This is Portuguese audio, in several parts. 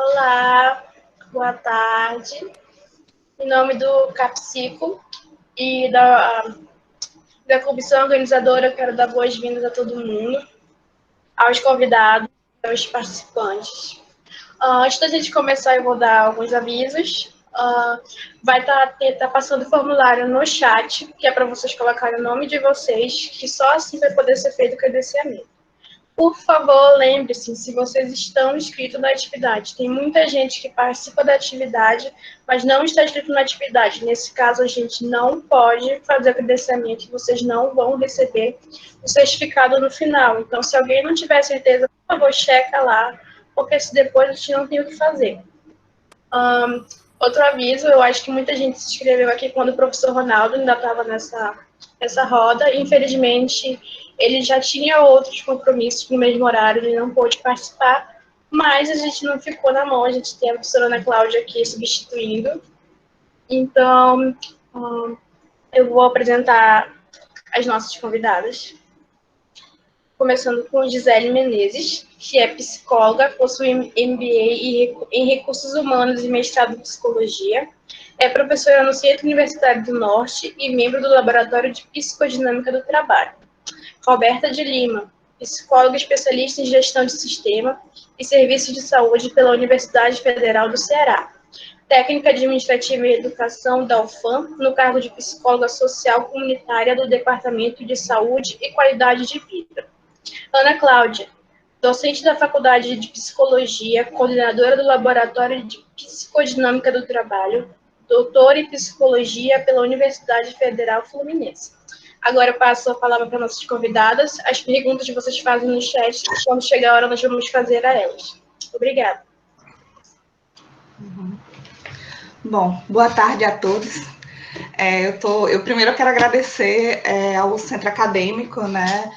Olá, boa tarde. Em nome do CAPSICO e da comissão organizadora, eu quero dar boas-vindas a todo mundo, aos convidados, aos participantes. Antes da gente começar, eu vou dar alguns avisos. Vai estar passando o formulário no chat, que é para vocês colocarem o nome de vocês, que só assim vai poder ser feito o credenciamento. Por favor, lembre-se, se vocês estão inscritos na atividade. Tem muita gente que participa da atividade, mas não está inscrito na atividade. Nesse caso, a gente não pode fazer o credenciamento e vocês não vão receber o certificado no final. Então, se alguém não tiver certeza, por favor, checa lá, porque se depois a gente não tem o que fazer. Outro aviso, eu acho que muita gente se inscreveu aqui quando o professor Ronaldo ainda estava nessa roda. Infelizmente, ele já tinha outros compromissos no mesmo horário, ele não pôde participar, mas a gente não ficou na mão, a gente tem a professora Ana Cláudia aqui substituindo. Então, eu vou apresentar as nossas convidadas. Começando com Gisele Menezes, que é psicóloga, possui MBA em Recursos Humanos e mestrado em Psicologia. É professora no Centro Universitário do Norte e membro do Laboratório de Psicodinâmica do Trabalho. Roberta de Lima, psicóloga especialista em gestão de sistema e serviços de saúde pela Universidade Federal do Ceará. Técnica administrativa em educação da UFAM, no cargo de psicóloga social comunitária do Departamento de Saúde e Qualidade de Vida. Ana Cláudia, docente da Faculdade de Psicologia, coordenadora do Laboratório de Psicodinâmica do Trabalho, doutora em Psicologia pela Universidade Federal Fluminense. Agora eu passo a palavra para nossas convidadas. As perguntas que vocês fazem no chat, quando chegar a hora, nós vamos fazer a elas. Obrigada. Bom, boa tarde a todos. Eu primeiro quero agradecer ao Centro Acadêmico, né,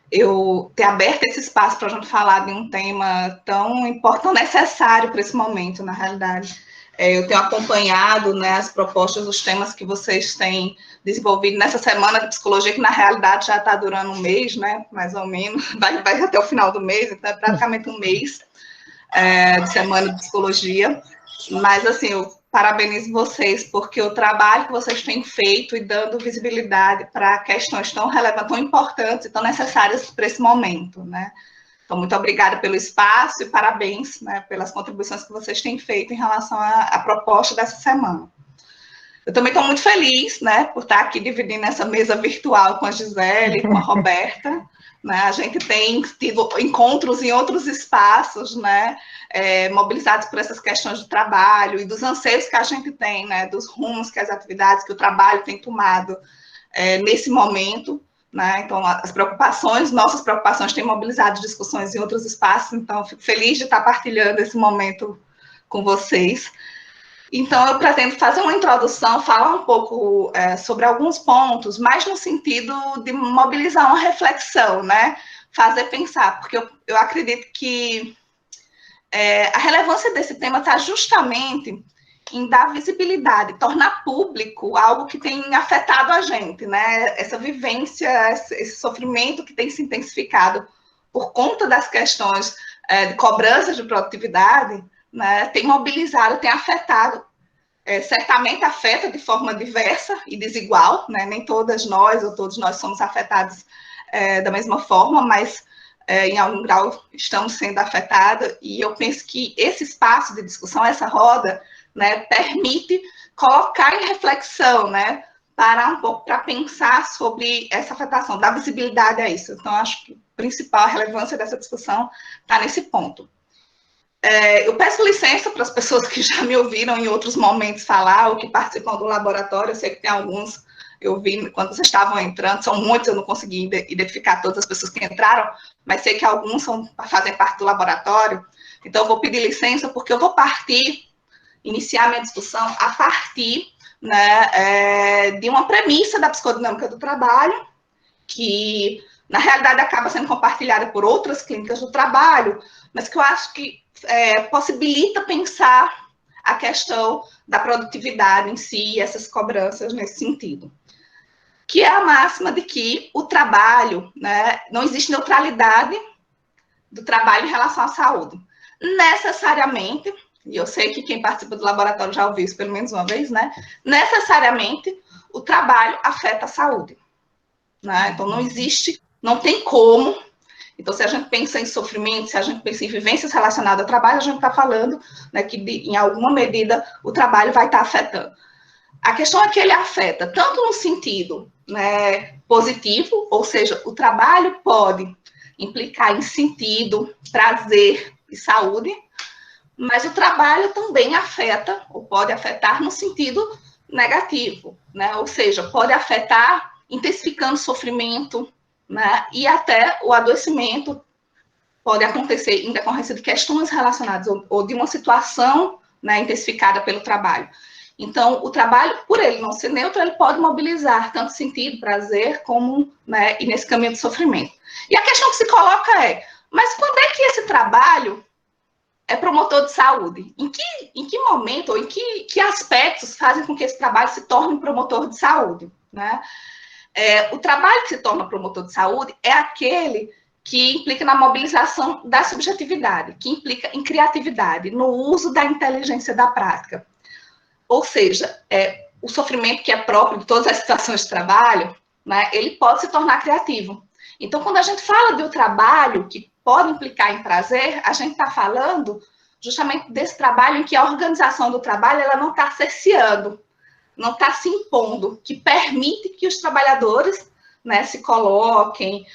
eu ter aberto esse espaço para a gente falar de um tema tão importante, necessário para esse momento, na realidade. Eu tenho acompanhado, né, as propostas, os temas que vocês têm desenvolvido nessa semana de psicologia, que na realidade já está durando um mês, né, mais ou menos, vai até o final do mês, então é praticamente um mês de semana de psicologia. Mas, assim, eu parabenizo vocês, porque o trabalho que vocês têm feito e dando visibilidade para questões tão relevantes, tão importantes e tão necessárias para esse momento, né? Então, muito obrigada pelo espaço e parabéns, né, pelas contribuições que vocês têm feito em relação à proposta dessa semana. Eu também estou muito feliz, né, por estar aqui dividindo essa mesa virtual com a Gisele e com a Roberta. Né? A gente tem tido encontros em outros espaços, né, mobilizados por essas questões de trabalho e dos anseios que a gente tem, né, dos rumos que as atividades, que o trabalho tem tomado nesse momento. Né? Então, as preocupações, nossas preocupações têm mobilizado discussões em outros espaços, então fico feliz de estar partilhando esse momento com vocês. Então, eu pretendo fazer uma introdução, falar um pouco sobre alguns pontos, mais no sentido de mobilizar uma reflexão, né? Fazer pensar, porque eu acredito que a relevância desse tema está justamente em dar visibilidade, tornar público algo que tem afetado a gente, né? Essa vivência, esse sofrimento que tem se intensificado por conta das questões de cobrança de produtividade, né, tem mobilizado, tem afetado, certamente afeta de forma diversa e desigual, né, nem todas nós ou todos nós somos afetados da mesma forma, mas em algum grau estamos sendo afetados, e eu penso que esse espaço de discussão, essa roda, né, permite colocar em reflexão, né, parar um pouco para pensar sobre essa afetação, dar visibilidade a isso. Então, acho que a principal relevância dessa discussão está nesse ponto. Eu peço licença para as pessoas que já me ouviram em outros momentos falar, ou que participam do laboratório. Eu sei que tem alguns, eu vi quando vocês estavam entrando, são muitos, eu não consegui identificar todas as pessoas que entraram, mas sei que alguns fazem parte do laboratório. Então, eu vou pedir licença, porque eu vou iniciar minha discussão a partir, né, de uma premissa da psicodinâmica do trabalho, que, na realidade, acaba sendo compartilhada por outras clínicas do trabalho, mas que eu acho que possibilita pensar a questão da produtividade em si, essas cobranças nesse sentido. Que é a máxima de que o trabalho, né, não existe neutralidade do trabalho em relação à saúde. Necessariamente, e eu sei que quem participa do laboratório já ouviu isso pelo menos uma vez, né? Necessariamente o trabalho afeta a saúde, né? Então não existe, não tem como. Então, se a gente pensa em sofrimento, se a gente pensa em vivências relacionadas ao trabalho, a gente está falando, né, que em alguma medida o trabalho vai estar afetando. A questão é que ele afeta tanto no sentido, né, positivo, ou seja, o trabalho pode implicar em sentido, prazer e saúde, mas o trabalho também afeta, ou pode afetar no sentido negativo, né? Ou seja, pode afetar intensificando o sofrimento, né? E até o adoecimento pode acontecer em decorrência de questões relacionadas ou de uma situação, né, intensificada pelo trabalho. Então, o trabalho, por ele não ser neutro, ele pode mobilizar tanto sentido, prazer, como, né, e nesse caminho de sofrimento. E a questão que se coloca é, mas quando é que esse trabalho é promotor de saúde? Em que momento, ou em que aspectos fazem com que esse trabalho se torne um promotor de saúde, né? O trabalho que se torna promotor de saúde é aquele que implica na mobilização da subjetividade, que implica em criatividade, no uso da inteligência da prática. Ou seja, o sofrimento que é próprio de todas as situações de trabalho, né, ele pode se tornar criativo. Então, quando a gente fala de um trabalho que pode implicar em prazer, a gente está falando justamente desse trabalho em que a organização do trabalho ela não está cerceando, não está se impondo, que permite que os trabalhadores, né, se coloquem,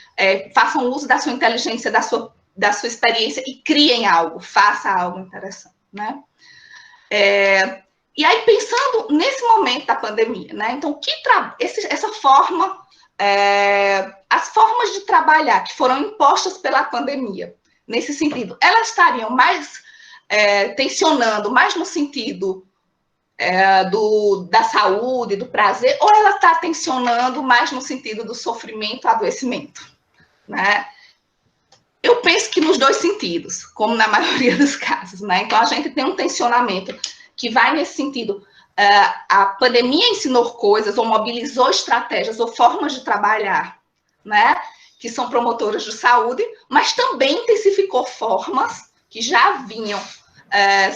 façam uso da sua inteligência, da sua experiência e criem algo, façam algo interessante, né? E aí, pensando nesse momento da pandemia, né? Então, essa forma, as formas de trabalhar que foram impostas pela pandemia, nesse sentido, elas estariam mais tensionando, mais no sentido da saúde, do prazer, ou ela está tensionando mais no sentido do sofrimento, adoecimento, né? Eu penso que nos dois sentidos, como na maioria dos casos, né? Então, a gente tem um tensionamento que vai nesse sentido. A pandemia ensinou coisas, ou mobilizou estratégias, ou formas de trabalhar, né? Que são promotoras de saúde, mas também intensificou formas que já vinham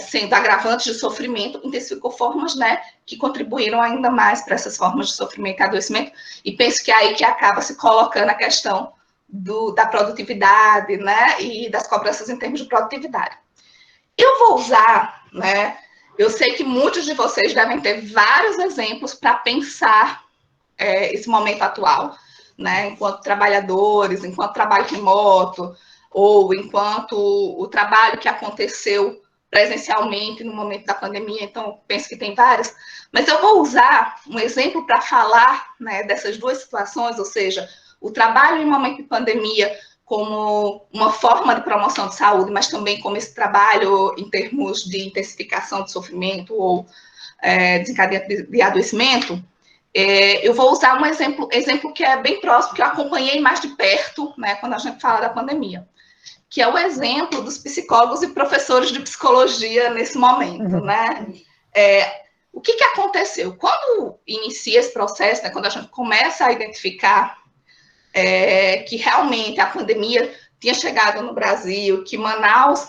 sendo agravantes de sofrimento, intensificou formas, né, que contribuíram ainda mais para essas formas de sofrimento e adoecimento, e penso que é aí que acaba se colocando a questão da produtividade, né, e das cobranças em termos de produtividade. Eu vou usar, né, eu sei que muitos de vocês devem ter vários exemplos para pensar esse momento atual, né, enquanto trabalhadores, enquanto trabalho remoto, ou enquanto o trabalho que aconteceu presencialmente no momento da pandemia, então penso que tem várias, mas eu vou usar um exemplo para falar, né, dessas duas situações, ou seja, o trabalho em momento de pandemia como uma forma de promoção de saúde, mas também como esse trabalho em termos de intensificação de sofrimento ou desencadeamento de adoecimento. Eu vou usar um exemplo que é bem próximo, que eu acompanhei mais de perto, né, quando a gente fala da pandemia, que é o exemplo dos psicólogos e professores de psicologia nesse momento, né? O que aconteceu? Quando inicia esse processo, né, quando a gente começa a identificar que realmente a pandemia tinha chegado no Brasil, que Manaus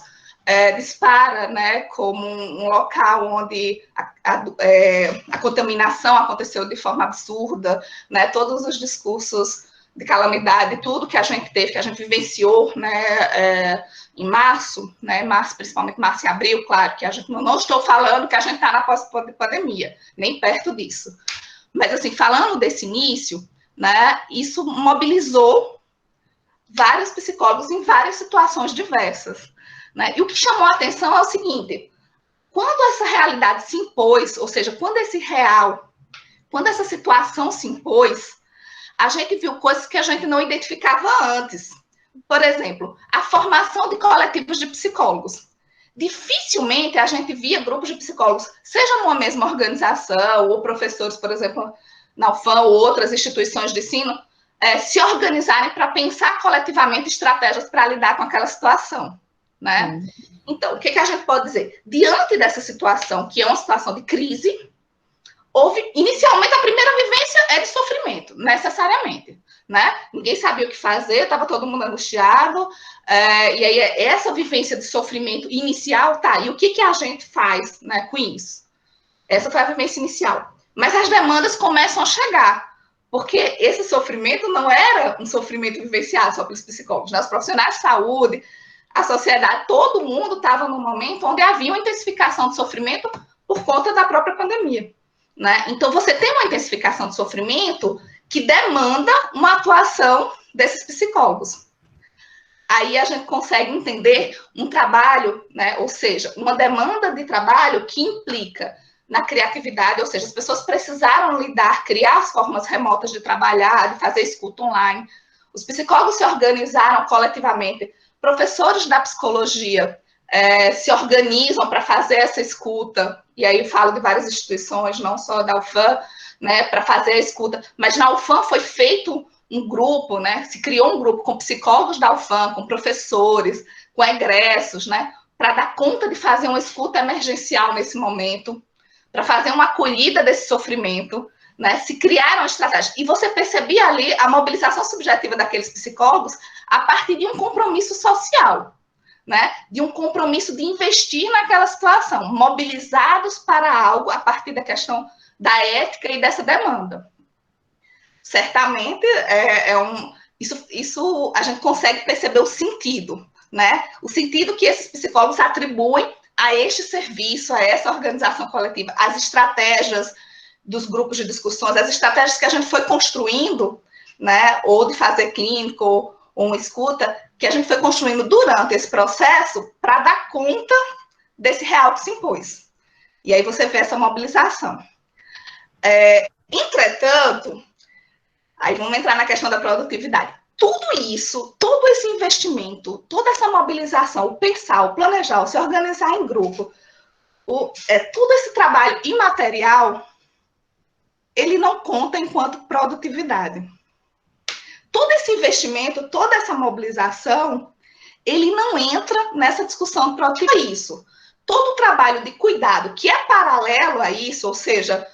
dispara, né, como um local onde a contaminação aconteceu de forma absurda, né, todos os discursos de calamidade, tudo que a gente teve, que a gente vivenciou, né, em março, né, principalmente março e abril, claro, que a gente não estou falando que a gente está na pós-pandemia, nem perto disso. Mas, assim, falando desse início, né, isso mobilizou vários psicólogos em várias situações diversas, né? E o que chamou a atenção é o seguinte: quando essa realidade se impôs, ou seja, quando essa situação se impôs, a gente viu coisas que a gente não identificava antes. Por exemplo, a formação de coletivos de psicólogos. Dificilmente a gente via grupos de psicólogos, seja numa mesma organização, ou professores, por exemplo, na UFAM ou outras instituições de ensino, se organizarem para pensar coletivamente estratégias para lidar com aquela situação, né? Então, o que a gente pode dizer? Diante dessa situação, que é uma situação de crise, houve, inicialmente, a primeira vivência é de sofrimento, necessariamente. né? Ninguém sabia o que fazer, estava todo mundo angustiado, e aí essa vivência de sofrimento inicial, tá, e o que a gente faz, né, com isso? Essa foi a vivência inicial. Mas as demandas começam a chegar, porque esse sofrimento não era um sofrimento vivenciado só pelos psicólogos, né? Os profissionais de saúde, a sociedade, todo mundo estava num momento onde havia uma intensificação de sofrimento por conta da própria pandemia, né? Então, você tem uma intensificação de sofrimento que demanda uma atuação desses psicólogos. Aí a gente consegue entender um trabalho, né? Ou seja, uma demanda de trabalho que implica na criatividade, ou seja, as pessoas precisaram criar as formas remotas de trabalhar, de fazer escuta online. Os psicólogos se organizaram coletivamente, professores da psicologia se organizam para fazer essa escuta, e aí eu falo de várias instituições, não só da UFAM, né, para fazer a escuta, mas na UFAM foi feito um grupo, né, se criou um grupo com psicólogos da UFAM, com professores, com egressos, né, para dar conta de fazer uma escuta emergencial nesse momento, para fazer uma acolhida desse sofrimento, né? Se criaram estratégias. E você percebia ali a mobilização subjetiva daqueles psicólogos a partir de um compromisso social, né? De um compromisso de investir naquela situação, mobilizados para algo a partir da questão da ética e dessa demanda. Certamente, isso a gente consegue perceber o sentido, né? O sentido que esses psicólogos atribuem a este serviço, a essa organização coletiva, as estratégias dos grupos de discussões, as estratégias que a gente foi construindo, né, ou de fazer clínico, ou uma escuta, que a gente foi construindo durante esse processo para dar conta desse real que se impôs. E aí você vê essa mobilização. Entretanto, aí vamos entrar na questão da produtividade. Tudo isso, todo esse investimento, toda essa mobilização, o pensar, o planejar, o se organizar em grupo, todo esse trabalho imaterial, ele não conta enquanto produtividade. Todo esse investimento, toda essa mobilização, ele não entra nessa discussão de produtividade. Isso. Todo o trabalho de cuidado que é paralelo a isso, ou seja,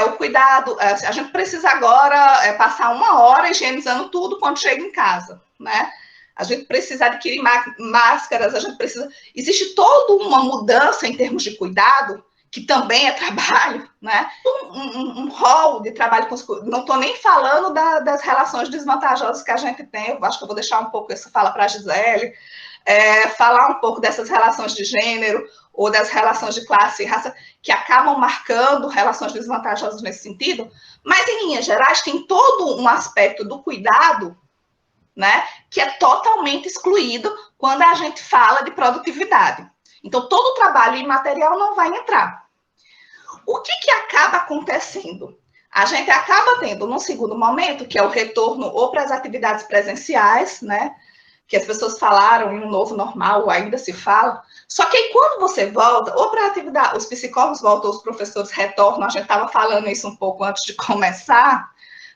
o cuidado, a gente precisa agora passar 1 hora higienizando tudo quando chega em casa, né? A gente precisa adquirir máscaras, a gente precisa... Existe toda uma mudança em termos de cuidado, que também é trabalho, né? Um rol de trabalho com os... Não estou nem falando das relações desvantajosas que a gente tem, eu acho que eu vou deixar um pouco essa fala para a Gisele, falar um pouco dessas relações de gênero, ou das relações de classe e raça, que acabam marcando relações desvantajosas nesse sentido, mas, em linhas gerais, tem todo um aspecto do cuidado, né, que é totalmente excluído quando a gente fala de produtividade. Então, todo o trabalho imaterial não vai entrar. O que acaba acontecendo? A gente acaba tendo, num segundo momento, que é o retorno ou para as atividades presenciais, né, que as pessoas falaram em um novo normal, ou ainda se fala. Só que aí, quando você volta, ou para a atividade, os psicólogos voltam, os professores retornam, a gente estava falando isso um pouco antes de começar,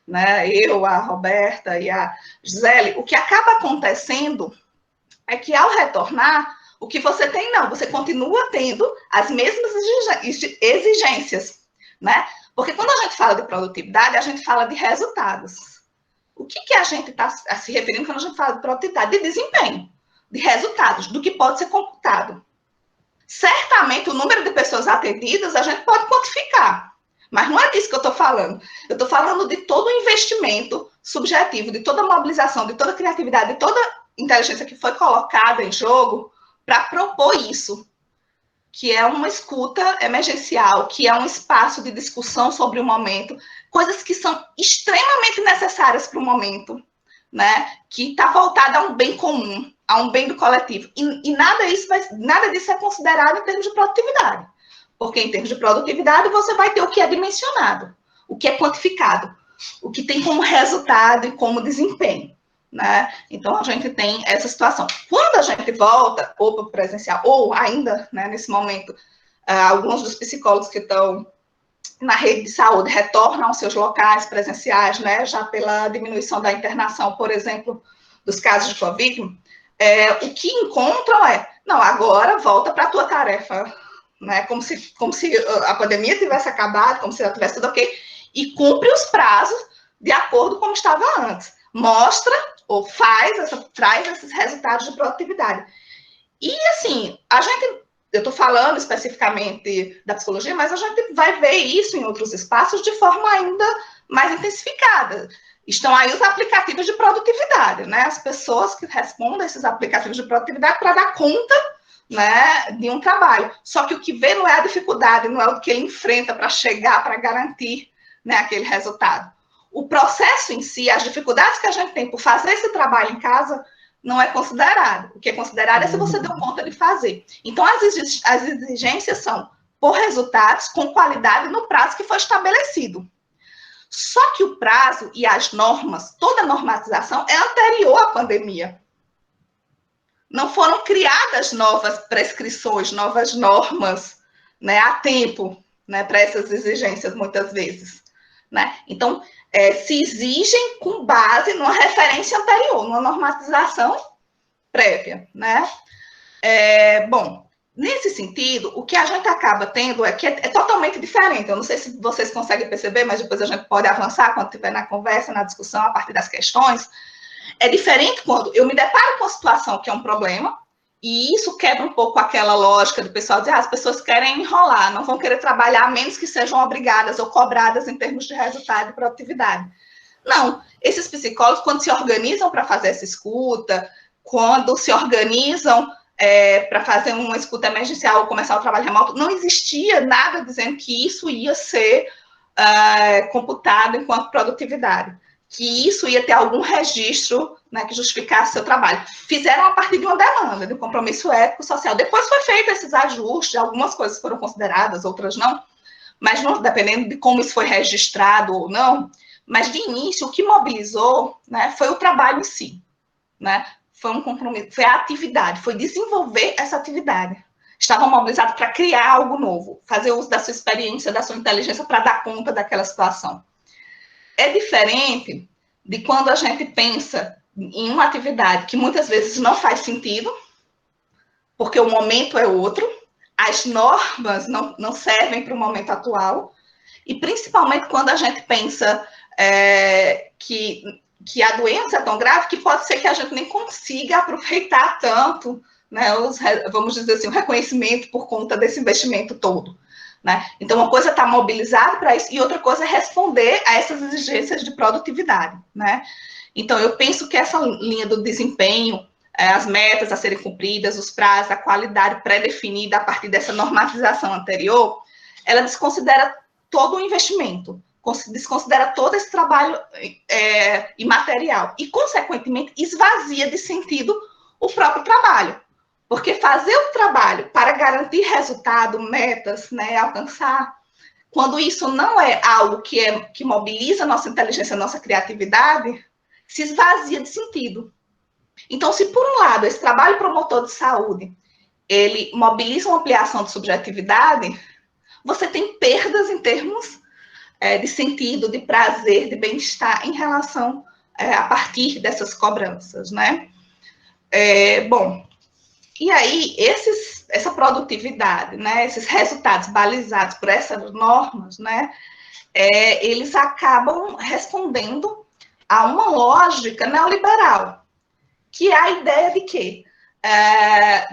né? Eu, a Roberta e a Gisele, o que acaba acontecendo é que, ao retornar, o que você tem, não, você continua tendo as mesmas exigências, né? Porque quando a gente fala de produtividade, a gente fala de resultados. O que a gente está se referindo quando a gente fala de produtividade? De desempenho, de resultados, do que pode ser computado. Certamente, o número de pessoas atendidas a gente pode quantificar, mas não é disso que eu estou falando. Eu estou falando de todo o investimento subjetivo, de toda a mobilização, de toda a criatividade, de toda a inteligência que foi colocada em jogo para propor isso, que é uma escuta emergencial, que é um espaço de discussão sobre o momento, coisas que são extremamente necessárias para o momento, né? Que está voltada a um bem comum, a um bem do coletivo. E nada disso é considerado em termos de produtividade. Porque em termos de produtividade, você vai ter o que é dimensionado, o que é quantificado, o que tem como resultado e como desempenho, né? Então, a gente tem essa situação. Quando a gente volta, ou para o presencial, ou ainda, né, nesse momento, alguns dos psicólogos que estão na rede de saúde retornam aos seus locais presenciais, né, já pela diminuição da internação, por exemplo, dos casos de Covid, o que encontram não, agora volta para a tua tarefa, né, como se a pandemia tivesse acabado, como se ela tivesse tudo ok, e cumpre os prazos de acordo com como estava antes. Mostra ou traz esses resultados de produtividade. E, assim, eu estou falando especificamente da psicologia, mas a gente vai ver isso em outros espaços de forma ainda mais intensificada. Estão aí os aplicativos de produtividade, né? As pessoas que respondem a esses aplicativos de produtividade para dar conta, né, de um trabalho. Só que o que vê não é a dificuldade, não é o que ele enfrenta para chegar, para garantir, né, aquele resultado. O processo em si, as dificuldades que a gente tem por fazer esse trabalho em casa, não é considerado. O que é considerado é se você deu conta de fazer. Então, as exigências são por resultados, com qualidade, no prazo que foi estabelecido. Só que o prazo e as normas, toda a normatização é anterior à pandemia. Não foram criadas novas prescrições, novas normas, né, a tempo, né, para essas exigências, muitas vezes. Né? Então, se exigem com base numa referência anterior, numa normatização prévia. Né? Bom, nesse sentido, o que a gente acaba tendo é que é totalmente diferente. Eu não sei se vocês conseguem perceber, mas depois a gente pode avançar quando estiver na conversa, na discussão, a partir das questões. É diferente quando eu me deparo com uma situação que é um problema, e isso quebra um pouco aquela lógica do pessoal dizer, as pessoas querem enrolar, não vão querer trabalhar a menos que sejam obrigadas ou cobradas em termos de resultado e produtividade. Não, esses psicólogos, quando se organizam para fazer essa escuta, quando se organizam para fazer uma escuta emergencial ou começar o trabalho remoto, não existia nada dizendo que isso ia ser computado enquanto produtividade, que isso ia ter algum registro, né, que justificasse seu trabalho. Fizeram a partir de uma demanda, de um compromisso ético social. Depois foi feito esses ajustes, algumas coisas foram consideradas, outras não, mas não, dependendo de como isso foi registrado ou não, mas de início o que mobilizou, né, foi o trabalho em si, né? Foi um compromisso, foi a atividade, foi desenvolver essa atividade. Estavam mobilizados para criar algo novo, fazer uso da sua experiência, da sua inteligência para dar conta daquela situação. É diferente de quando a gente pensa em uma atividade que muitas vezes não faz sentido, porque o momento é outro, as normas não servem para o momento atual, e principalmente quando a gente pensa que a doença é tão grave que pode ser que a gente nem consiga aproveitar tanto, né, vamos dizer assim, o reconhecimento por conta desse investimento todo. Né? Então, uma coisa é estar mobilizado para isso e outra coisa é responder a essas exigências de produtividade. Né? Então, eu penso que essa linha do desempenho, as metas a serem cumpridas, os prazos, a qualidade pré-definida a partir dessa normatização anterior, ela desconsidera todo o investimento, desconsidera todo esse trabalho imaterial e, consequentemente, esvazia de sentido o próprio trabalho. Porque fazer o trabalho para garantir resultado, metas, né, alcançar, quando isso não é algo que mobiliza a nossa inteligência, a nossa criatividade, se esvazia de sentido. Então, se por um lado esse trabalho promotor de saúde, ele mobiliza uma ampliação de subjetividade, você tem perdas em termos de sentido, de prazer, de bem-estar em relação a partir dessas cobranças, né? Bom, e aí, essa produtividade, né, esses resultados balizados por essas normas, né, eles acabam respondendo a uma lógica neoliberal, que é a ideia de quê?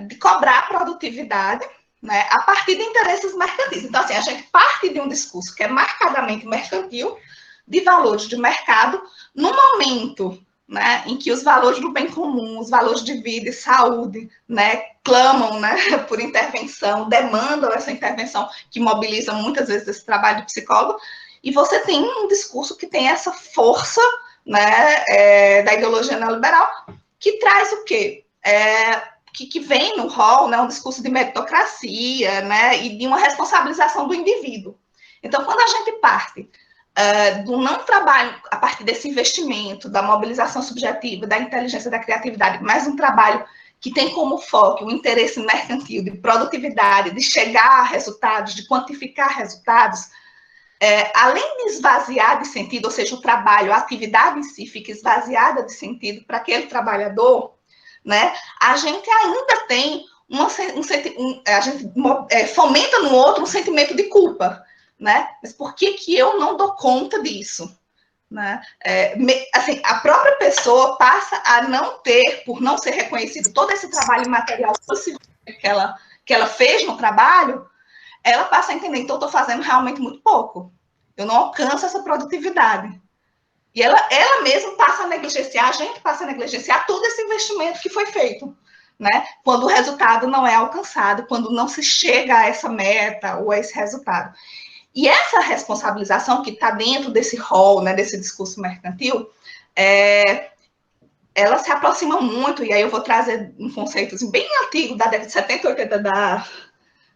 De cobrar produtividade, né, a partir de interesses mercantis. Então, assim, a gente parte de um discurso que é marcadamente mercantil, de valores de mercado, no momento, né, em que os valores do bem comum, os valores de vida e saúde, né, clamam, né, por intervenção, demandam essa intervenção que mobiliza muitas vezes esse trabalho de psicólogo, e você tem um discurso que tem essa força, né, da ideologia neoliberal, que traz o quê? Que vem no rol, né, um discurso de meritocracia, né, e de uma responsabilização do indivíduo. Então, quando a gente parte do não trabalho a partir desse investimento, da mobilização subjetiva, da inteligência, da criatividade, mas um trabalho que tem como foco o interesse mercantil, de produtividade, de chegar a resultados, de quantificar resultados, além de esvaziar de sentido, ou seja, o trabalho, a atividade em si fica esvaziada de sentido para aquele trabalhador, né, a gente ainda tem a gente fomenta no outro um sentimento de culpa. Né? Mas por que eu não dou conta disso? né? Assim, a própria pessoa passa a não ter, por não ser reconhecido, todo esse trabalho material que ela fez no trabalho, ela passa a entender, então eu estou fazendo realmente muito pouco. Eu não alcanço essa produtividade. E ela mesma passa a negligenciar, a gente passa a negligenciar todo esse investimento que foi feito, né? Quando o resultado não é alcançado, quando não se chega a essa meta ou a esse resultado. E essa responsabilização que está dentro desse rol, né, desse discurso mercantil, ela se aproxima muito, e aí eu vou trazer um conceito assim, bem antigo, da década de 70, 80,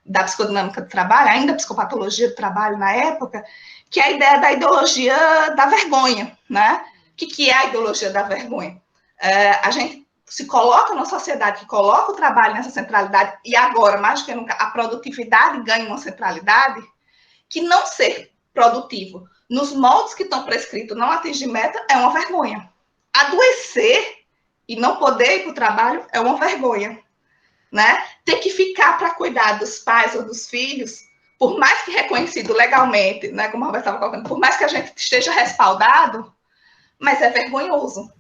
da psicodinâmica do trabalho, ainda psicopatologia do trabalho na época, que é a ideia da ideologia da vergonha, né? O que é a ideologia da vergonha? A gente se coloca na sociedade que coloca o trabalho nessa centralidade, e agora, mais do que nunca, a produtividade ganha uma centralidade, que não ser produtivo nos moldes que estão prescritos, não atingir meta, é uma vergonha. Adoecer e não poder ir para o trabalho é uma vergonha, né? Ter que ficar para cuidar dos pais ou dos filhos, por mais que reconhecido legalmente, né, como a Roberta estava colocando, por mais que a gente esteja respaldado, mas é vergonhoso,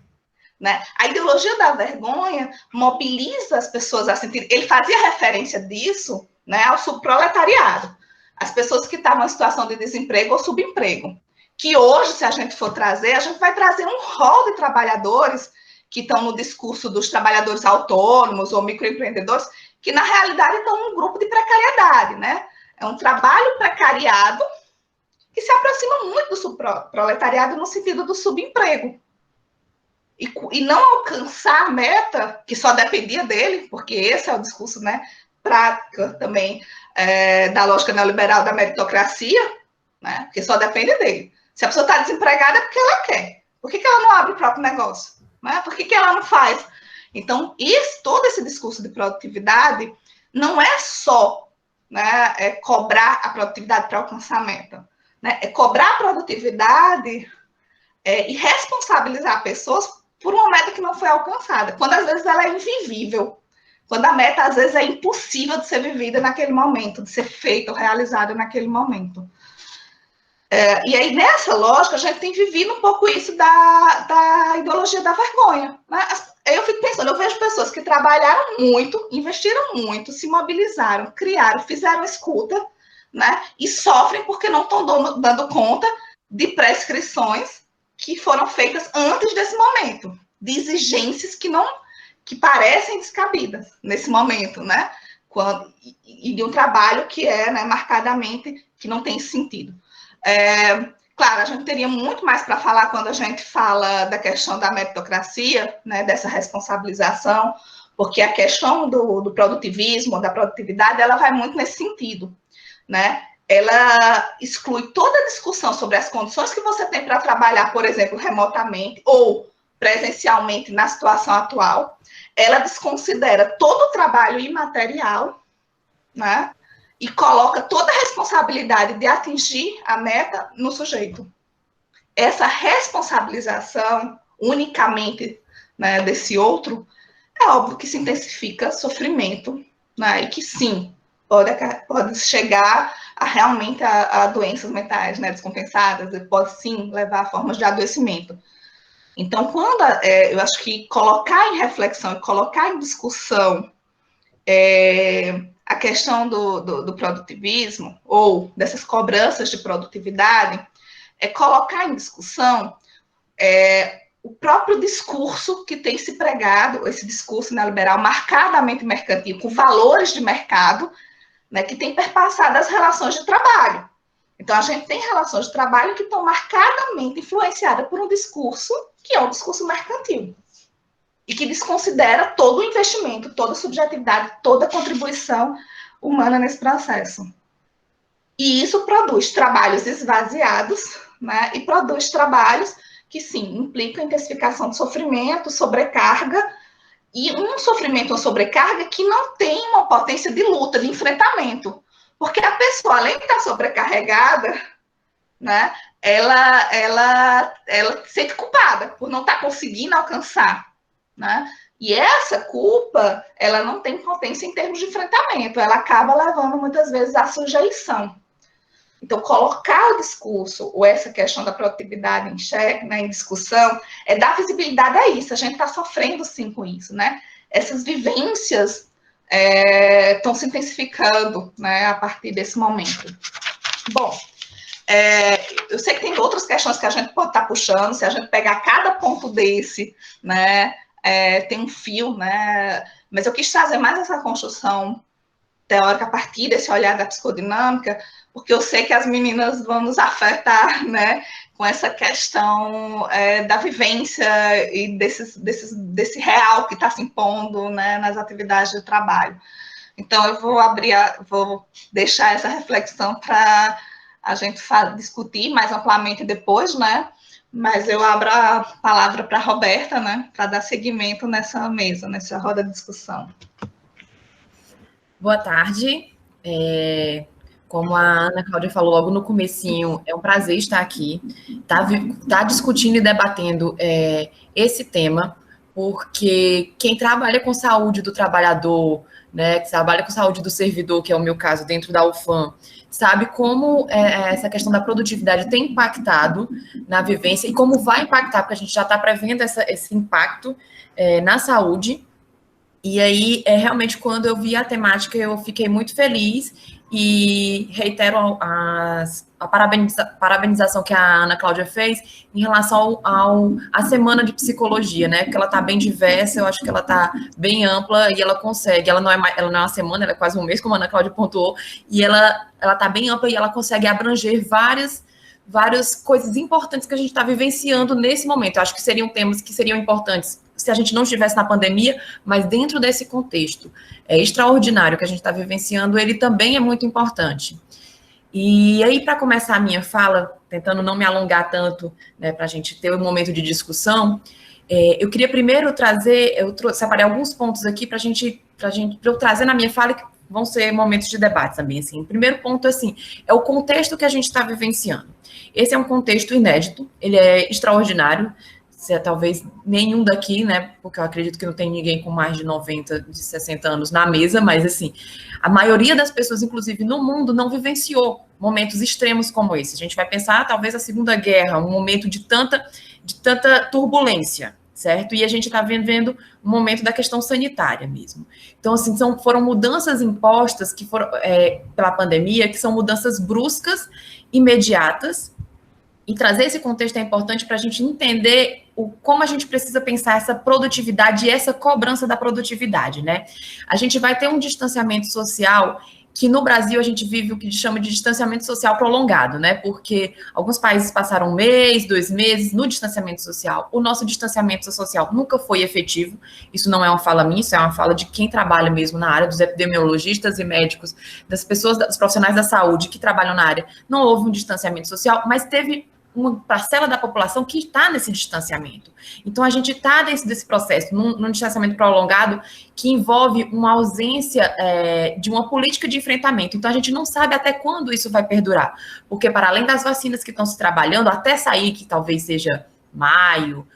né? A ideologia da vergonha mobiliza as pessoas a sentir. Ele fazia referência disso, né, ao subproletariado, as pessoas que estavam em situação de desemprego ou subemprego. Que hoje, se a gente for trazer, a gente vai trazer um rol de trabalhadores que estão no discurso dos trabalhadores autônomos ou microempreendedores, que na realidade estão num grupo de precariedade, né? É um trabalho precariado que se aproxima muito do subproletariado no sentido do subemprego. E não alcançar a meta, que só dependia dele, porque esse é o discurso, né, prática também da lógica neoliberal da meritocracia, né, porque só depende dele. Se a pessoa está desempregada é porque ela quer. Por que ela não abre o próprio negócio? Né? Por que ela não faz? Então, todo esse discurso de produtividade não é só, né, cobrar a produtividade para alcançar a meta. Né? É cobrar a produtividade e responsabilizar pessoas por uma meta que não foi alcançada, quando às vezes ela é invivível, quando a meta às vezes é impossível de ser vivida naquele momento, de ser feita ou realizada naquele momento. E aí, nessa lógica, a gente tem vivido um pouco isso da ideologia da vergonha. Né? Eu fico pensando, eu vejo pessoas que trabalharam muito, investiram muito, se mobilizaram, criaram, fizeram escuta, né? E sofrem porque não estão dando conta de prescrições que foram feitas antes desse momento, de exigências que parecem descabidas nesse momento, né? E de um trabalho que é, né, marcadamente, que não tem sentido. Claro, a gente teria muito mais para falar quando a gente fala da questão da meritocracia, né, dessa responsabilização, porque a questão do produtivismo, da produtividade, ela vai muito nesse sentido, né? Ela exclui toda a discussão sobre as condições que você tem para trabalhar, por exemplo, remotamente ou presencialmente na situação atual. Ela desconsidera todo o trabalho imaterial, né? E coloca toda a responsabilidade de atingir a meta no sujeito. Essa responsabilização unicamente, né, desse outro, é óbvio que se intensifica sofrimento, né, e que sim, pode chegar realmente a doenças mentais, né, descompensadas, e pode sim levar a formas de adoecimento. Então, quando eu acho que colocar em reflexão e colocar em discussão a questão do produtivismo ou dessas cobranças de produtividade, é colocar em discussão o próprio discurso que tem se pregado, esse discurso neoliberal marcadamente mercantil, com valores de mercado, né, que tem perpassado as relações de trabalho. Então, a gente tem relações de trabalho que estão marcadamente influenciadas por um discurso que é um discurso mercantil e que desconsidera todo o investimento, toda a subjetividade, toda a contribuição humana nesse processo. E isso produz trabalhos esvaziados, né, e produz trabalhos que, sim, implicam intensificação de sofrimento, sobrecarga, e um sofrimento ou sobrecarga que não tem uma potência de luta, de enfrentamento. Porque a pessoa, além de estar sobrecarregada, né, ela se sente culpada por não estar conseguindo alcançar, né? E essa culpa, ela não tem potência em termos de enfrentamento, ela acaba levando muitas vezes à sujeição. Então, colocar o discurso, ou essa questão da produtividade em xeque, né, em discussão, é dar visibilidade a isso. A gente está sofrendo, sim, com isso, né? Essas vivências estão se intensificando, né, a partir desse momento. Bom, eu sei que tem outras questões que a gente pode estar puxando, se a gente pegar cada ponto desse, né, tem um fio, né, mas eu quis trazer mais essa construção teórica a partir desse olhar da psicodinâmica, porque eu sei que as meninas vão nos afetar, né, com essa questão da vivência e desse real que está se impondo, né, nas atividades de trabalho. Então, eu vou deixar essa reflexão para a gente discutir mais amplamente depois, né, mas eu abro a palavra para a Roberta, né, para dar seguimento nessa mesa, nessa roda de discussão. Boa tarde. Como a Ana Cláudia falou logo no comecinho, é um prazer estar aqui, tá discutindo e debatendo esse tema, porque quem trabalha com saúde do trabalhador, né, que trabalha com saúde do servidor, que é o meu caso dentro da UFAM, sabe como essa questão da produtividade tem impactado na vivência e como vai impactar, porque a gente já está prevendo esse impacto na saúde. E aí, realmente, quando eu vi a temática, eu fiquei muito feliz e reitero a parabenização que a Ana Cláudia fez em relação à semana de psicologia, né? Porque ela está bem diversa, eu acho que ela está bem ampla e ela consegue. Ela não é uma semana, ela é quase um mês, como a Ana Cláudia pontuou, e ela está bem ampla e ela consegue abranger várias coisas importantes que a gente está vivenciando nesse momento. Eu acho que seriam temas que seriam importantes se a gente não estivesse na pandemia, mas dentro desse contexto extraordinário que a gente está vivenciando, ele também é muito importante. E aí, para começar a minha fala, tentando não me alongar tanto, né, para a gente ter um momento de discussão, eu queria primeiro trazer, separei alguns pontos aqui para eu trazer na minha fala, que vão ser momentos de debate também, assim. O primeiro ponto, assim, é o contexto que a gente está vivenciando. Esse é um contexto inédito, ele é extraordinário, talvez nenhum daqui, né, porque eu acredito que não tem ninguém com mais de 90, de 60 anos na mesa, mas, assim, a maioria das pessoas, inclusive no mundo, não vivenciou momentos extremos como esse. A gente vai pensar, talvez, a Segunda Guerra, um momento de tanta turbulência, certo? E a gente está vivendo um momento da questão sanitária mesmo. Então, assim, foram mudanças impostas que foram pela pandemia, que são mudanças bruscas, imediatas, e trazer esse contexto é importante para a gente entender como a gente precisa pensar essa produtividade e essa cobrança da produtividade, né? A gente vai ter um distanciamento social que no Brasil a gente vive o que chama de distanciamento social prolongado, né? Porque alguns países passaram 1 mês, 2 meses no distanciamento social. O nosso distanciamento social nunca foi efetivo. Isso não é uma fala minha, isso é uma fala de quem trabalha mesmo na área, dos epidemiologistas e médicos, das pessoas, dos profissionais da saúde que trabalham na área. Não houve um distanciamento social, mas teve uma parcela da população que está nesse distanciamento. Então, a gente está dentro desse processo, num distanciamento prolongado, que envolve uma ausência de uma política de enfrentamento. Então, a gente não sabe até quando isso vai perdurar, porque para além das vacinas que estão se trabalhando, até sair, que talvez seja maio,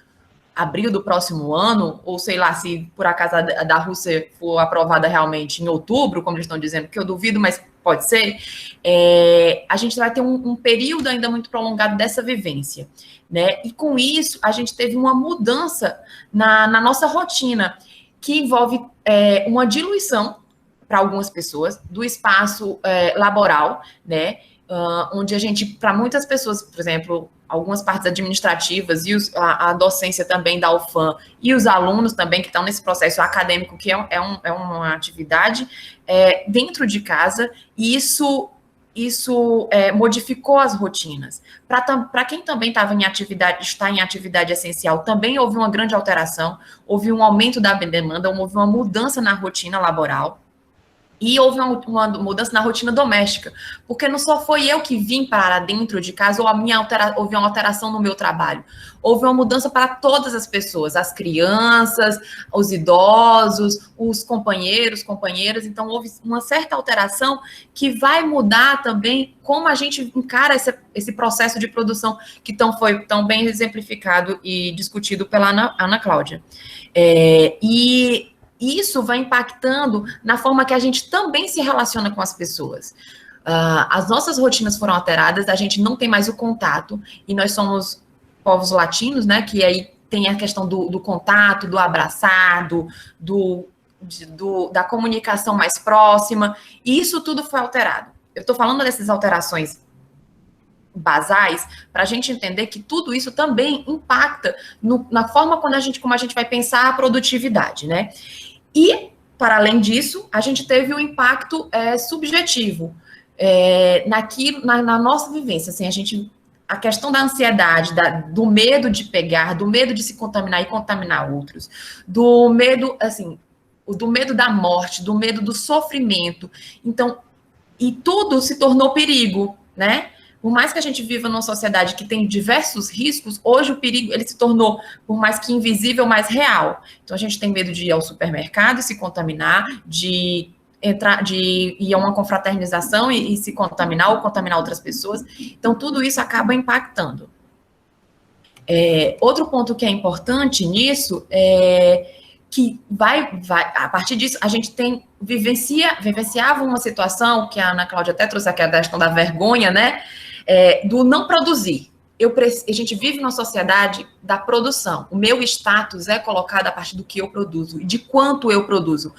abril do próximo ano, ou sei lá, se por acaso a da Rússia for aprovada realmente em outubro, como eles estão dizendo, que eu duvido, mas pode ser, a gente vai ter um período ainda muito prolongado dessa vivência, né? E com isso, a gente teve uma mudança na nossa rotina, que envolve uma diluição, para algumas pessoas, do espaço laboral, né? Onde a gente, para muitas pessoas, por exemplo, algumas partes administrativas e a docência também da UFAM e os alunos também que estão nesse processo acadêmico, que é uma atividade dentro de casa, e isso modificou as rotinas. Para quem também está em atividade essencial, também houve uma grande alteração, houve um aumento da demanda, houve uma mudança na rotina laboral. E houve uma mudança na rotina doméstica, porque não só foi eu que vim para dentro de casa, ou houve uma alteração no meu trabalho. Houve uma mudança para todas as pessoas, as crianças, os idosos, os companheiros, companheiras. Então, houve uma certa alteração que vai mudar também como a gente encara esse processo de produção que foi tão bem exemplificado e discutido pela Ana Cláudia. E isso vai impactando na forma que a gente também se relaciona com as pessoas. As nossas rotinas foram alteradas, a gente não tem mais o contato, e nós somos povos latinos, né, que aí tem a questão do contato, do abraçar, da comunicação mais próxima, e isso tudo foi alterado. Eu estou falando dessas alterações basais para a gente entender que tudo isso também impacta na forma como a gente vai pensar a produtividade, né? E, para além disso, a gente teve um impacto subjetivo na nossa vivência, assim, a questão da ansiedade, do medo de pegar, do medo de se contaminar e contaminar outros, do medo, assim, do medo da morte, do medo do sofrimento. Então, e tudo se tornou perigo, né? Por mais que a gente viva numa sociedade que tem diversos riscos, hoje o perigo ele se tornou, por mais que invisível, mais real. Então a gente tem medo de ir ao supermercado e se contaminar, de ir a uma confraternização e se contaminar ou contaminar outras pessoas. Então tudo isso acaba impactando. Outro ponto que é importante nisso é que a partir disso, a gente vivenciava uma situação que a Ana Cláudia até trouxe aqui, a questão da vergonha, né? Do não produzir. A gente vive numa sociedade da produção. O meu status é colocado a partir do que eu produzo e de quanto eu produzo.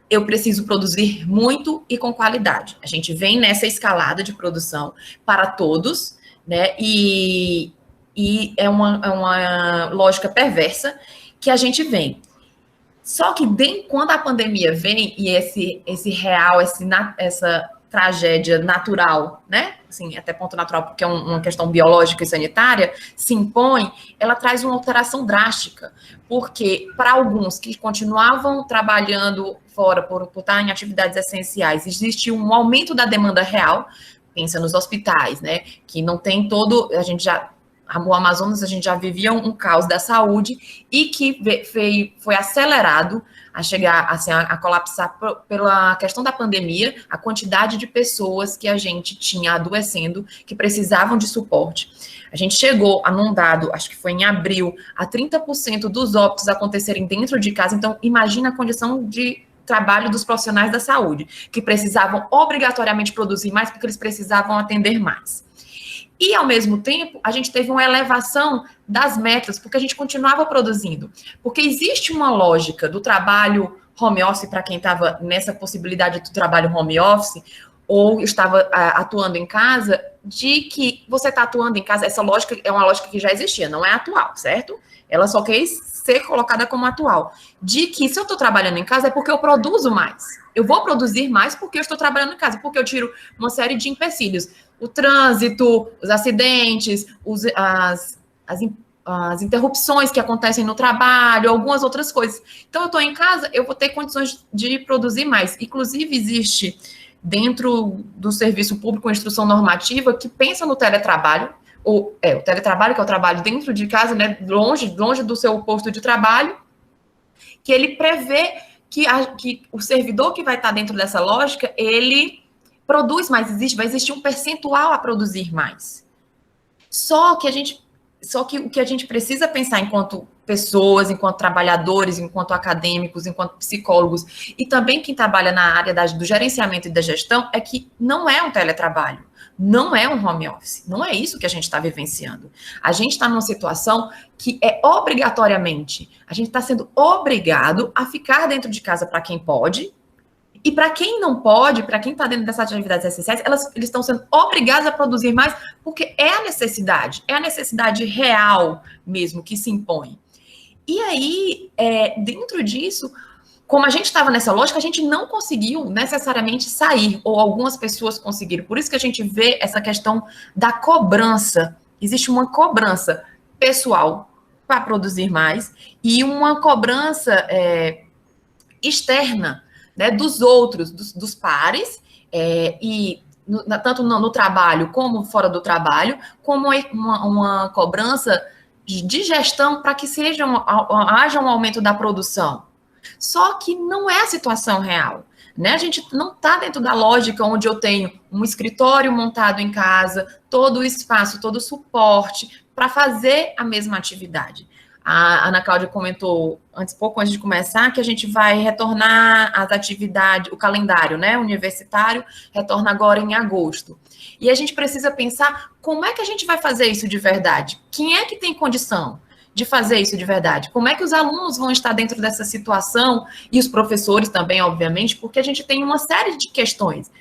Eu preciso produzir muito e com qualidade. A gente vem nessa escalada de produção para todos, né? E é uma lógica perversa que a gente vem. Só que quando a pandemia vem e esse real, essa tragédia natural, né? Assim, até ponto natural, porque é uma questão biológica e sanitária, se impõe, ela traz uma alteração drástica. Porque, para alguns que continuavam trabalhando fora por estar em atividades essenciais, existe um aumento da demanda real, pensa nos hospitais, né? Que não tem o Amazonas, a gente já vivia um caos da saúde e que foi acelerado a chegar assim, a colapsar pela questão da pandemia, a quantidade de pessoas que a gente tinha adoecendo, que precisavam de suporte. A gente chegou a num dado, acho que foi em abril, a 30% dos óbitos acontecerem dentro de casa. Então, imagina a condição de trabalho dos profissionais da saúde, que precisavam obrigatoriamente produzir mais, porque eles precisavam atender mais. E, ao mesmo tempo, a gente teve uma elevação das metas, porque a gente continuava produzindo. Porque existe uma lógica do trabalho home office, para quem estava nessa possibilidade do trabalho home office, ou estava atuando em casa, de que você está atuando em casa, essa lógica é uma lógica que já existia, não é atual, certo? Ela só quer ser colocada como atual. De que se eu estou trabalhando em casa é porque eu produzo mais. Eu vou produzir mais porque eu estou trabalhando em casa, porque eu tiro uma série de empecilhos. O trânsito, os acidentes, as interrupções que acontecem no trabalho, algumas outras coisas. Então, eu estou em casa, eu vou ter condições de produzir mais. Inclusive, existe dentro do serviço público uma instrução normativa que pensa no teletrabalho, o teletrabalho, que é o trabalho dentro de casa, né, longe do seu posto de trabalho, que ele prevê que o servidor que vai estar dentro dessa lógica, ele produz mais, vai existir um percentual a produzir mais. Só que o que a gente precisa pensar enquanto pessoas, enquanto trabalhadores, enquanto acadêmicos, enquanto psicólogos, e também quem trabalha na área do gerenciamento e da gestão, é que não é um teletrabalho, não é um home office, não é isso que a gente está vivenciando. A gente está numa situação que é obrigatoriamente, a gente está sendo obrigado a ficar dentro de casa para quem pode, e para quem não pode, para quem está dentro dessas atividades essenciais, eles estão sendo obrigados a produzir mais, porque é a necessidade real mesmo que se impõe. E aí, dentro disso, como a gente estava nessa lógica, a gente não conseguiu necessariamente sair, ou algumas pessoas conseguiram. Por isso que a gente vê essa questão da cobrança. Existe uma cobrança pessoal para produzir mais e uma cobrança externa, né, dos outros, dos pares, tanto no trabalho como fora do trabalho, como uma cobrança de gestão para que haja um aumento da produção. Só que não é a situação real, né? A gente não está dentro da lógica onde eu tenho um escritório montado em casa, todo o espaço, todo o suporte para fazer a mesma atividade. A Ana Cláudia comentou pouco antes de começar, que a gente vai retornar às atividades, o calendário, né, universitário, retorna agora em agosto. E a gente precisa pensar como é que a gente vai fazer isso de verdade? Quem é que tem condição de fazer isso de verdade? Como é que os alunos vão estar dentro dessa situação? E os professores também, obviamente, porque a gente tem uma série de questões.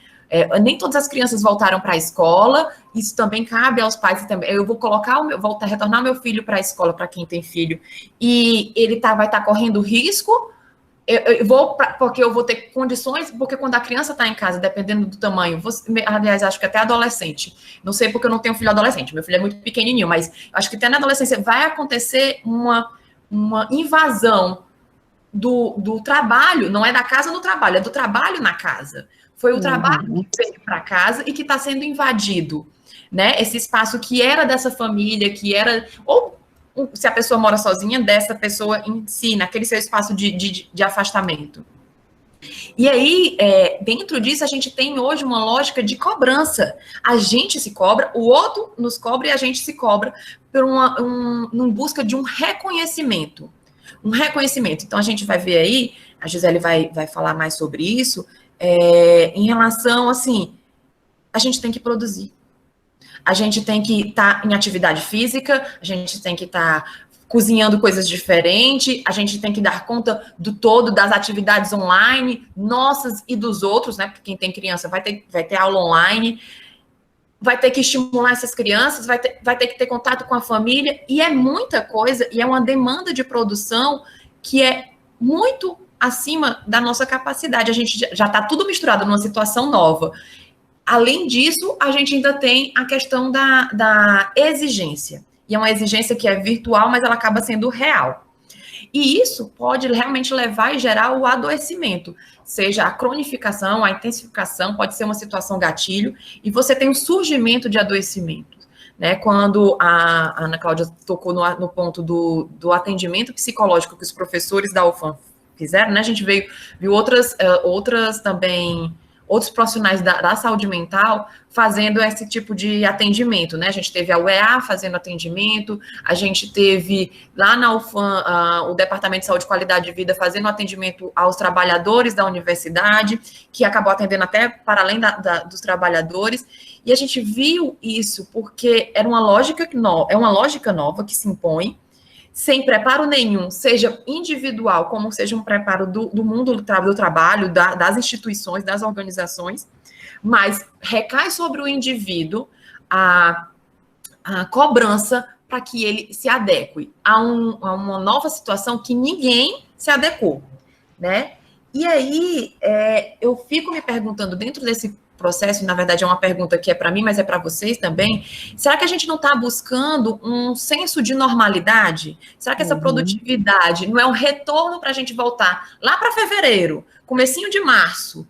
Nem todas as crianças voltaram para a escola, isso também cabe aos pais também. Eu vou retornar meu filho para a escola, para quem tem filho, e ele vai estar correndo risco. Porque eu vou ter condições, porque quando a criança está em casa, dependendo do tamanho, aliás, acho que até adolescente, não sei porque eu não tenho filho adolescente, meu filho é muito pequenininho, mas acho que até na adolescência vai acontecer uma invasão do trabalho, não é da casa no trabalho, é do trabalho na casa. Foi o trabalho que veio para casa e que está sendo invadido, né? Esse espaço que era dessa família, que era... ou se a pessoa mora sozinha, dessa pessoa em si, naquele seu espaço de afastamento. E aí, dentro disso, a gente tem hoje uma lógica de cobrança. A gente se cobra, o outro nos cobra e a gente se cobra por em busca de um reconhecimento. Um reconhecimento. Então, a gente vai ver aí, a Gisele vai falar mais sobre isso, em relação, assim, a gente tem que produzir. A gente tem que estar em atividade física, a gente tem que estar cozinhando coisas diferentes, a gente tem que dar conta do todo, das atividades online, nossas e dos outros, né? Porque quem tem criança vai ter aula online, vai ter que estimular essas crianças, vai ter que ter contato com a família, e é muita coisa, e é uma demanda de produção que é muito acima da nossa capacidade. A gente já está tudo misturado numa situação nova. Além disso, a gente ainda tem a questão da exigência. E é uma exigência que é virtual, mas ela acaba sendo real. E isso pode realmente levar e gerar o adoecimento, seja a cronificação, a intensificação, pode ser uma situação gatilho, e você tem o surgimento de adoecimento. Né? Quando a Ana Cláudia tocou no ponto do atendimento psicológico que os professores da UFAM fizeram, né? A gente viu outras também... outros profissionais da saúde mental fazendo esse tipo de atendimento, né? A gente teve a UEA fazendo atendimento, a gente teve lá na UFAM o Departamento de Saúde e Qualidade de Vida fazendo atendimento aos trabalhadores da universidade, que acabou atendendo até para além dos trabalhadores, e a gente viu isso porque era uma lógica nova que se impõe, sem preparo nenhum, seja individual, como seja um preparo do mundo do trabalho, das instituições, das organizações, mas recai sobre o indivíduo a cobrança para que ele se adeque a uma nova situação que ninguém se adequou, né? E aí, eu fico me perguntando, dentro desse processo, e na verdade é uma pergunta que é para mim, mas é para vocês também, será que a gente não está buscando um senso de normalidade? Será que essa produtividade não é um retorno para a gente voltar lá para fevereiro, comecinho de março,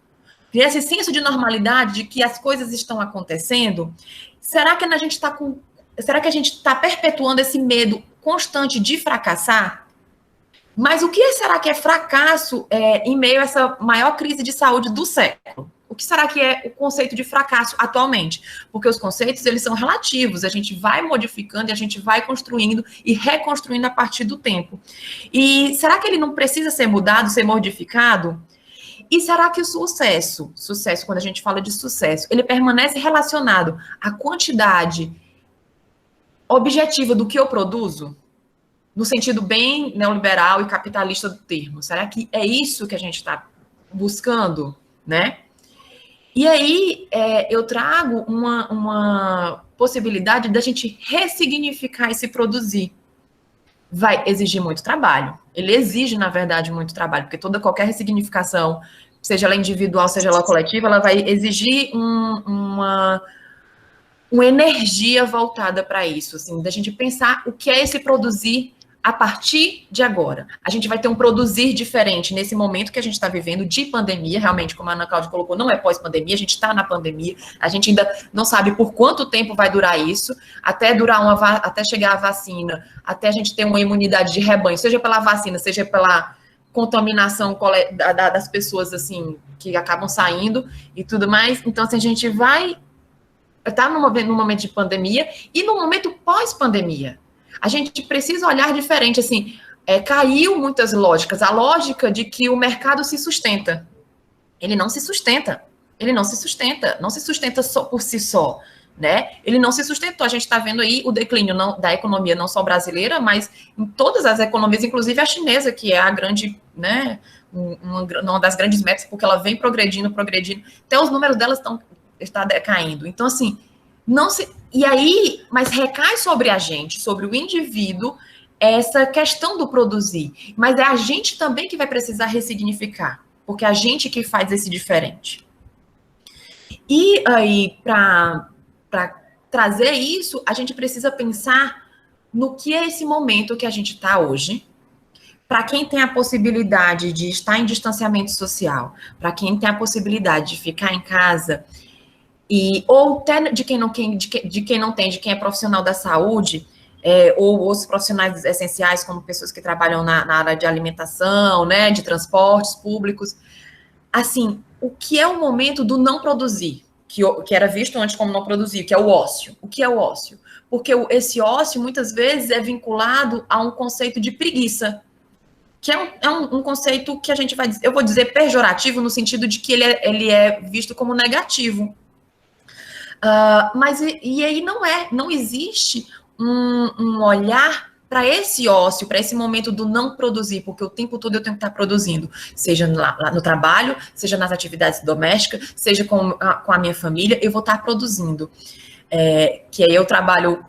e esse senso de normalidade, de que as coisas estão acontecendo? Será que a gente está perpetuando esse medo constante de fracassar? Mas o que será que é fracasso em meio a essa maior crise de saúde do século? O que será que é o conceito de fracasso atualmente? Porque os conceitos, eles são relativos, a gente vai modificando e a gente vai construindo e reconstruindo a partir do tempo. E será que ele não precisa ser mudado, ser modificado? E será que o sucesso, quando a gente fala de sucesso, ele permanece relacionado à quantidade objetiva do que eu produzo? No sentido bem neoliberal e capitalista do termo. Será que é isso que a gente está buscando, né? E aí, eu trago uma possibilidade da gente ressignificar esse produzir. Vai exigir muito trabalho. Ele exige, na verdade, muito trabalho, porque qualquer ressignificação, seja ela individual, seja ela coletiva, ela vai exigir uma energia voltada para isso, assim, da gente pensar o que é esse produzir a partir de agora. A gente vai ter um produzir diferente nesse momento que a gente está vivendo de pandemia, realmente, como a Ana Cláudia colocou, não é pós-pandemia, a gente está na pandemia, a gente ainda não sabe por quanto tempo vai durar isso, até chegar a vacina, até a gente ter uma imunidade de rebanho, seja pela vacina, seja pela contaminação das pessoas, assim, que acabam saindo e tudo mais. Então, assim, a gente vai estar num momento de pandemia e num momento pós-pandemia. A gente precisa olhar diferente, assim, caiu muitas lógicas. A lógica de que o mercado se sustenta. Ele não se sustenta. Ele não se sustenta. Não se sustenta só por si só, né? Ele não se sustentou. A gente está vendo aí o declínio da economia, não só brasileira, mas em todas as economias, inclusive a chinesa, que é a grande, né, uma das grandes metas, porque ela vem progredindo, até os números delas está decaindo. Então, assim, e aí, mas recai sobre a gente, sobre o indivíduo, essa questão do produzir. Mas é a gente também que vai precisar ressignificar, porque é a gente que faz esse diferente. E aí, para trazer isso, a gente precisa pensar no que é esse momento que a gente está hoje. Para quem tem a possibilidade de estar em distanciamento social, para quem tem a possibilidade de ficar em casa, ou até de quem não tem, de quem é profissional da saúde, ou os profissionais essenciais, como pessoas que trabalham na área de alimentação, né, de transportes públicos. Assim, o que é o momento do não produzir, que era visto antes como não produzir, que é o ócio. O que é o ócio? Porque esse ócio, muitas vezes, é vinculado a um conceito de preguiça, que é um conceito que a gente vai dizer, eu vou dizer pejorativo, no sentido de que ele é visto como negativo. Mas aí não existe um olhar para esse ócio, para esse momento do não produzir, porque o tempo todo eu tenho que estar produzindo, seja lá no trabalho, seja nas atividades domésticas, seja com a minha família, eu vou estar produzindo. Que aí eu trabalho,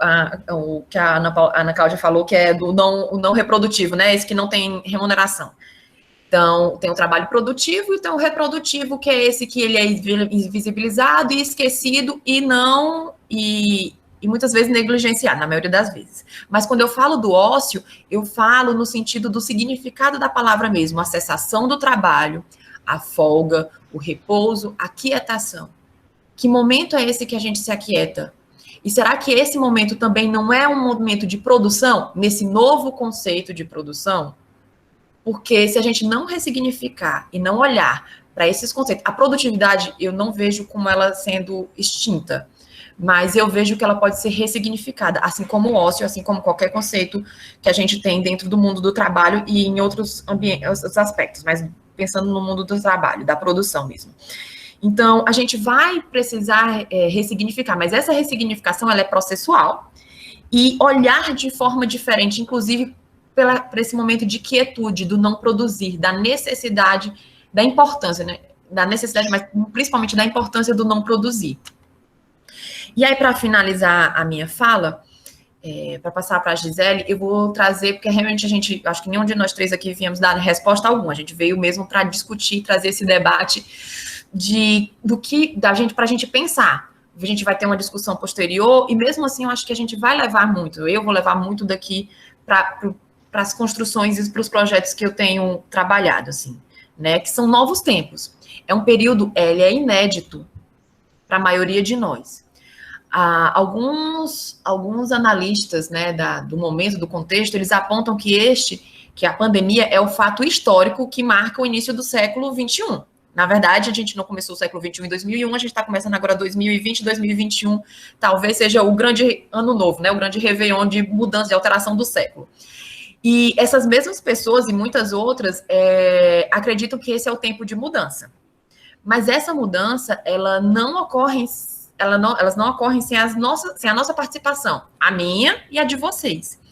o que a Ana Cláudia falou, que é o não reprodutivo, né? Esse que não tem remuneração. Então, tem o trabalho produtivo e tem o reprodutivo, que é esse que ele é invisibilizado e esquecido e muitas vezes negligenciado, na maioria das vezes. Mas quando eu falo do ócio, eu falo no sentido do significado da palavra mesmo, a cessação do trabalho, a folga, o repouso, a quietação. Que momento é esse que a gente se aquieta? E será que esse momento também não é um momento de produção, nesse novo conceito de produção? Porque se a gente não ressignificar e não olhar para esses conceitos, a produtividade eu não vejo como ela sendo extinta, mas eu vejo que ela pode ser ressignificada, assim como o ócio, assim como qualquer conceito que a gente tem dentro do mundo do trabalho e em outros aspectos, mas pensando no mundo do trabalho, da produção mesmo. Então, a gente vai precisar ressignificar, mas essa ressignificação ela é processual e olhar de forma diferente, inclusive para esse momento de quietude, do não produzir, da necessidade, da importância, né? Da necessidade, mas principalmente da importância do não produzir. E aí, para finalizar a minha fala, para passar para a Gisele, eu vou trazer, porque realmente acho que nenhum de nós três aqui viemos dar resposta alguma, a gente veio mesmo para discutir, trazer esse debate para a gente pensar. A gente vai ter uma discussão posterior, e mesmo assim eu acho que a gente vai levar muito, eu vou levar muito daqui para as construções e para os projetos que eu tenho trabalhado, assim, né, que são novos tempos. É um período, ele é inédito para a maioria de nós. Alguns analistas, né, do momento, do contexto, eles apontam que a pandemia é o fato histórico que marca o início do século XXI. Na verdade, a gente não começou o século XXI em 2001, a gente está começando agora 2020, 2021, talvez seja o grande ano novo, né, o grande réveillon de mudança, de alteração do século. E essas mesmas pessoas e muitas outras acreditam que esse é o tempo de mudança. Mas essa mudança, elas não ocorrem sem a nossa participação, a minha e a de vocês.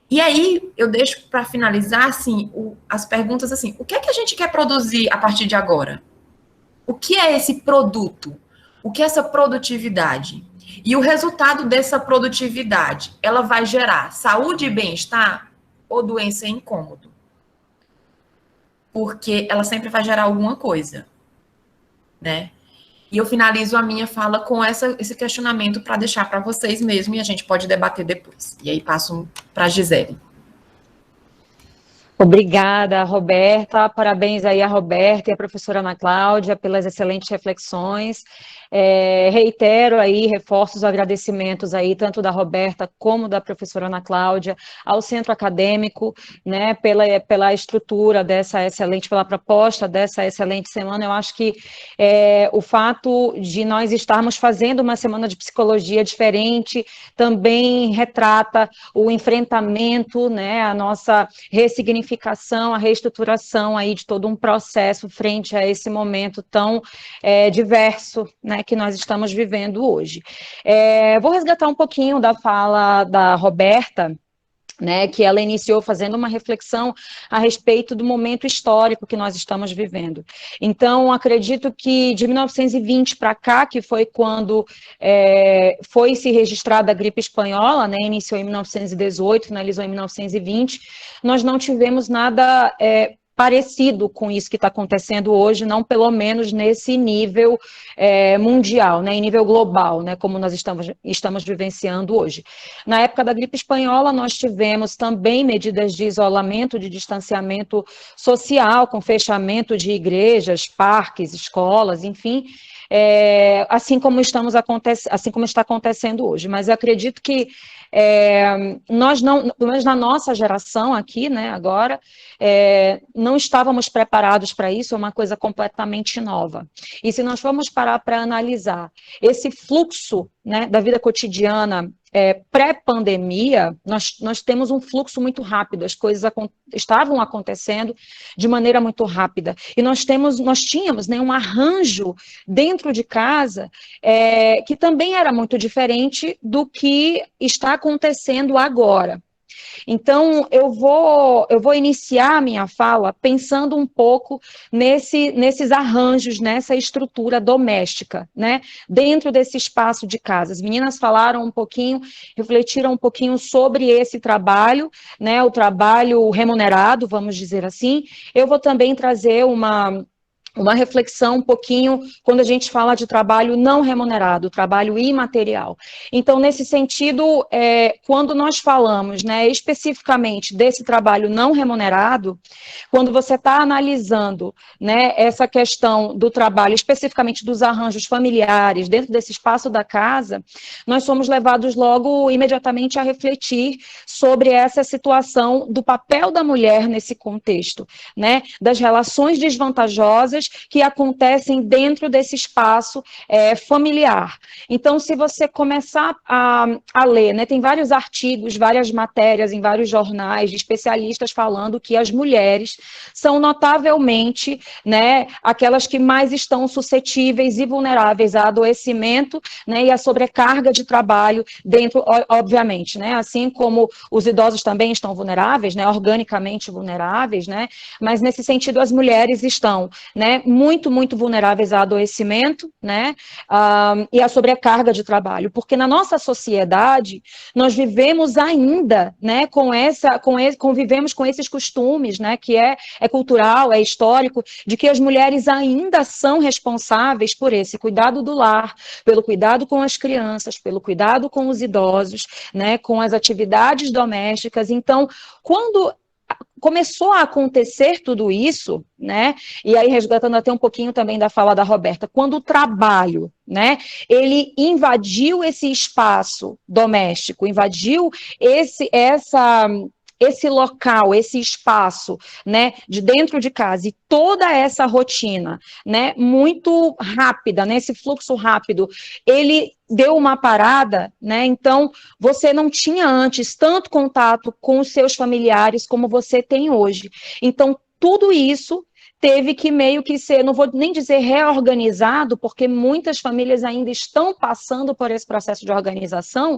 E aí, eu deixo para finalizar, assim, as perguntas, assim, o que é que a gente quer produzir a partir de agora? O que é esse produto? O que é essa produtividade? E o resultado dessa produtividade, ela vai gerar saúde e bem-estar ou doença e incômodo? Porque ela sempre vai gerar alguma coisa, né? E eu finalizo a minha fala com esse questionamento para deixar para vocês mesmo, e a gente pode debater depois. E aí passo para a Gisele. Obrigada, Roberta. Parabéns aí a Roberta e a professora Ana Cláudia pelas excelentes reflexões. Reitero aí, reforço os agradecimentos aí, tanto da Roberta como da professora Ana Cláudia, ao Centro Acadêmico, né, pela estrutura dessa excelente, pela proposta dessa excelente semana. Eu acho que o fato de nós estarmos fazendo uma semana de psicologia diferente também retrata o enfrentamento, né, a nossa ressignificação, a reestruturação aí de todo um processo frente a esse momento tão diverso, né, que nós estamos vivendo hoje. Vou resgatar um pouquinho da fala da Roberta, né, que ela iniciou fazendo uma reflexão a respeito do momento histórico que nós estamos vivendo. Então, acredito que de 1920 para cá, que foi quando foi se registrada a gripe espanhola, né, iniciou em 1918, finalizou em 1920, nós não tivemos nada parecido com isso que está acontecendo hoje, não pelo menos nesse nível mundial, né, em nível global, né, como nós estamos vivenciando hoje. Na época da gripe espanhola, nós tivemos também medidas de isolamento, de distanciamento social, com fechamento de igrejas, parques, escolas, enfim, assim como está acontecendo hoje. Mas eu acredito que nós não, pelo menos na nossa geração aqui, né, agora, não estávamos preparados para isso, é uma coisa completamente nova. E se nós formos parar para analisar esse fluxo, né, da vida cotidiana pré-pandemia, nós temos um fluxo muito rápido, as coisas estavam acontecendo de maneira muito rápida, e nós tínhamos, né, um arranjo dentro de casa que também era muito diferente do que está acontecendo agora. Então, eu vou iniciar a minha fala pensando um pouco nesses arranjos, nessa estrutura doméstica, né, dentro desse espaço de casa. As meninas falaram um pouquinho, refletiram um pouquinho sobre esse trabalho, né, o trabalho remunerado, vamos dizer assim. Eu vou também trazer uma reflexão um pouquinho quando a gente fala de trabalho não remunerado, trabalho imaterial. Então, nesse sentido, quando nós falamos, né, especificamente desse trabalho não remunerado, quando você está analisando, né, essa questão do trabalho, especificamente dos arranjos familiares, dentro desse espaço da casa, nós somos levados logo, imediatamente, a refletir sobre essa situação do papel da mulher nesse contexto, né, das relações desvantajosas que acontecem dentro desse espaço familiar. Então, se você começar a ler, né, tem vários artigos, várias matérias em vários jornais de especialistas falando que as mulheres são notavelmente, né, aquelas que mais estão suscetíveis e vulneráveis a adoecimento, né, e a sobrecarga de trabalho dentro, obviamente, né, assim como os idosos também estão vulneráveis, né, organicamente vulneráveis, né, mas nesse sentido as mulheres estão, né, muito, muito vulneráveis a adoecimento, né, e a sobrecarga de trabalho, porque na nossa sociedade nós vivemos ainda, né, convivemos com esses costumes, né, que é cultural, é histórico, de que as mulheres ainda são responsáveis por esse cuidado do lar, pelo cuidado com as crianças, pelo cuidado com os idosos, né, com as atividades domésticas. Então, quando começou a acontecer tudo isso, né, e aí resgatando até um pouquinho também da fala da Roberta, quando o trabalho, né, ele invadiu esse espaço doméstico, invadiu esse local, esse espaço, né, de dentro de casa, e toda essa rotina, né, muito rápida, né, esse fluxo rápido, ele deu uma parada, né, então você não tinha antes tanto contato com os seus familiares como você tem hoje. Então, tudo isso teve que meio que ser, não vou nem dizer reorganizado, porque muitas famílias ainda estão passando por esse processo de organização,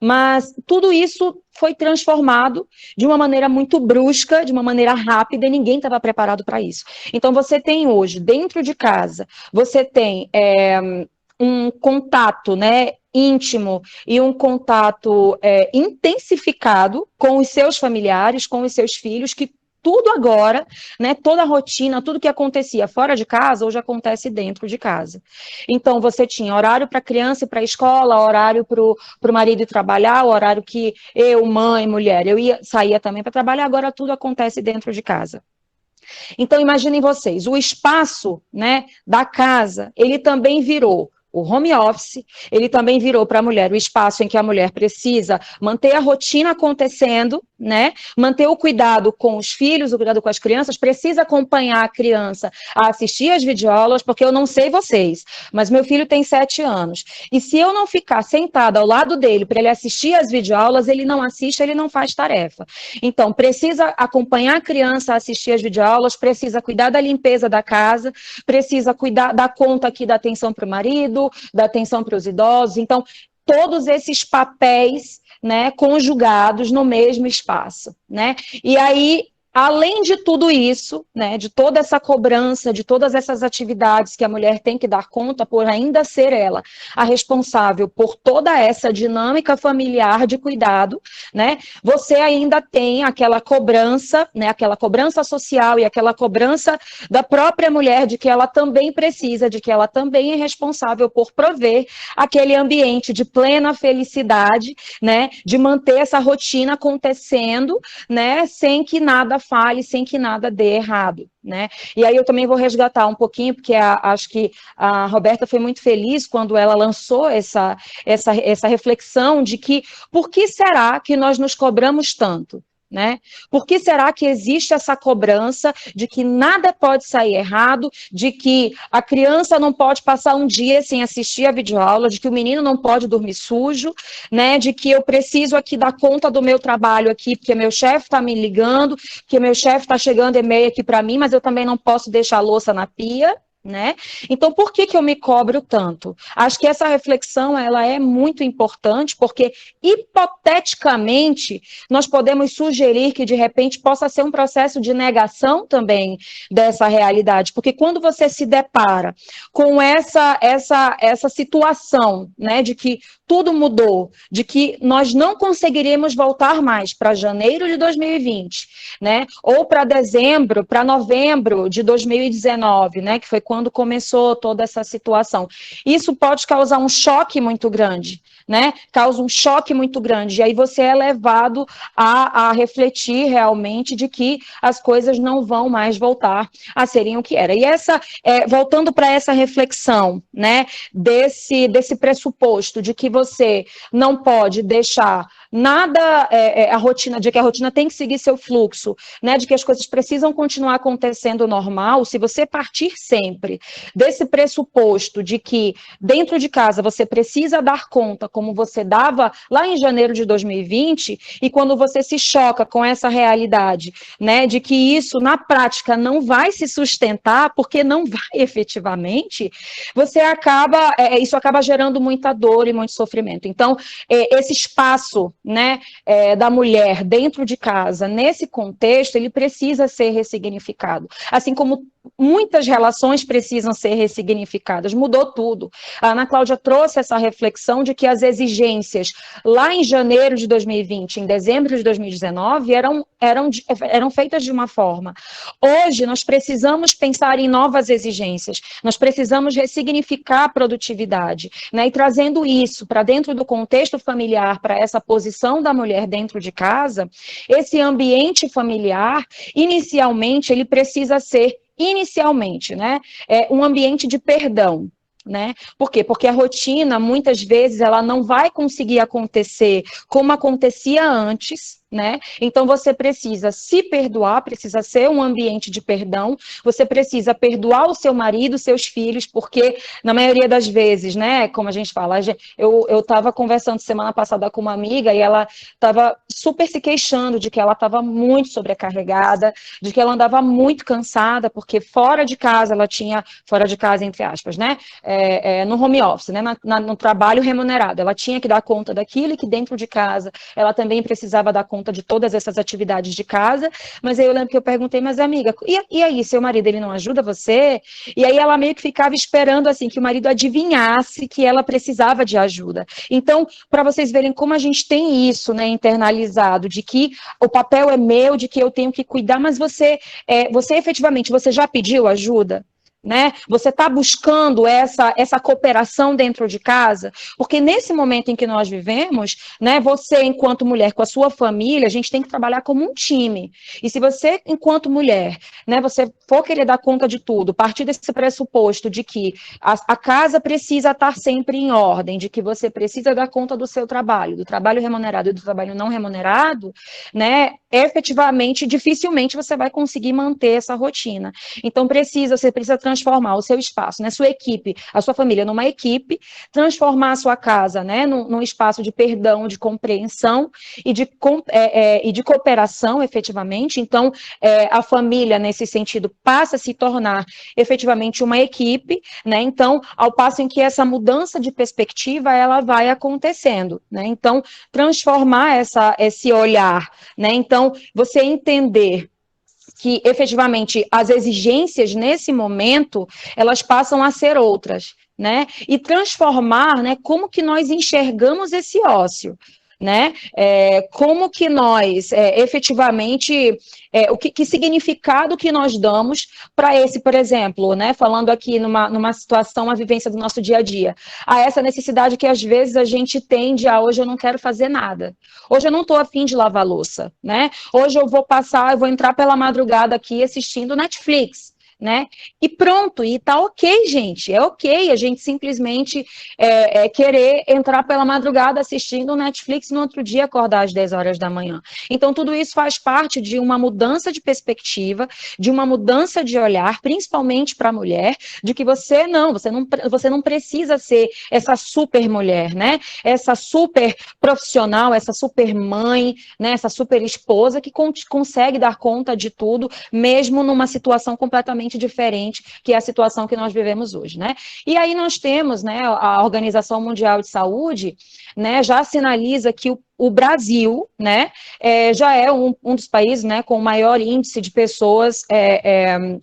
mas tudo isso foi transformado de uma maneira muito brusca, de uma maneira rápida, e ninguém estava preparado para isso. Então, você tem hoje, dentro de casa, você tem um contato, né, íntimo e um contato intensificado com os seus familiares, com os seus filhos, que tudo agora, né, toda a rotina, tudo que acontecia fora de casa, hoje acontece dentro de casa. Então, você tinha horário para criança e para a escola, horário para o marido ir trabalhar, o horário que eu, mãe, mulher, saía também para trabalhar, agora tudo acontece dentro de casa. Então, imaginem vocês, o espaço, né, da casa, ele também virou o home office, ele também virou para a mulher o espaço em que a mulher precisa manter a rotina acontecendo, né? Manter o cuidado com os filhos, o cuidado com as crianças, precisa acompanhar a criança a assistir as videoaulas, porque eu não sei vocês, mas meu filho tem 7 anos. E se eu não ficar sentada ao lado dele para ele assistir as videoaulas, ele não assiste, ele não faz tarefa. Então, precisa acompanhar a criança a assistir as videoaulas, precisa cuidar da limpeza da casa, precisa cuidar da conta aqui da atenção para o marido, da atenção para os idosos. Então, todos esses papéis, né, conjugados no mesmo espaço, né? E aí, além de tudo isso, né, de toda essa cobrança, de todas essas atividades que a mulher tem que dar conta, por ainda ser ela a responsável por toda essa dinâmica familiar de cuidado, né, você ainda tem aquela cobrança, né, aquela cobrança social e aquela cobrança da própria mulher de que ela também precisa, de que ela também é responsável por prover aquele ambiente de plena felicidade, né, de manter essa rotina acontecendo, né, sem que nada fale, sem que nada dê errado, né? E aí eu também vou resgatar um pouquinho, porque acho que a Roberta foi muito feliz quando ela lançou essa reflexão de que por que será que nós nos cobramos tanto? Né? Por que será que existe essa cobrança de que nada pode sair errado, de que a criança não pode passar um dia sem assistir a videoaula, de que o menino não pode dormir sujo, né? De que eu preciso aqui dar conta do meu trabalho aqui, porque meu chefe está me ligando, porque meu chefe está chegando e-mail aqui para mim, mas eu também não posso deixar a louça na pia, né? Então, por que eu me cobro tanto? Acho que essa reflexão, ela é muito importante, porque, hipoteticamente, nós podemos sugerir que, de repente, possa ser um processo de negação também dessa realidade, porque quando você se depara com essa situação, né, de que tudo mudou, de que nós não conseguiríamos voltar mais para janeiro de 2020, né, ou para dezembro, para novembro de 2019, né, que foi quando começou toda essa situação. Isso pode causar um choque muito grande, né? Causa um choque muito grande. E aí você é levado a refletir realmente de que as coisas não vão mais voltar a serem o que era. E voltando para essa reflexão, né? Desse pressuposto de que você não pode deixar nada, a rotina, de que a rotina tem que seguir seu fluxo, né? De que as coisas precisam continuar acontecendo normal. Se você partir sempre desse pressuposto de que dentro de casa você precisa dar conta como você dava lá em janeiro de 2020, e quando você se choca com essa realidade, né, de que isso na prática não vai se sustentar, porque não vai efetivamente, isso acaba gerando muita dor e muito sofrimento. Então, esse espaço, né, da mulher dentro de casa, nesse contexto, ele precisa ser ressignificado. Assim como muitas relações precisam ser ressignificadas, mudou tudo. A Ana Cláudia trouxe essa reflexão de que as exigências lá em janeiro de 2020, em dezembro de 2019, eram feitas de uma forma. Hoje, nós precisamos pensar em novas exigências, nós precisamos ressignificar a produtividade, né, e trazendo isso para dentro do contexto familiar, para essa posição da mulher dentro de casa, esse ambiente familiar, inicialmente, ele precisa ser né, um ambiente de perdão, né? Por quê? Porque a rotina, muitas vezes, ela não vai conseguir acontecer como acontecia antes, né? Então você precisa se perdoar, precisa ser um ambiente de perdão, você precisa perdoar o seu marido, seus filhos, porque na maioria das vezes, né, como a gente fala, eu estava conversando semana passada com uma amiga e ela estava super se queixando de que ela estava muito sobrecarregada, de que ela andava muito cansada, porque fora de casa, entre aspas, né, no home office, né, no trabalho remunerado, ela tinha que dar conta daquilo e que dentro de casa ela também precisava dar conta conta de todas essas atividades de casa, mas aí eu lembro que eu perguntei, mas amiga, e aí, seu marido, ele não ajuda você? E aí ela meio que ficava esperando, assim, que o marido adivinhasse que ela precisava de ajuda. Então, para vocês verem como a gente tem isso, né, internalizado, de que o papel é meu, de que eu tenho que cuidar, mas você efetivamente, você já pediu ajuda? Né? Você está buscando essa cooperação dentro de casa? Porque nesse momento em que nós vivemos, né, você, enquanto mulher, com a sua família, a gente tem que trabalhar como um time. E se você, enquanto mulher, né, você for querer dar conta de tudo, partir desse pressuposto de que a casa precisa estar sempre em ordem, de que você precisa dar conta do seu trabalho, do trabalho remunerado e do trabalho não remunerado, né, efetivamente, dificilmente você vai conseguir manter essa rotina. Então, você precisa transformar o seu espaço, né, sua equipe, a sua família numa equipe, transformar a sua casa, né, num espaço de perdão, de compreensão e de cooperação, efetivamente. Então, a família, nesse sentido, passa a se tornar efetivamente uma equipe, né, então, ao passo em que essa mudança de perspectiva, ela vai acontecendo, né, então, transformar esse olhar, né, então, você entender que efetivamente as exigências nesse momento, elas passam a ser outras, né? E transformar, né, como que nós enxergamos esse ócio, né? Como que nós, efetivamente, que significado que nós damos para esse, por exemplo, né, falando aqui numa situação, a vivência do nosso dia a dia, a essa necessidade que às vezes a gente tende a, hoje eu não quero fazer nada, hoje eu não estou afim de lavar louça, né? Hoje eu vou entrar pela madrugada aqui assistindo Netflix, né? E pronto, e tá ok, gente, é ok a gente simplesmente querer entrar pela madrugada assistindo o Netflix e no outro dia acordar às 10 horas da manhã. Então, tudo isso faz parte de uma mudança de perspectiva, de uma mudança de olhar, principalmente para a mulher, de que você não precisa ser essa super mulher, né? Essa super profissional, essa super mãe, né? Essa super esposa que consegue dar conta de tudo, mesmo numa situação completamente diferente, que é a situação que nós vivemos hoje, né? E aí nós temos, né, a Organização Mundial de Saúde, né, já sinaliza que o Brasil, né, já é um dos países, né, com o maior índice de pessoas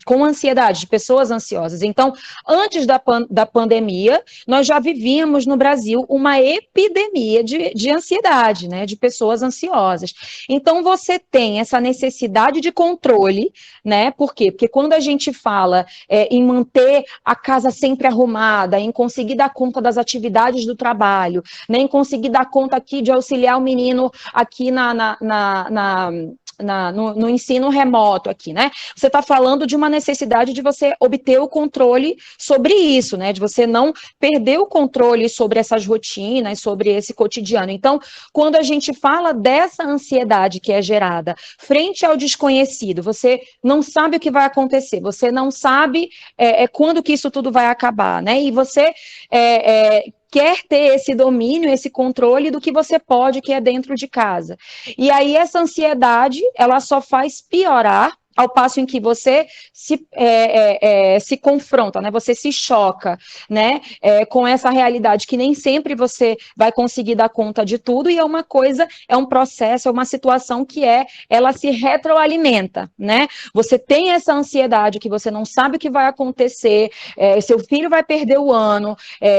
com ansiedade, de pessoas ansiosas. Então, antes da pandemia, nós já vivíamos no Brasil uma epidemia de ansiedade, né, de pessoas ansiosas. Então, você tem essa necessidade de controle, né, por quê? Porque quando a gente fala em manter a casa sempre arrumada, em conseguir dar conta das atividades do trabalho, né, em conseguir dar conta aqui de auxiliar o menino aqui no ensino remoto aqui, né? Você está falando de uma necessidade de você obter o controle sobre isso, né? De você não perder o controle sobre essas rotinas, sobre esse cotidiano. Então, quando a gente fala dessa ansiedade que é gerada frente ao desconhecido, você não sabe o que vai acontecer, você não sabe quando que isso tudo vai acabar, né? E você quer ter esse domínio, esse controle do que você pode, que é dentro de casa. E aí essa ansiedade, ela só faz piorar ao passo em que você se confronta, né? Você se choca, né? Com essa realidade que nem sempre você vai conseguir dar conta de tudo, e é um processo, é uma situação que ela se retroalimenta, né? Você tem essa ansiedade que você não sabe o que vai acontecer, seu filho vai perder o ano,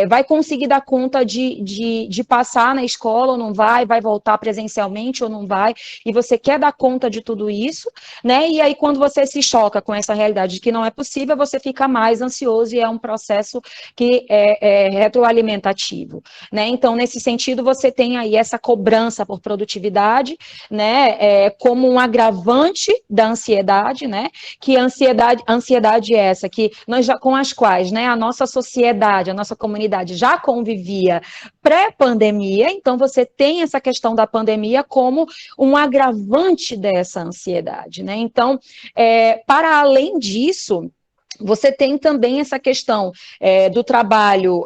vai conseguir dar conta de passar na escola ou não vai voltar presencialmente ou não vai, e você quer dar conta de tudo isso, né? E aí, quando você se choca com essa realidade de que não é possível, você fica mais ansioso e é um processo que é retroalimentativo, né? Então, nesse sentido, você tem aí essa cobrança por produtividade, né? Como um agravante da ansiedade, né? Que ansiedade é essa que com as quais, né, a nossa sociedade, a nossa comunidade já convivia pré-pandemia, então você tem essa questão da pandemia como um agravante dessa ansiedade, né? Então, para além disso, você tem também essa questão do trabalho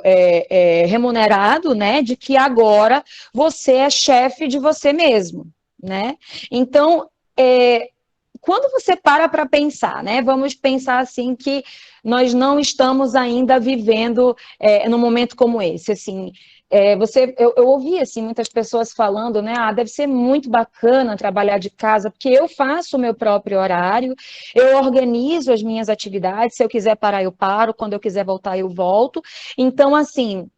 remunerado, né? De que agora você é chefe de você mesmo, né? Então, quando você para pensar, né? Vamos pensar assim que nós não estamos ainda vivendo num momento como esse, assim. Eu ouvi assim, muitas pessoas falando, né? Deve ser muito bacana trabalhar de casa, porque eu faço o meu próprio horário, eu organizo as minhas atividades, se eu quiser parar, eu paro, quando eu quiser voltar, eu volto. Então, assim,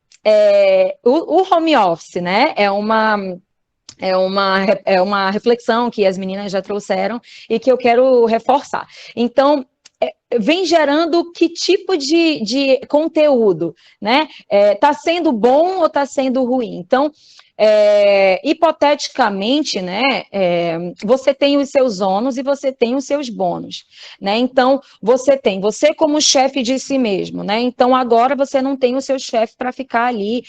o home office, né? É uma reflexão que as meninas já trouxeram e que eu quero reforçar. Então, vem gerando que tipo de conteúdo, né? Está sendo bom ou está sendo ruim? Então, hipoteticamente, né, você tem os seus ônus e você tem os seus bônus, né? Então, você como chefe de si mesmo, né? Então, agora você não tem o seu chefe para ficar ali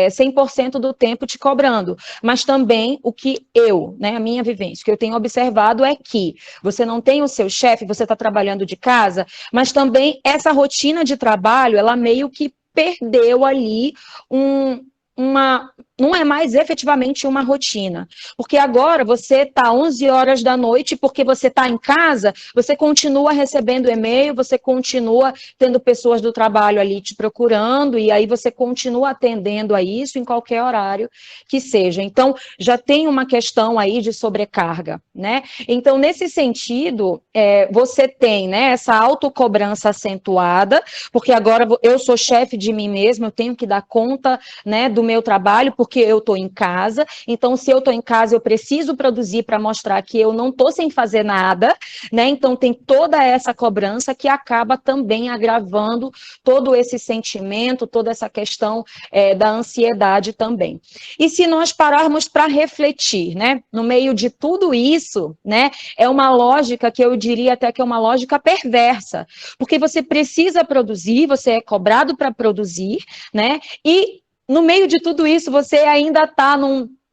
100% do tempo te cobrando, mas também o que né, a minha vivência, o que eu tenho observado é que você não tem o seu chefe, você está trabalhando de casa, mas também essa rotina de trabalho, ela meio que perdeu ali não é mais efetivamente uma rotina, porque agora você está 11 horas da noite, porque você está em casa, você continua recebendo e-mail, você continua tendo pessoas do trabalho ali te procurando, e aí você continua atendendo a isso em qualquer horário que seja. Então, já tem uma questão aí de sobrecarga, né? Então, nesse sentido, você tem, né, essa autocobrança acentuada, porque agora eu sou chefe de mim mesma, eu tenho que dar conta, né, do meu trabalho, porque eu estou em casa. Então, se eu estou em casa, eu preciso produzir para mostrar que eu não estou sem fazer nada, né? Então, tem toda essa cobrança que acaba também agravando todo esse sentimento, toda essa questão da ansiedade também. E se nós pararmos para refletir, né, no meio de tudo isso, né, é uma lógica que eu diria até que é uma lógica perversa, porque você precisa produzir, você é cobrado para produzir, né, e no meio de tudo isso, você ainda está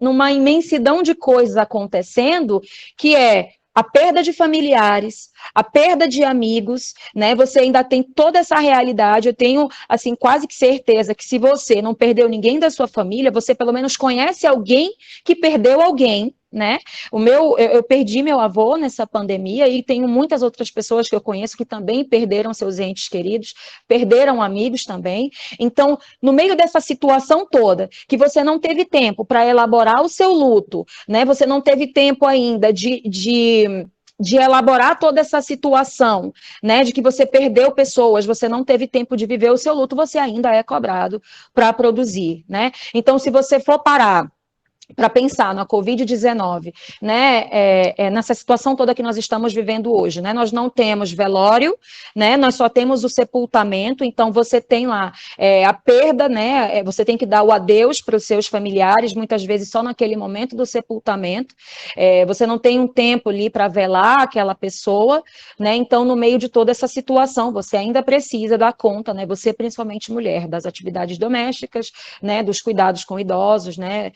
numa imensidão de coisas acontecendo, que é a perda de familiares, a perda de amigos, né? Você ainda tem toda essa realidade. Eu tenho, assim, quase que certeza que se você não perdeu ninguém da sua família, você pelo menos conhece alguém que perdeu alguém, né? Eu perdi meu avô nessa pandemia e tenho muitas outras pessoas que eu conheço que também perderam seus entes queridos, perderam amigos também. Então, no meio dessa situação toda, que você não teve tempo para elaborar o seu luto, né? Você não teve tempo ainda de elaborar toda essa situação, né, de que você perdeu pessoas, você não teve tempo de viver o seu luto, você ainda é cobrado para produzir, né? Então, se você for parar para pensar na Covid-19, né, nessa situação toda que nós estamos vivendo hoje, né, nós não temos velório, né, nós só temos o sepultamento, então você tem lá a perda, né, você tem que dar o adeus para os seus familiares, muitas vezes só naquele momento do sepultamento, você não tem um tempo ali para velar aquela pessoa, né, então no meio de toda essa situação, você ainda precisa dar conta, né, você principalmente mulher, das atividades domésticas, né, dos cuidados com idosos, né,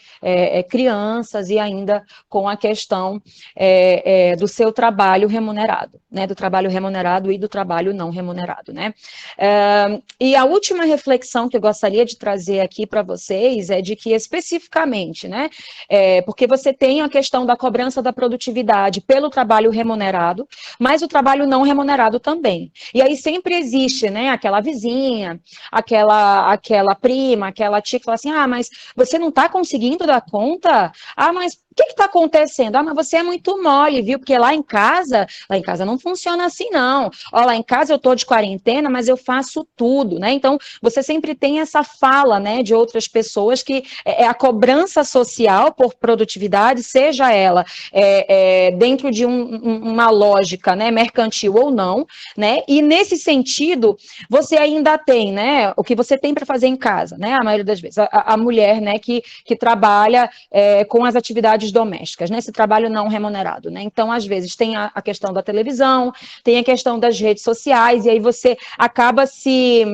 crianças e ainda com a questão do seu trabalho remunerado, né, do trabalho remunerado e do trabalho não remunerado, né. E a última reflexão que eu gostaria de trazer aqui para vocês é de que especificamente, né, porque você tem a questão da cobrança da produtividade pelo trabalho remunerado, mas o trabalho não remunerado também. E aí sempre existe, né, aquela vizinha, aquela prima, aquela tia que fala assim, mas você não está conseguindo dar conta? Mas o que está acontecendo? Mas você é muito mole, viu? Porque lá em casa não funciona assim, não. Lá em casa eu estou de quarentena, mas eu faço tudo, né? Então, você sempre tem essa fala, né, de outras pessoas que é a cobrança social por produtividade, seja ela dentro de uma lógica, né, mercantil ou não, né? E nesse sentido, você ainda tem, né, o que você tem para fazer em casa, né? A maioria das vezes, a mulher, né, que trabalha com as atividades domésticas, né? Esse trabalho não remunerado, né? Então, às vezes, tem a questão da televisão, tem a questão das redes sociais, e aí você acaba se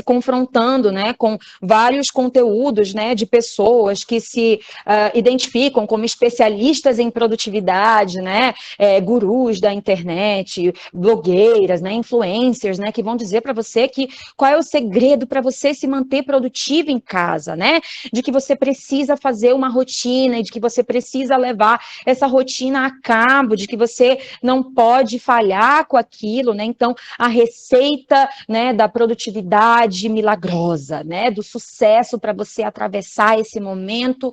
confrontando, né, com vários conteúdos, né, de pessoas que se identificam como especialistas em produtividade, né, gurus da internet, blogueiras, né, influencers, né, que vão dizer para você qual é o segredo para você se manter produtivo em casa, né? De que você precisa fazer uma rotina e de que você precisa precisa levar essa rotina a cabo, de que você não pode falhar com aquilo, né? Então, a receita, né, da produtividade milagrosa, né, do sucesso para você atravessar esse momento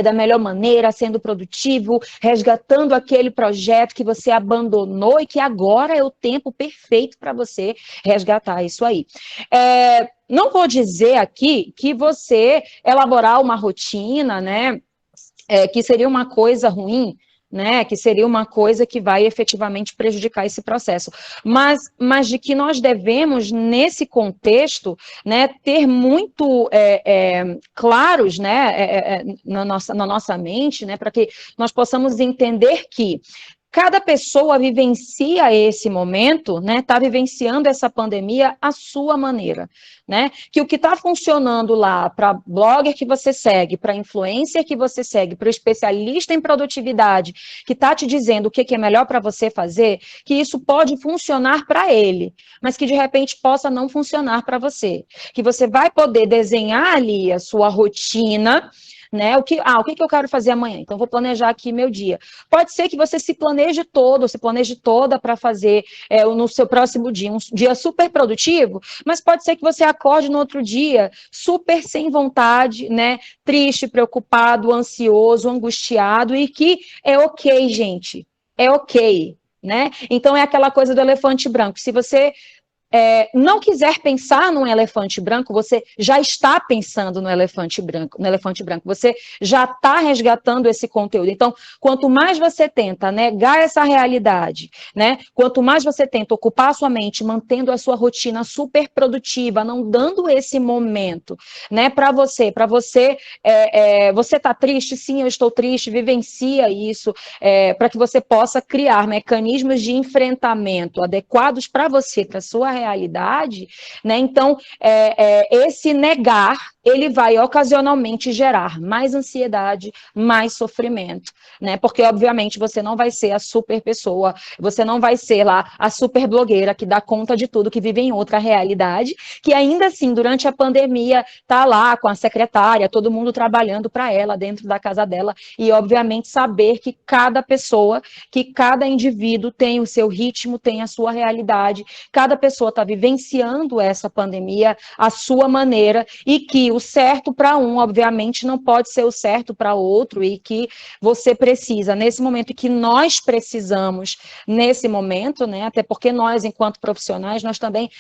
da melhor maneira, sendo produtivo, resgatando aquele projeto que você abandonou e que agora é o tempo perfeito para você resgatar isso aí. Não vou dizer aqui que você elaborar uma rotina, né, que seria uma coisa ruim, né, que seria uma coisa que vai efetivamente prejudicar esse processo, mas de que nós devemos, nesse contexto, né, ter muito claros, né, na nossa mente, né, para que nós possamos entender que cada pessoa vivencia esse momento, né? Está vivenciando essa pandemia à sua maneira, né? Que o que está funcionando lá para blogger que você segue, para influencer que você segue, para o especialista em produtividade que está te dizendo o que é melhor para você fazer, que isso pode funcionar para ele, mas que de repente possa não funcionar para você. Que você vai poder desenhar ali a sua rotina, né? O que eu quero fazer amanhã? Então, vou planejar aqui meu dia. Pode ser que você se planeje todo, se planeje toda para fazer no seu próximo dia, um dia super produtivo, mas pode ser que você acorde no outro dia super sem vontade, né? Triste, preocupado, ansioso, angustiado, e que é ok, gente. É ok, né? Então, é aquela coisa do elefante branco. Se você não quiser pensar num elefante branco, você já está pensando no elefante branco, você já está resgatando esse conteúdo. Então, quanto mais você tenta negar essa realidade, né, quanto mais você tenta ocupar a sua mente, mantendo a sua rotina super produtiva, não dando esse momento, né, para você você está triste? Sim, eu estou triste, vivencia isso, para que você possa criar mecanismos de enfrentamento adequados para você, para a sua realidade, né? Então, esse negar, ele vai ocasionalmente gerar mais ansiedade, mais sofrimento, né? Porque, obviamente, você não vai ser a super pessoa, você não vai ser lá a super blogueira que dá conta de tudo, que vive em outra realidade, que ainda assim, durante a pandemia, tá lá com a secretária, todo mundo trabalhando para ela, dentro da casa dela, e, obviamente, saber que cada pessoa, que cada indivíduo tem o seu ritmo, tem a sua realidade, cada pessoa está vivenciando essa pandemia à sua maneira, e que o certo para um, obviamente, não pode ser o certo para outro, e que você precisa, nesse momento, e que nós precisamos, nesse momento, né, até porque nós, enquanto profissionais, nós também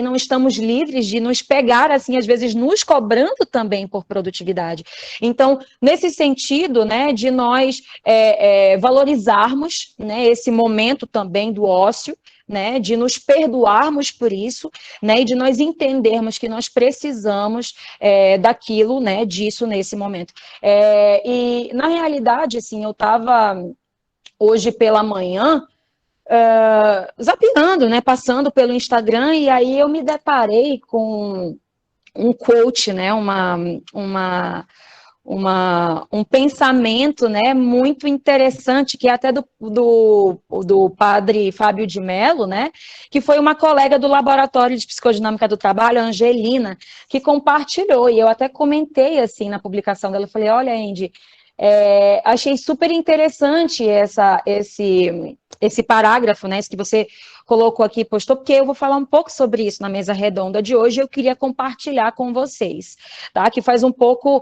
não estamos livres de nos pegar, assim, às vezes, nos cobrando também por produtividade. Então, nesse sentido, né, de nós valorizarmos, né, esse momento também do ócio, né, de nos perdoarmos por isso, né, e de nós entendermos que nós precisamos daquilo, né, disso nesse momento. E, na realidade, assim, eu estava hoje pela manhã zapeando, né, passando pelo Instagram, e aí eu me deparei com um quote, né, um pensamento, né, muito interessante, que é até do padre Fábio de Mello, né, que foi uma colega do Laboratório de Psicodinâmica do Trabalho, a Angelina, que compartilhou, e eu até comentei, assim, na publicação dela, eu falei, olha, Andy, achei super interessante esse parágrafo, né, esse que você colocou aqui, postou, porque eu vou falar um pouco sobre isso na mesa redonda de hoje, eu queria compartilhar com vocês, tá? Que faz um pouco,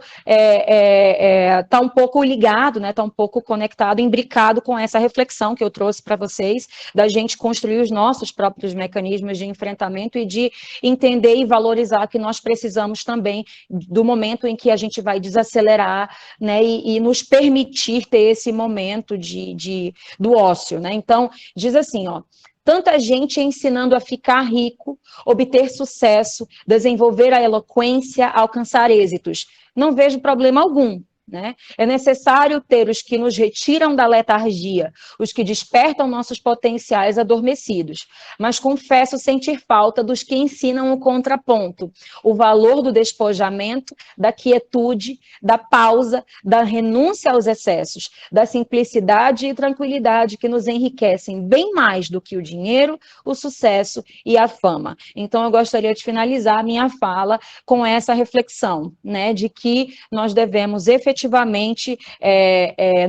tá um pouco ligado, né? Tá um pouco conectado, imbricado com essa reflexão que eu trouxe para vocês, da gente construir os nossos próprios mecanismos de enfrentamento e de entender e valorizar que nós precisamos também do momento em que a gente vai desacelerar, né? E nos permitir ter esse momento do ócio, né? Então, diz assim, ó, tanta gente ensinando a ficar rico, obter sucesso, desenvolver a eloquência, alcançar êxitos. Não vejo problema algum, né? É necessário ter os que nos retiram da letargia, os que despertam nossos potenciais adormecidos. Mas confesso sentir falta dos que ensinam o contraponto, o valor do despojamento, da quietude, da pausa, da renúncia aos excessos, da simplicidade e tranquilidade que nos enriquecem bem mais do que o dinheiro, o sucesso e a fama. Então, eu gostaria de finalizar a minha fala com essa reflexão, né, de que nós devemos efetivamente efetivamente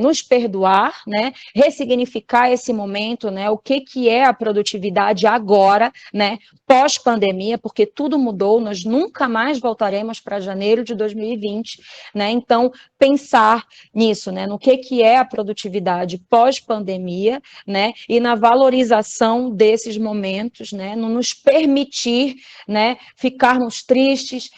nos perdoar, né, ressignificar esse momento, né, o que é a produtividade agora, né, pós-pandemia, porque tudo mudou, nós nunca mais voltaremos para janeiro de 2020, né, então pensar nisso, né, no que é a produtividade pós-pandemia, né, e na valorização desses momentos, né, no nos permitir, né, ficarmos tristes,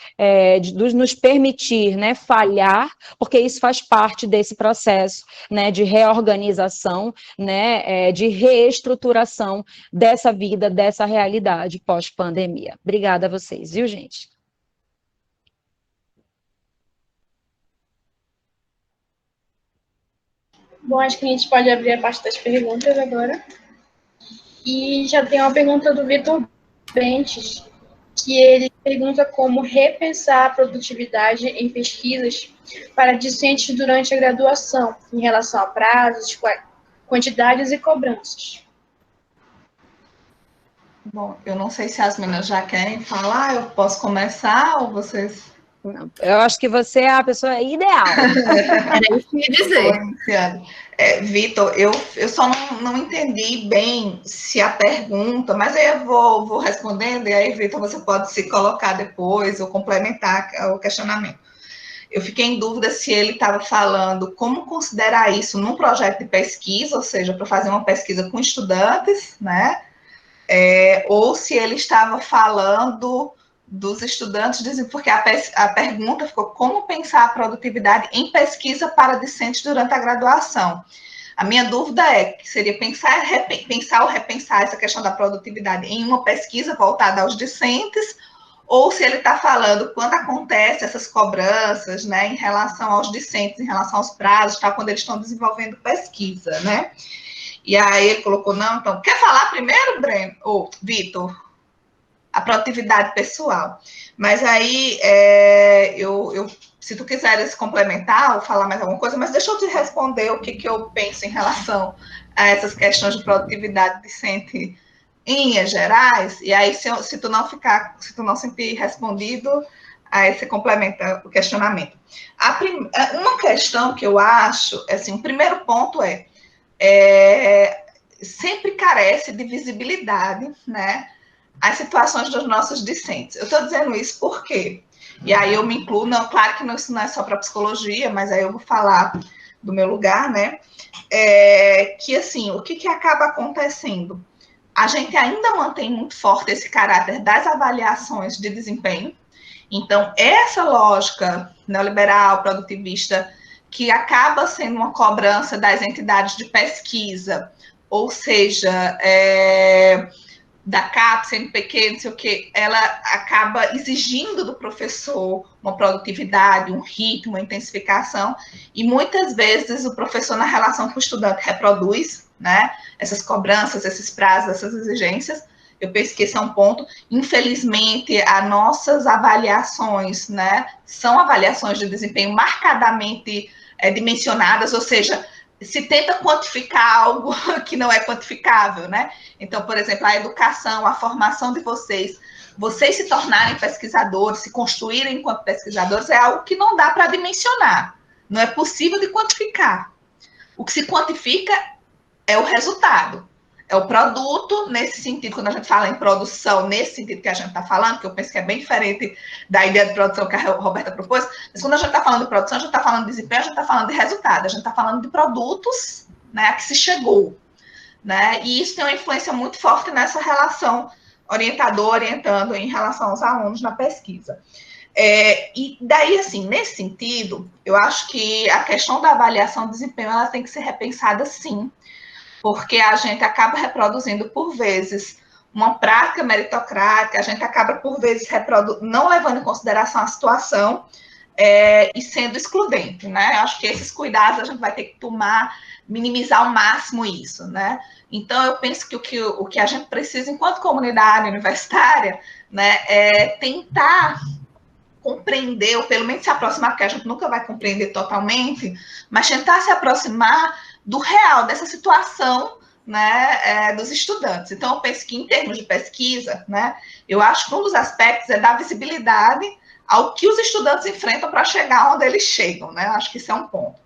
de nos permitir, né, falhar, porque isso faz parte desse processo, né, de reorganização, né, de reestruturação dessa vida, dessa realidade pós-pandemia. Obrigada a vocês, viu, gente? Bom, acho que a gente pode abrir a parte das perguntas agora. E já tem uma pergunta do Vitor Bentes, que ele pergunta como repensar a produtividade em pesquisas para discentes durante a graduação, em relação a prazos, quantidades e cobranças. Bom, eu não sei se as meninas já querem falar, eu posso começar ou vocês... Não, eu acho que você é a pessoa ideal. Era isso que eu ia dizer. Vitor, eu só não entendi bem se a pergunta, mas aí eu vou respondendo, e aí, Vitor, você pode se colocar depois ou complementar o questionamento. Eu fiquei em dúvida se ele estava falando como considerar isso num projeto de pesquisa, ou seja, para fazer uma pesquisa com estudantes, né? Ou se ele estava falando dos estudantes, porque a pergunta ficou como pensar a produtividade em pesquisa para discentes durante a graduação. A minha dúvida é que seria pensar ou repensar essa questão da produtividade em uma pesquisa voltada aos discentes, ou se ele está falando quando acontece essas cobranças, né, em relação aos discentes, em relação aos prazos, tá, quando eles estão desenvolvendo pesquisa, né? E aí ele colocou, não, então, quer falar primeiro, Breno? Ou Vitor? A produtividade pessoal. Mas aí, se tu quiseres complementar ou falar mais alguma coisa, mas deixa eu te responder o que eu penso em relação a essas questões de produtividade discente em linhas gerais, e aí se tu não sentir respondido, aí você complementa o questionamento. Uma questão que eu acho, assim, o primeiro ponto sempre carece de visibilidade, né, as situações dos nossos discentes. Eu estou dizendo isso porque, e aí eu me incluo, não, claro que isso não é só para psicologia, mas aí eu vou falar do meu lugar, né, que assim, o que acaba acontecendo? A gente ainda mantém muito forte esse caráter das avaliações de desempenho, então essa lógica neoliberal, produtivista, que acaba sendo uma cobrança das entidades de pesquisa, ou seja, da CAPES, CNPq, não sei o quê, ela acaba exigindo do professor uma produtividade, um ritmo, uma intensificação, e muitas vezes o professor, na relação com o estudante, reproduz, né, essas cobranças, esses prazos, essas exigências. Eu penso que esse é um ponto. Infelizmente, as nossas avaliações, né, são avaliações de desempenho marcadamente dimensionadas, ou seja, se tenta quantificar algo que não é quantificável, né? Então, por exemplo, a educação, a formação de vocês se tornarem pesquisadores, se construírem enquanto pesquisadores, é algo que não dá para dimensionar, não é possível de quantificar. O que se quantifica é o resultado, é o produto, nesse sentido, quando a gente fala em produção, nesse sentido que a gente está falando, que eu penso que é bem diferente da ideia de produção que a Roberta propôs, mas quando a gente está falando de produção, a gente está falando de desempenho, a gente está falando de resultado, a gente está falando de produtos, né, a que se chegou, né, e isso tem uma influência muito forte nessa relação orientando em relação aos alunos na pesquisa. E daí, assim, nesse sentido, eu acho que a questão da avaliação de desempenho, ela tem que ser repensada, sim, porque a gente acaba reproduzindo, por vezes, uma prática meritocrática, a gente acaba, por vezes, não levando em consideração a situação e sendo excludente, né? Acho que esses cuidados a gente vai ter que tomar, minimizar ao máximo isso, né? Então, eu penso que o que a gente precisa, enquanto comunidade universitária, né, é tentar compreender, ou pelo menos se aproximar, porque a gente nunca vai compreender totalmente, mas tentar se aproximar do real, dessa situação, né, dos estudantes. Então, eu penso que, em termos de pesquisa, né, eu acho que um dos aspectos é dar visibilidade ao que os estudantes enfrentam para chegar onde eles chegam, né? Acho que isso é um ponto.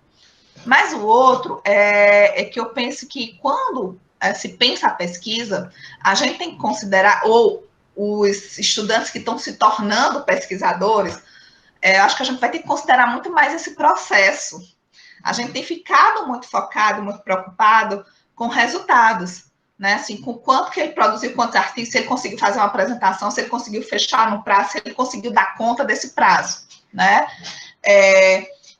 Mas o outro é que eu penso que quando se pensa a pesquisa, a gente tem que considerar, ou os estudantes que estão se tornando pesquisadores, acho que a gente vai ter que considerar muito mais esse processo. A gente tem ficado muito focado, muito preocupado com resultados, né? Assim, com quanto que ele produziu, quantos artigos, se ele conseguiu fazer uma apresentação, se ele conseguiu fechar no prazo, se ele conseguiu dar conta desse prazo, né?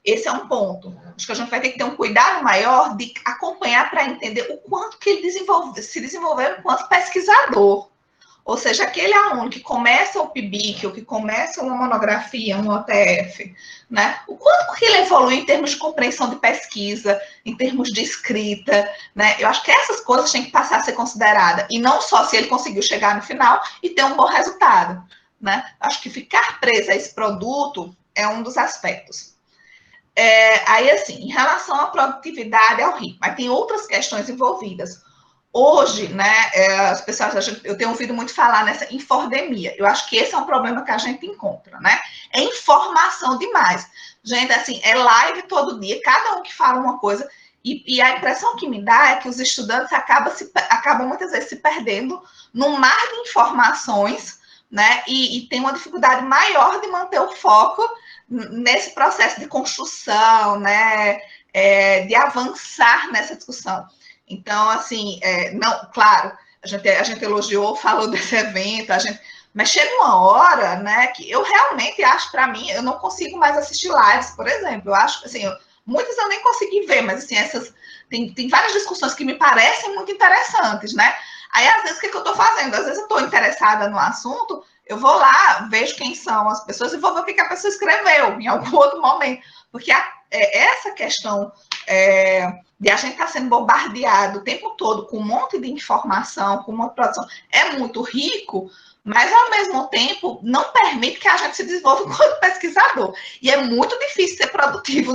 Esse é um ponto. Acho que a gente vai ter que ter um cuidado maior de acompanhar para entender o quanto que ele se desenvolveu enquanto pesquisador. Ou seja, aquele aluno que começa o PIBIC, ou que começa uma monografia, um OTF, né? O quanto que ele evolui em termos de compreensão de pesquisa, em termos de escrita, né? Eu acho que essas coisas têm que passar a ser consideradas, e não só se ele conseguiu chegar no final e ter um bom resultado, né? Acho que ficar preso a esse produto é um dos aspectos. Aí, assim, em relação à produtividade, é horrível, mas tem outras questões envolvidas. Hoje, né, as pessoas, eu tenho ouvido muito falar nessa infodemia. Eu acho que esse é um problema que a gente encontra, né? É informação demais. Gente, assim, é live todo dia, cada um que fala uma coisa, e a impressão que me dá é que os estudantes acabam muitas vezes se perdendo num mar de informações, né? E tem uma dificuldade maior de manter o foco nesse processo de construção, né? De avançar nessa discussão. Então, assim, não, claro, a gente elogiou, falou desse evento, mas chega uma hora, né, que eu realmente acho, para mim, eu não consigo mais assistir lives, por exemplo. Eu acho, assim, muitas eu nem consegui ver, mas, assim, tem várias discussões que me parecem muito interessantes, né? Aí, às vezes, o que eu estou fazendo? Às vezes eu estou interessada no assunto, eu vou lá, vejo quem são as pessoas e vou ver o que a pessoa escreveu em algum outro momento. Porque essa questão de a gente estar sendo bombardeado o tempo todo com um monte de informação, com uma produção, é muito rico, mas, ao mesmo tempo, não permite que a gente se desenvolva enquanto pesquisador. E é muito difícil ser produtivo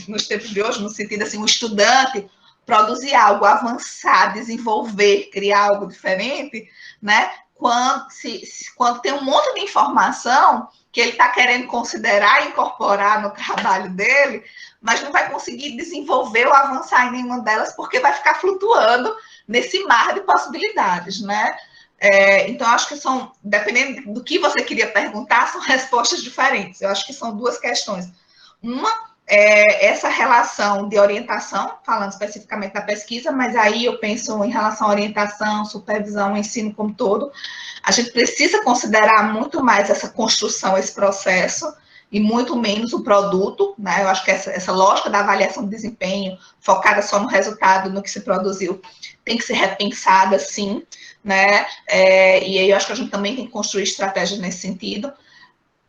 nos tempos de hoje, no sentido assim, um estudante produzir algo, avançar, desenvolver, criar algo diferente, né? Quando tem um monte de informação que ele está querendo considerar e incorporar no trabalho dele, mas não vai conseguir desenvolver ou avançar em nenhuma delas, porque vai ficar flutuando nesse mar de possibilidades, né? Então, acho que dependendo do que você queria perguntar, são respostas diferentes. Eu acho que são duas questões. Uma é essa relação de orientação, falando especificamente da pesquisa, mas aí eu penso em relação à orientação, supervisão, ensino como todo. A gente precisa considerar muito mais essa construção, esse processo, e muito menos o produto, né? Eu acho que essa lógica da avaliação de desempenho, focada só no resultado, no que se produziu, tem que ser repensada, sim, né? E aí eu acho que a gente também tem que construir estratégias nesse sentido.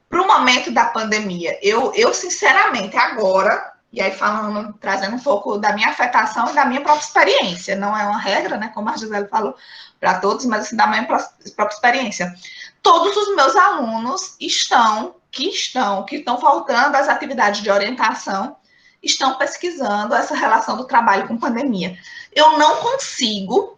Para o momento da pandemia, eu sinceramente, agora, e aí trazendo um pouco da minha afetação e da minha própria experiência, não é uma regra, né, como a Gisele falou, para todos, mas assim, da minha própria experiência. Todos os meus alunos que estão voltando às atividades de orientação, estão pesquisando essa relação do trabalho com pandemia. Eu não consigo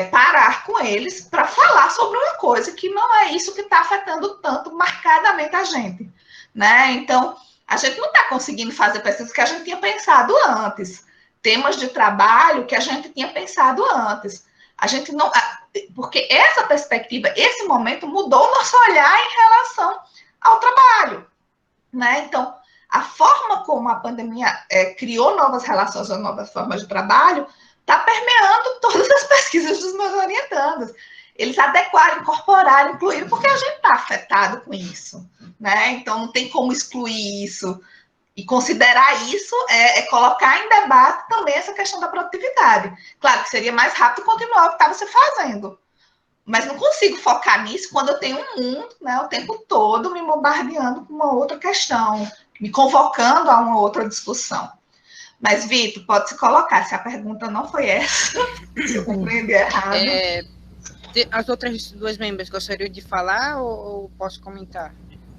parar com eles para falar sobre uma coisa que não é isso que está afetando tanto marcadamente a gente, né? Então, a gente não está conseguindo fazer pesquisas que a gente tinha pensado antes, temas de trabalho que a gente tinha pensado antes. A gente não... Porque essa perspectiva, esse momento mudou o nosso olhar em relação ao trabalho, né? Então, a forma como a pandemia criou novas relações, novas formas de trabalho, está permeando todas as pesquisas dos meus orientandos. Eles adequaram, incorporaram, incluíram, porque a gente está afetado com isso, né? Então, não tem como excluir isso. E considerar isso colocar em debate também essa questão da produtividade. Claro que seria mais rápido continuar o que estava se fazendo, mas não consigo focar nisso quando eu tenho um mundo, né, o tempo todo me bombardeando com uma outra questão, me convocando a uma outra discussão. Mas, Vitor, pode se colocar, se a pergunta não foi essa, se eu compreendi errado. As outras duas membros gostariam de falar ou posso comentar?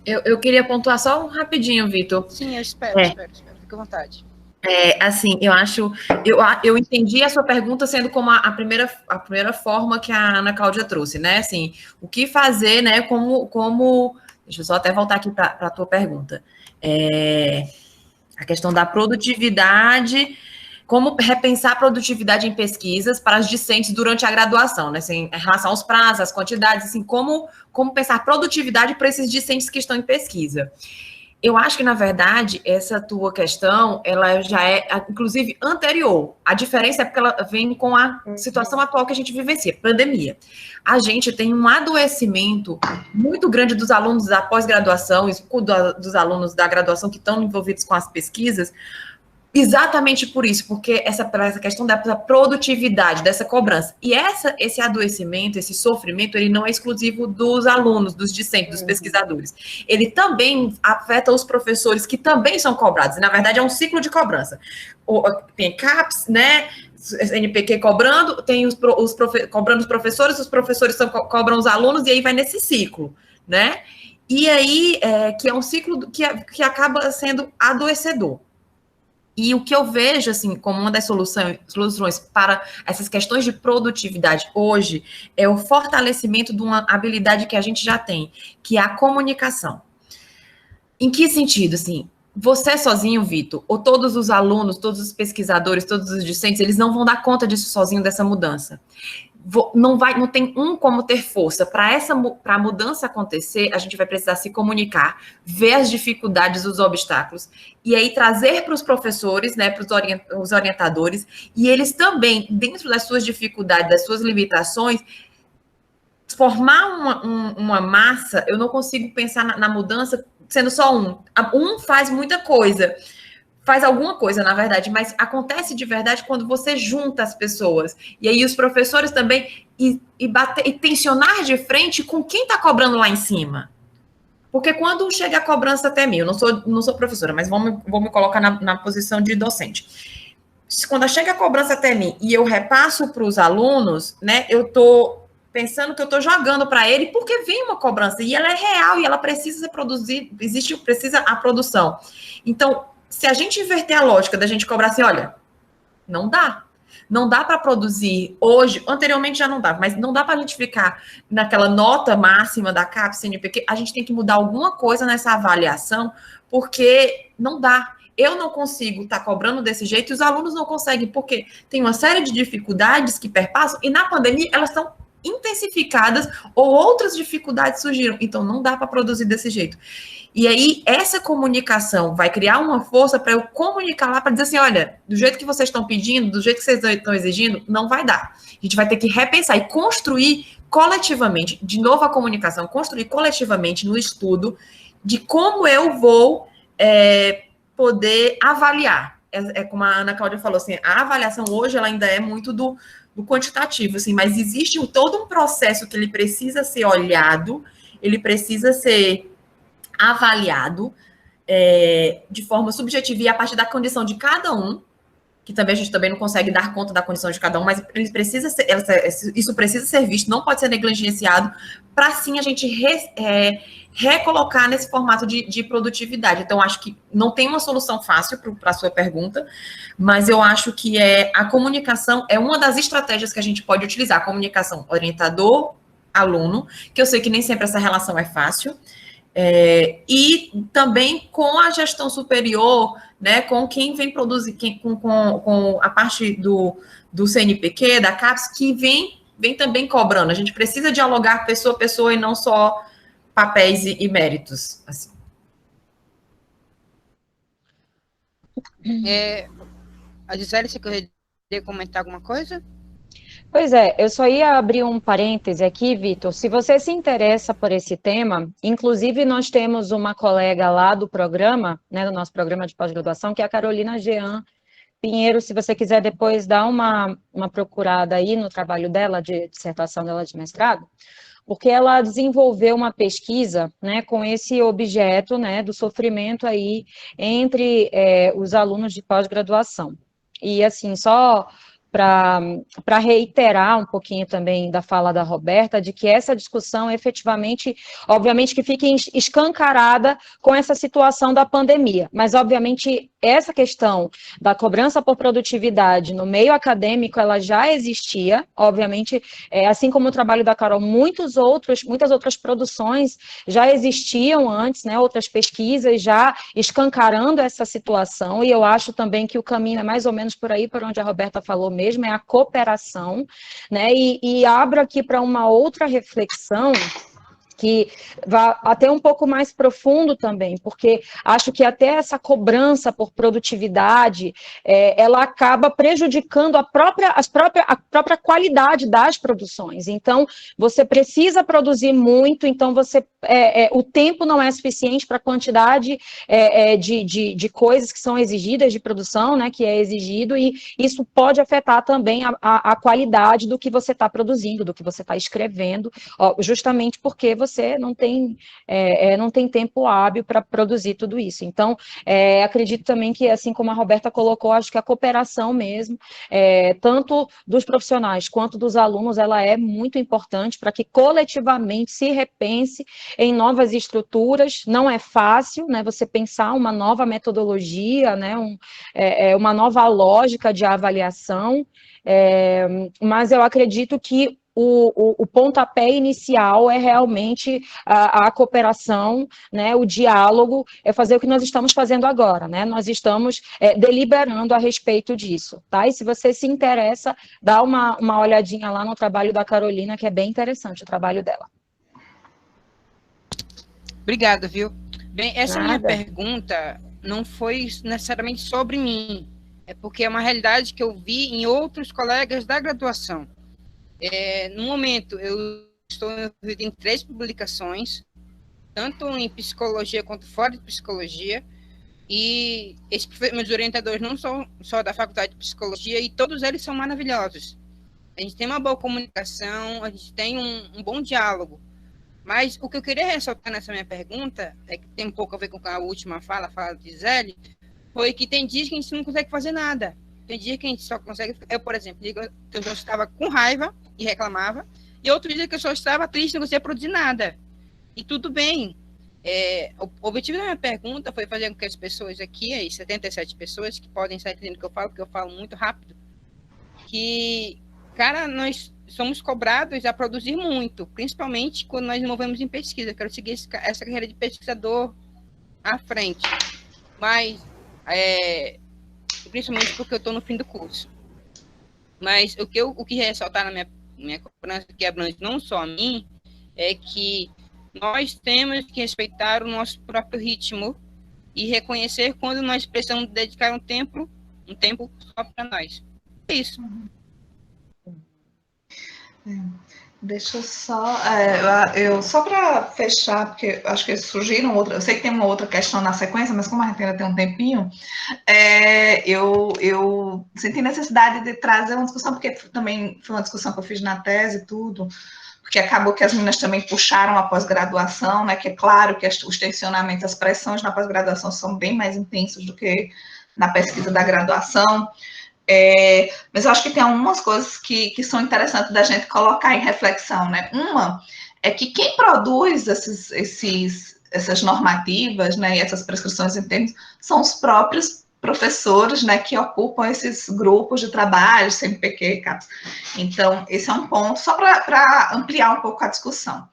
Eu queria pontuar só rapidinho, Vitor. Sim, eu espero, fique à vontade. Assim, eu entendi a sua pergunta sendo como a primeira forma que a Ana Cláudia trouxe, né? Assim, o que fazer, né? Como Deixa eu só até voltar aqui para a tua pergunta. A questão da produtividade, como repensar a produtividade em pesquisas para as discentes durante a graduação, né? Assim, em relação aos prazos, às quantidades, assim, como pensar produtividade para esses discentes que estão em pesquisa. Eu acho que, na verdade, essa tua questão, ela já é, inclusive, anterior. A diferença é porque ela vem com a situação atual que a gente vivencia, pandemia. A gente tem um adoecimento muito grande dos alunos da pós-graduação, dos alunos da graduação que estão envolvidos com as pesquisas, exatamente por isso, porque essa questão da produtividade, dessa cobrança. E esse adoecimento, esse sofrimento, ele não é exclusivo dos alunos, dos discentes, dos pesquisadores. Ele também afeta os professores, que também são cobrados. E, na verdade, é um ciclo de cobrança. Tem CAPES, né? NPq cobrando, tem cobrando os professores cobram os alunos, e aí vai nesse ciclo, né? E aí, que é um ciclo que acaba sendo adoecedor. E o que eu vejo, assim, como uma das soluções para essas questões de produtividade hoje é o fortalecimento de uma habilidade que a gente já tem, que é a comunicação. Em que sentido, assim? Você sozinho, Vitor, ou todos os alunos, todos os pesquisadores, todos os discentes, eles não vão dar conta disso sozinho, dessa mudança. Não tem como ter força. Para a mudança acontecer, a gente vai precisar se comunicar, ver as dificuldades, os obstáculos, e aí trazer para os professores, né, para os orientadores, e eles também, dentro das suas dificuldades, das suas limitações, formar uma massa. Eu não consigo pensar na mudança sendo só um. Um faz muita coisa, faz alguma coisa, na verdade, mas acontece de verdade quando você junta as pessoas. E aí os professores também, e tensionar de frente com quem está cobrando lá em cima. Porque quando chega a cobrança até mim, eu não sou professora, mas vou me colocar na posição de docente. Quando chega a cobrança até mim e eu repasso para os alunos, né, eu estou pensando que eu estou jogando para ele, porque vem uma cobrança, e ela é real, e ela precisa ser produzida, precisa a produção. Então, se a gente inverter a lógica da gente cobrar assim, olha, não dá para produzir hoje, anteriormente já não dava, mas não dá para a gente ficar naquela nota máxima da CAPES, CNPq, a gente tem que mudar alguma coisa nessa avaliação, porque não dá. Eu não consigo estar cobrando desse jeito, e os alunos não conseguem, porque tem uma série de dificuldades que perpassam, e na pandemia elas estão intensificadas, ou outras dificuldades surgiram, então não dá para produzir desse jeito. E aí, essa comunicação vai criar uma força para eu comunicar lá, para dizer assim, olha, do jeito que vocês estão pedindo, do jeito que vocês estão exigindo, não vai dar. A gente vai ter que repensar e construir coletivamente, de novo a comunicação, construir coletivamente no estudo de como eu vou poder avaliar. Como a Ana Cláudia falou, assim, a avaliação hoje ela ainda é muito do quantitativo, assim, mas existe todo um processo que ele precisa ser olhado, ele precisa ser avaliado de forma subjetiva e a partir da condição de cada um, que também a gente também não consegue dar conta da condição de cada um, mas isso precisa ser visto, não pode ser negligenciado, para sim a gente recolocar nesse formato de produtividade. Então, acho que não tem uma solução fácil para a sua pergunta, mas eu acho que a comunicação é uma das estratégias que a gente pode utilizar, a comunicação orientador-aluno, que eu sei que nem sempre essa relação é fácil, e também com a gestão superior, né, com quem vem produzir, com a parte do CNPq, da CAPES, que vem também cobrando. A gente precisa dialogar pessoa a pessoa e não só papéis e méritos. Assim. A Gisele, você queria comentar alguma coisa? Pois é, eu só ia abrir um parêntese aqui, Vitor. Se você se interessa por esse tema, inclusive nós temos uma colega lá do programa, né, do nosso programa de pós-graduação, que é a Carolina Jean Pinheiro. Se você quiser depois dar uma procurada aí no trabalho dela, de dissertação dela de mestrado, porque ela desenvolveu uma pesquisa, né, com esse objeto, né, do sofrimento aí entre os alunos de pós-graduação. E assim, só para reiterar um pouquinho também da fala da Roberta, de que essa discussão efetivamente, obviamente que fique escancarada com essa situação da pandemia, mas obviamente essa questão da cobrança por produtividade no meio acadêmico, ela já existia, obviamente, assim como o trabalho da Carol, muitas outras produções já existiam antes, né, outras pesquisas já escancarando essa situação, e eu acho também que o caminho é mais ou menos por aí, por onde a Roberta falou mesmo, é a cooperação, né, e abro aqui para uma outra reflexão, que vá até um pouco mais profundo também, porque acho que até essa cobrança por produtividade, ela acaba prejudicando a própria qualidade das produções. Então, você precisa produzir muito, então o tempo não é suficiente para a quantidade de coisas que são exigidas de produção, né, que é exigido, e isso pode afetar também a qualidade do que você está produzindo, do que você está escrevendo, justamente porque você não tem tempo hábil para produzir tudo isso. Então, acredito também que, assim como a Roberta colocou, acho que a cooperação mesmo, tanto dos profissionais quanto dos alunos, ela é muito importante para que coletivamente se repense em novas estruturas. Não é fácil, né, você pensar uma nova metodologia, né, uma nova lógica de avaliação, mas eu acredito que o pontapé inicial é realmente a cooperação, né, o diálogo, é fazer o que nós estamos fazendo agora, né, nós estamos deliberando a respeito disso, tá? E se você se interessa, dá uma olhadinha lá no trabalho da Carolina, que é bem interessante o trabalho dela. Obrigada, viu? Bem, essa Nada. minha pergunta não foi necessariamente sobre mim, é porque é uma realidade que eu vi em outros colegas da graduação. No momento, eu estou envolvido em 3 publicações, tanto em psicologia quanto fora de psicologia, e meus orientadores não são só da faculdade de psicologia, e todos eles são maravilhosos. A gente tem uma boa comunicação, a gente tem um bom diálogo, mas o que eu queria ressaltar nessa minha pergunta, que tem um pouco a ver com a última fala de Gisele, foi que tem dias que a gente não consegue fazer nada. Tem dia que a gente só consegue... Eu, por exemplo, digo que eu já estava com raiva e reclamava, e outro dia que eu só estava triste e não conseguia produzir nada. E tudo bem. O objetivo da minha pergunta foi fazer com que as pessoas aqui, aí 77 pessoas, que podem estar entendendo o que eu falo, porque eu falo muito rápido, que, cara, nós somos cobrados a produzir muito, principalmente quando nós envolvemos em pesquisa. Eu quero seguir essa carreira de pesquisador à frente. Mas... principalmente porque eu estou no fim do curso. Mas o que eu queria ressaltar na minha cobrança, que abrange não só a mim, é que nós temos que respeitar o nosso próprio ritmo e reconhecer quando nós precisamos dedicar um tempo só para nós. É isso. Deixa eu só... só para fechar, porque acho que surgiram outras... Eu sei que tem uma outra questão na sequência, mas como a gente ainda tem um tempinho, eu senti necessidade de trazer uma discussão, porque também foi uma discussão que eu fiz na tese e tudo, porque acabou que as meninas também puxaram a pós-graduação, né, que é claro que os tensionamentos, as pressões na pós-graduação são bem mais intensos do que na pesquisa da graduação. Mas eu acho que tem algumas coisas que são interessantes da gente colocar em reflexão, né? Uma é que quem produz essas normativas, né, e essas prescrições em termos, são os próprios professores, né, que ocupam esses grupos de trabalho, CNPq, CAPES. Então, esse é um ponto, só para ampliar um pouco a discussão.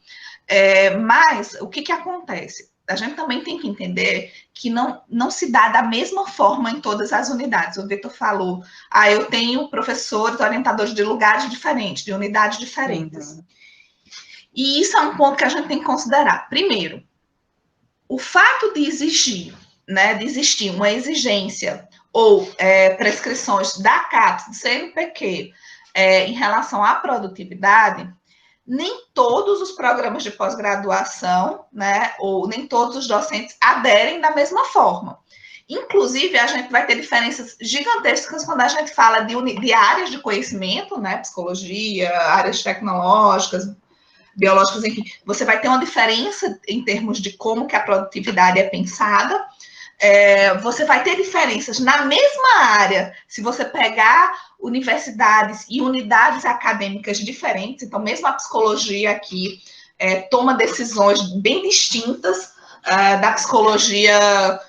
Mas, o que acontece? A gente também tem que entender que não se dá da mesma forma em todas as unidades. O Vitor falou, eu tenho professores, orientadores de lugares diferentes, de unidades diferentes. Uhum. E isso é um ponto que a gente tem que considerar. Primeiro, o fato de existir uma exigência ou prescrições da CAPES, do CNPq, em relação à produtividade, nem todos os programas de pós-graduação, né, ou nem todos os docentes aderem da mesma forma. Inclusive, a gente vai ter diferenças gigantescas quando a gente fala de áreas de conhecimento, né, psicologia, áreas tecnológicas, biológicas, enfim. Você vai ter uma diferença em termos de como que a produtividade é pensada, você vai ter diferenças na mesma área, se você pegar universidades e unidades acadêmicas diferentes, então mesmo a psicologia aqui toma decisões bem distintas da psicologia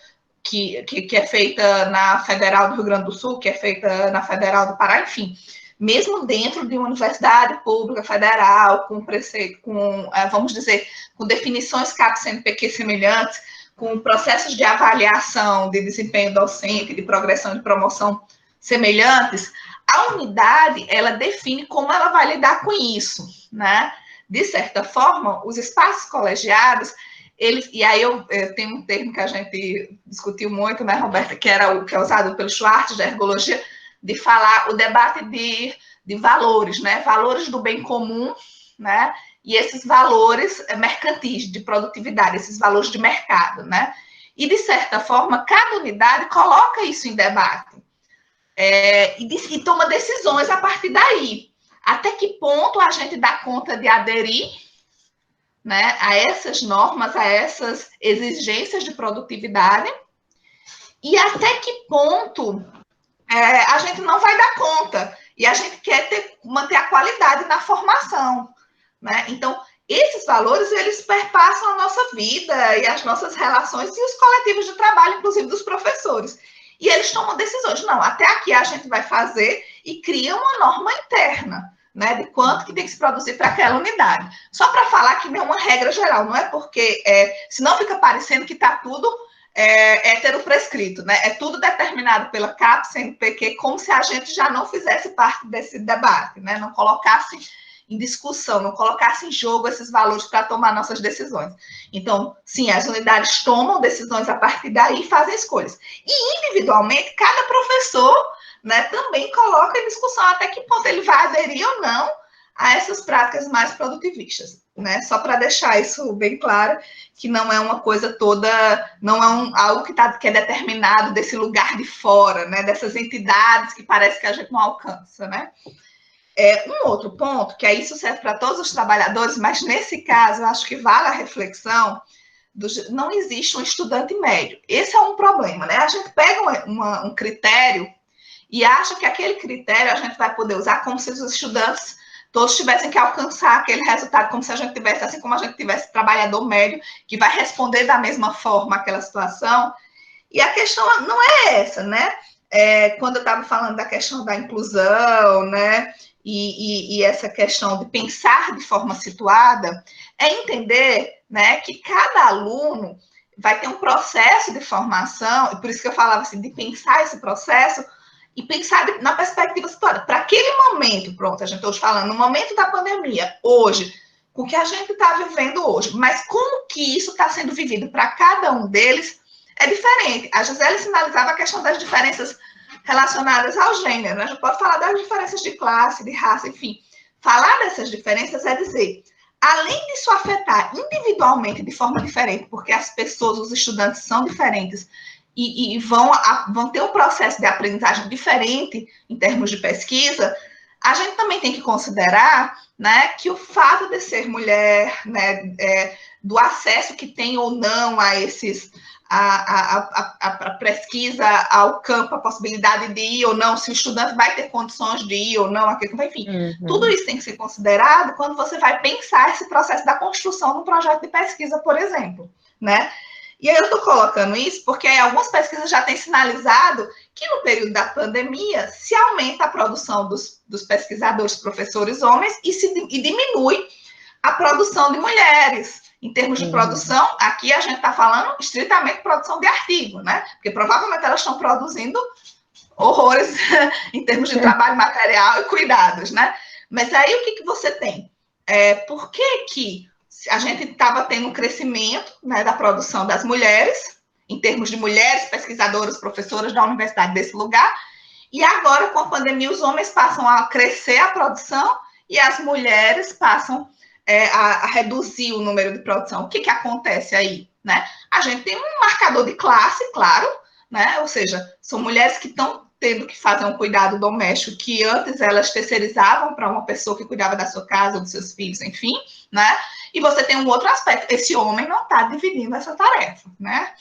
que é feita na Federal do Rio Grande do Sul, que é feita na Federal do Pará, enfim, mesmo dentro de uma universidade pública federal, com vamos dizer, com definições CAP-CNPq semelhantes, com processos de avaliação de desempenho docente, de progressão e de promoção semelhantes, a unidade, ela define como ela vai lidar com isso, né? De certa forma, os espaços colegiados, e aí eu tenho um termo que a gente discutiu muito, né, Roberta, que é usado pelo Schwartz, da ergologia, de falar o debate de valores, né? Valores do bem comum, né? E esses valores mercantis, de produtividade, esses valores de mercado, né? E, de certa forma, cada unidade coloca isso em debate e toma decisões a partir daí. Até que ponto a gente dá conta de aderir, né, a essas normas, a essas exigências de produtividade, e até que ponto a gente não vai dar conta, e a gente quer manter a qualidade na formação, né? Então, esses valores, eles perpassam a nossa vida e as nossas relações e os coletivos de trabalho, inclusive dos professores. E eles tomam decisões. Não, até aqui a gente vai fazer e cria uma norma interna, né, de quanto que tem que se produzir para aquela unidade. Só para falar que não é uma regra geral, não é porque, senão fica parecendo que está tudo heteroprescrito, né? É tudo determinado pela CAP, CNPq, como se a gente já não fizesse parte desse debate, né? Não colocasse em discussão, não colocasse em jogo esses valores para tomar nossas decisões. Então, sim, as unidades tomam decisões a partir daí e fazem escolhas. E, individualmente, cada professor, né, também coloca em discussão até que ponto ele vai aderir ou não a essas práticas mais produtivistas, né? Só para deixar isso bem claro, que não é uma coisa toda, não é algo que é determinado desse lugar de fora, né? Dessas entidades que parece que a gente não alcança, né? Um outro ponto, que isso serve para todos os trabalhadores, mas nesse caso eu acho que vale a reflexão, não existe um estudante médio. Esse é um problema, né? A gente pega um critério e acha que aquele critério a gente vai poder usar como se os estudantes todos tivessem que alcançar aquele resultado, como se a gente tivesse, assim como a gente tivesse trabalhador médio, que vai responder da mesma forma àquela situação. E a questão não é essa, né? Quando eu estava falando da questão da inclusão, né? E essa questão de pensar de forma situada, é entender, né, que cada aluno vai ter um processo de formação, e por isso que eu falava assim, de pensar esse processo, e pensar na perspectiva situada. Para aquele momento, pronto, a gente está hoje falando, no momento da pandemia, hoje, com o que a gente está vivendo hoje, mas como que isso está sendo vivido para cada um deles é diferente. A Gisele sinalizava a questão das diferenças relacionadas ao gênero, né? A gente pode falar das diferenças de classe, de raça, enfim. Falar dessas diferenças é dizer, além disso afetar individualmente de forma diferente, porque as pessoas, os estudantes são diferentes, e vão ter um processo de aprendizagem diferente em termos de pesquisa, a gente também tem que considerar, né, que o fato de ser mulher, né, do acesso que tem ou não a a pesquisa, ao campo, a possibilidade de ir ou não, se o estudante vai ter condições de ir ou não, enfim, tudo isso tem que ser considerado quando você vai pensar esse processo da construção de um projeto de pesquisa, por exemplo, né? E aí eu estou colocando isso porque algumas pesquisas já têm sinalizado que no período da pandemia se aumenta a produção dos pesquisadores, professores homens e diminui a produção de mulheres. Em termos de produção, aqui a gente está falando estritamente de produção de artigo, né? Porque provavelmente elas estão produzindo horrores em termos de trabalho material e cuidados, né? Mas aí o que você tem? Por que a gente estava tendo um crescimento, né, da produção das mulheres, em termos de mulheres pesquisadoras, professoras da universidade desse lugar, e agora, com a pandemia, os homens passam a crescer a produção e as mulheres passam a reduzir o número de produção. O que acontece aí, né? A gente tem um marcador de classe, claro, né? Ou seja, são mulheres que estão tendo que fazer um cuidado doméstico que antes elas terceirizavam para uma pessoa que cuidava da sua casa, dos seus filhos, enfim, né? E você tem um outro aspecto, esse homem não está dividindo essa tarefa, né?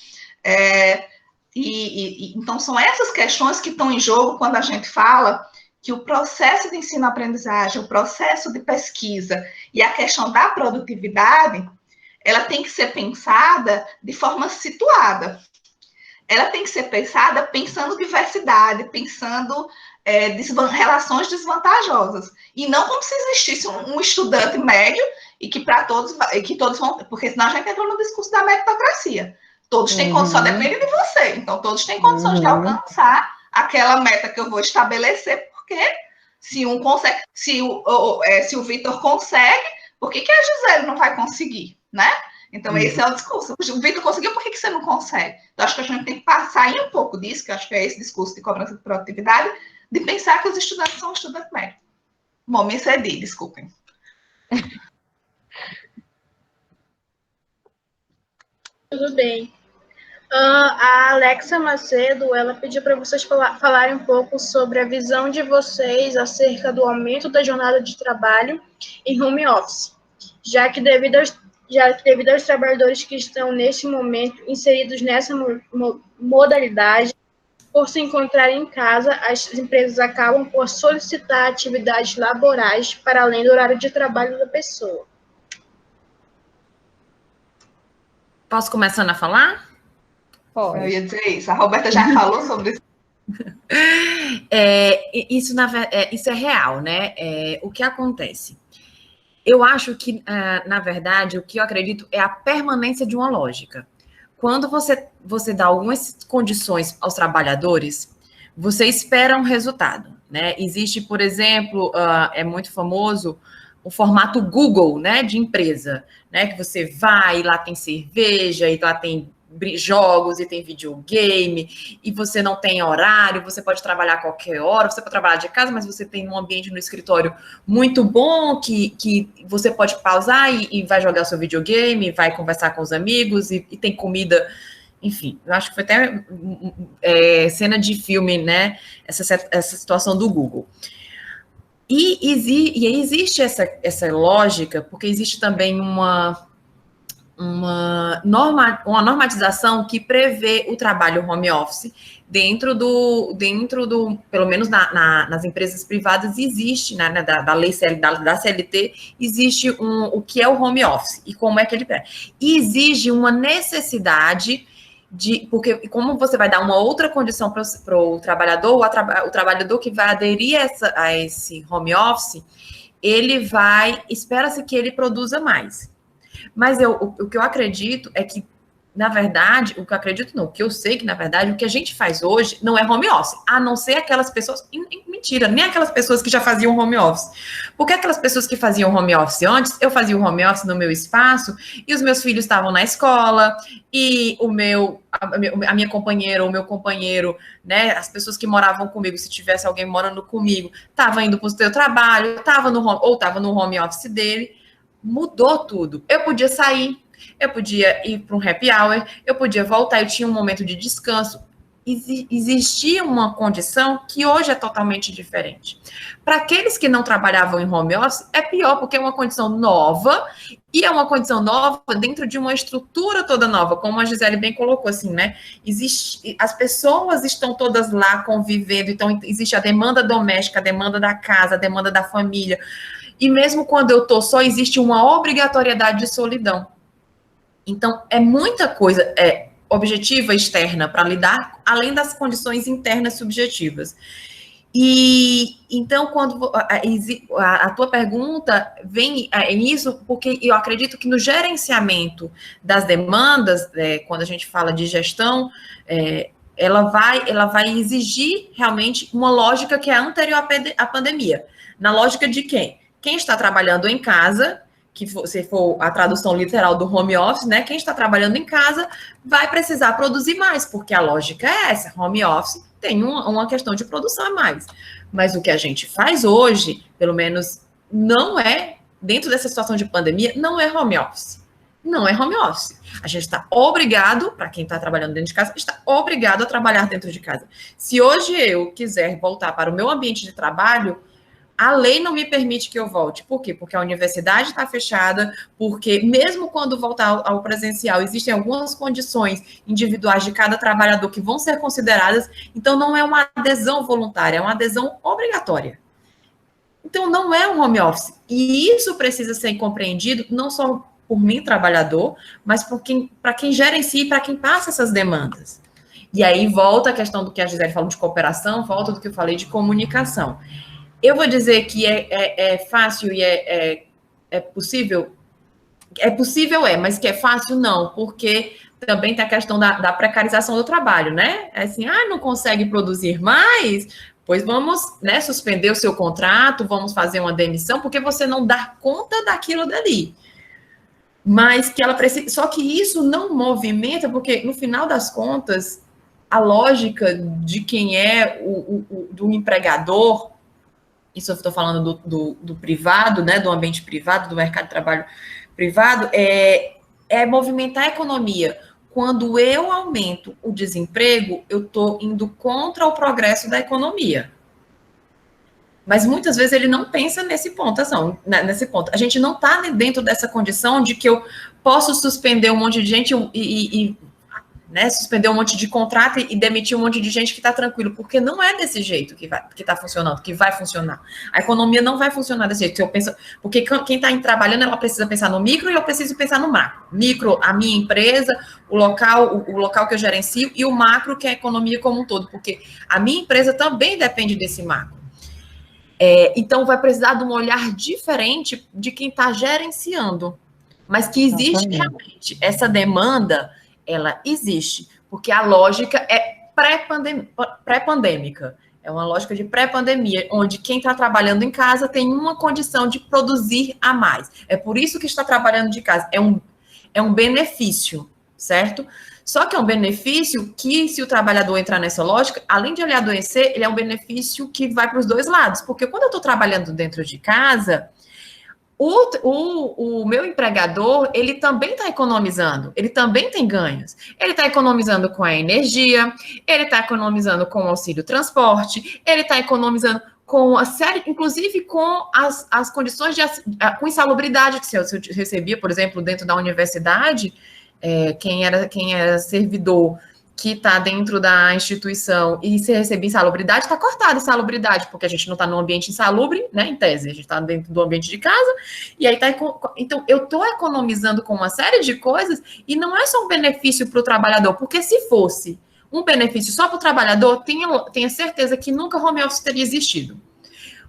Então, são essas questões que estão em jogo quando a gente fala que o processo de ensino-aprendizagem, o processo de pesquisa e a questão da produtividade, ela tem que ser pensada de forma situada. Ela tem que ser pensada pensando diversidade, pensando relações desvantajosas. E não como se existisse um estudante médio e que para todos, que todos vão. Porque senão a gente entra no discurso da meritocracia. Todos têm condição, só depende de você. Então, todos têm condições de alcançar aquela meta que eu vou estabelecer, porque se um consegue, se o Vitor consegue, por que a Gisele não vai conseguir, né? Então, esse é o discurso. O Vitor conseguiu, por que você não consegue? Então, acho que a gente tem que passar aí um pouco disso, que eu acho que é esse discurso de cobrança de produtividade, de pensar que os estudantes são estudantes médicos. Bom, me excedi, desculpem. Tudo bem. A Alexa Macedo, ela pediu para vocês falarem um pouco sobre a visão de vocês acerca do aumento da jornada de trabalho em home office, já que devido aos trabalhadores que estão, neste momento, inseridos nessa modalidade, por se encontrarem em casa, as empresas acabam por solicitar atividades laborais para além do horário de trabalho da pessoa. Posso começando a falar? Pode. Eu ia dizer isso. A Roberta já falou sobre isso. Isso é real, né? O que acontece? Eu acho que, na verdade, o que eu acredito é a permanência de uma lógica. Quando você dá algumas condições aos trabalhadores, você espera um resultado, né? Existe, por exemplo, é muito famoso o formato Google, né, de empresa, né, que você vai e lá tem cerveja, e lá tem jogos, e tem videogame, e você não tem horário, você pode trabalhar a qualquer hora, você pode trabalhar de casa, mas você tem um ambiente no escritório muito bom, que você pode pausar e vai jogar seu videogame, vai conversar com os amigos, e tem comida, enfim, eu acho que foi até cena de filme, né, essa situação do Google. E existe essa lógica, porque existe também uma normatização que prevê o trabalho home office dentro do pelo menos nas empresas privadas existe, né, da lei da CLT, existe o que é o home office e como é que ele prevê. E exige uma necessidade porque como você vai dar uma outra condição para o trabalhador, o trabalhador que vai aderir a esse home office, espera-se que ele produza mais. Mas o que eu acredito é que, na verdade, o que eu sei que, na verdade, o que a gente faz hoje não é home office, a não ser aquelas pessoas, mentira, nem aquelas pessoas que já faziam home office. Porque aquelas pessoas que faziam home office antes, eu fazia o home office no meu espaço, e os meus filhos estavam na escola, e a minha companheira, o meu companheiro, né, as pessoas que moravam comigo, se tivesse alguém morando comigo, estava indo para o seu trabalho, estava no home office dele, mudou tudo. Eu podia sair, eu podia ir para um happy hour, eu podia voltar, eu tinha um momento de descanso. Existia uma condição que hoje é totalmente diferente. Para aqueles que não trabalhavam em home office, é pior, porque é uma condição nova, e é uma condição nova dentro de uma estrutura toda nova, como a Gisele bem colocou, assim, né? As pessoas estão todas lá convivendo, então existe a demanda doméstica, a demanda da casa, a demanda da família, e mesmo quando eu estou só, existe uma obrigatoriedade de solidão. Então, é muita coisa objetiva externa para lidar, além das condições internas subjetivas. E então, quando a tua pergunta vem nisso, porque eu acredito que no gerenciamento das demandas, quando a gente fala de gestão, ela vai exigir realmente uma lógica que é anterior à pandemia. Na lógica de quem? Quem está trabalhando em casa, que se for a tradução literal do home office, né? Quem está trabalhando em casa vai precisar produzir mais, porque a lógica é essa, home office tem uma questão de produção a mais. Mas o que a gente faz hoje, pelo menos não dentro dessa situação de pandemia, não é home office. Não é home office. A gente está obrigado, para quem está trabalhando dentro de casa, está obrigado a trabalhar dentro de casa. Se hoje eu quiser voltar para o meu ambiente de trabalho, A lei não me permite que eu volte. Por quê? Porque a universidade está fechada, porque mesmo quando voltar ao presencial, existem algumas condições individuais de cada trabalhador que vão ser consideradas, então não é uma adesão voluntária, é uma adesão obrigatória. Então não é um home office. E isso precisa ser compreendido não só por mim, trabalhador, mas para quem gerencia e para quem passa essas demandas. E aí volta a questão do que a Gisele falou de cooperação, volta do que eu falei de comunicação. Eu vou dizer que é fácil e é possível? É possível, mas que é fácil, não, porque também tem a questão da precarização do trabalho, né? É assim, não consegue produzir mais, pois vamos, né, suspender o seu contrato, vamos fazer uma demissão, porque você não dá conta daquilo dali. Mas que ela precisa... Só que isso não movimenta, porque no final das contas, a lógica de quem é do empregador, isso eu estou falando do privado, né, do ambiente privado, do mercado de trabalho privado, é movimentar a economia. Quando eu aumento o desemprego, eu estou indo contra o progresso da economia. Mas muitas vezes ele não pensa nesse ponto, nesse ponto. A gente não está dentro dessa condição de que eu posso suspender um monte de gente né, suspender um monte de contrato e demitir um monte de gente que está tranquilo, porque não é desse jeito que está funcionando, que vai funcionar. A economia não vai funcionar desse jeito. Porque quem está trabalhando, ela precisa pensar no micro e eu preciso pensar no macro. Micro, a minha empresa, o local que eu gerencio, e o macro, que é a economia como um todo, porque a minha empresa também depende desse macro. Então, vai precisar de um olhar diferente de quem está gerenciando. Mas que existe realmente essa demanda, ela existe, porque a lógica é pré-pandêmica. É uma lógica de pré-pandemia, onde quem está trabalhando em casa tem uma condição de produzir a mais. É por isso que está trabalhando de casa. É um benefício, certo? Só que é um benefício que, se o trabalhador entrar nessa lógica, além de ele adoecer, ele é um benefício que vai para os dois lados. Porque quando eu estou trabalhando dentro de casa, o meu empregador, ele também está economizando, ele também tem ganhos. Ele está economizando com a energia, ele está economizando com o auxílio transporte, ele está economizando com a série, inclusive com as condições com insalubridade que eu recebia, por exemplo, dentro da universidade. Quem era servidor que está dentro da instituição e se recebia insalubridade, está cortada a insalubridade, porque a gente não está num ambiente insalubre, né, em tese, a gente está dentro do ambiente de casa, e aí então eu estou economizando com uma série de coisas, e não é só um benefício para o trabalhador, porque se fosse um benefício só para o trabalhador, tenha certeza que nunca home office teria existido.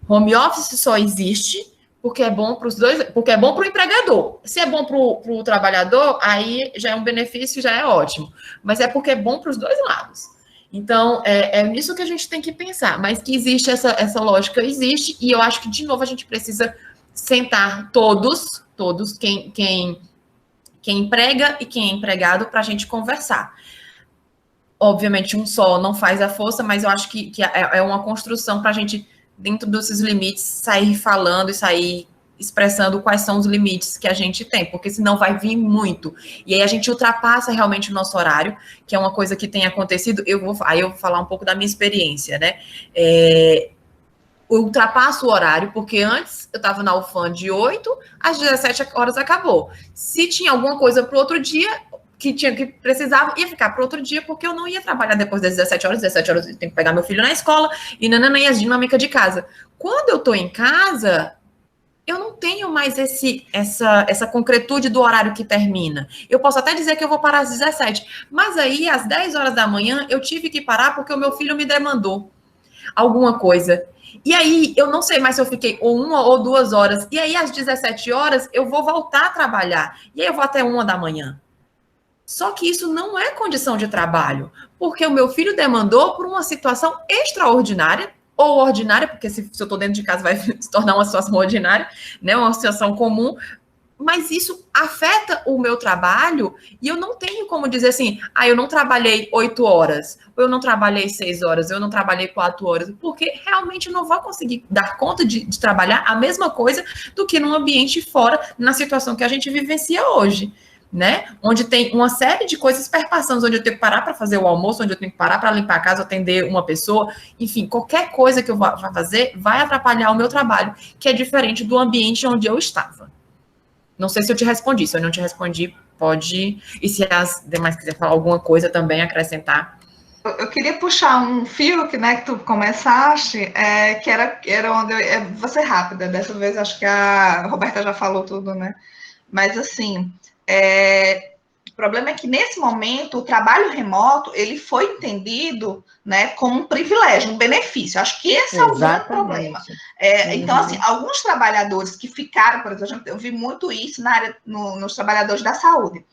Home office só existe porque é bom para os dois, porque é bom para o empregador. Se é bom para o trabalhador, aí já é um benefício, já é ótimo. Mas é porque é bom para os dois lados. Então, é nisso que a gente tem que pensar. Mas que existe essa lógica, existe. E eu acho que, de novo, a gente precisa sentar todos, quem emprega e quem é empregado, para a gente conversar. Obviamente, um só não faz a força, mas eu acho que é uma construção para a gente, dentro desses limites, sair falando e sair expressando quais são os limites que a gente tem, porque senão vai vir muito. E aí a gente ultrapassa realmente o nosso horário, que é uma coisa que tem acontecido. Eu vou falar um pouco da minha experiência, né? Eu ultrapasso o horário, porque antes eu estava na UFAM de 8 às 17 horas, acabou. Se tinha alguma coisa para o outro dia, que precisava, ia ficar para outro dia, porque eu não ia trabalhar depois das 17 horas eu tenho que pegar meu filho na escola, e as dinâmicas de casa. Quando eu estou em casa, eu não tenho mais essa concretude do horário que termina. Eu posso até dizer que eu vou parar às 17, mas aí, às 10 horas da manhã, eu tive que parar porque o meu filho me demandou alguma coisa. E aí, eu não sei mais se eu fiquei ou 1 ou 2 horas, e aí, às 17 horas, eu vou voltar a trabalhar, e aí eu vou até 1 da manhã. Só que isso não é condição de trabalho, porque o meu filho demandou por uma situação extraordinária, ou ordinária, porque se eu estou dentro de casa vai se tornar uma situação ordinária, né, uma situação comum, mas isso afeta o meu trabalho, e eu não tenho como dizer assim, eu não trabalhei 8 horas, ou eu não trabalhei 6 horas, ou eu não trabalhei 4 horas, porque realmente eu não vou conseguir dar conta de trabalhar a mesma coisa do que num ambiente fora, na situação que a gente vivencia hoje. né? Onde tem uma série de coisas perpassando, onde eu tenho que parar para fazer o almoço, onde eu tenho que parar para limpar a casa, atender uma pessoa, enfim, qualquer coisa que eu vá fazer vai atrapalhar o meu trabalho, que é diferente do ambiente onde eu estava. Não sei se eu te respondi, se eu não te respondi, pode, e se as demais quiserem falar alguma coisa também, acrescentar. Eu queria puxar um fio que tu começaste, que era onde vou ser rápida, dessa vez acho que a Roberta já falou tudo, né? Mas assim, o problema é que nesse momento o trabalho remoto ele foi entendido, né, como um privilégio, um benefício. Acho que esse é o grande problema. Então, assim, alguns trabalhadores que ficaram, por exemplo, eu vi muito isso na área, nos trabalhadores da saúde.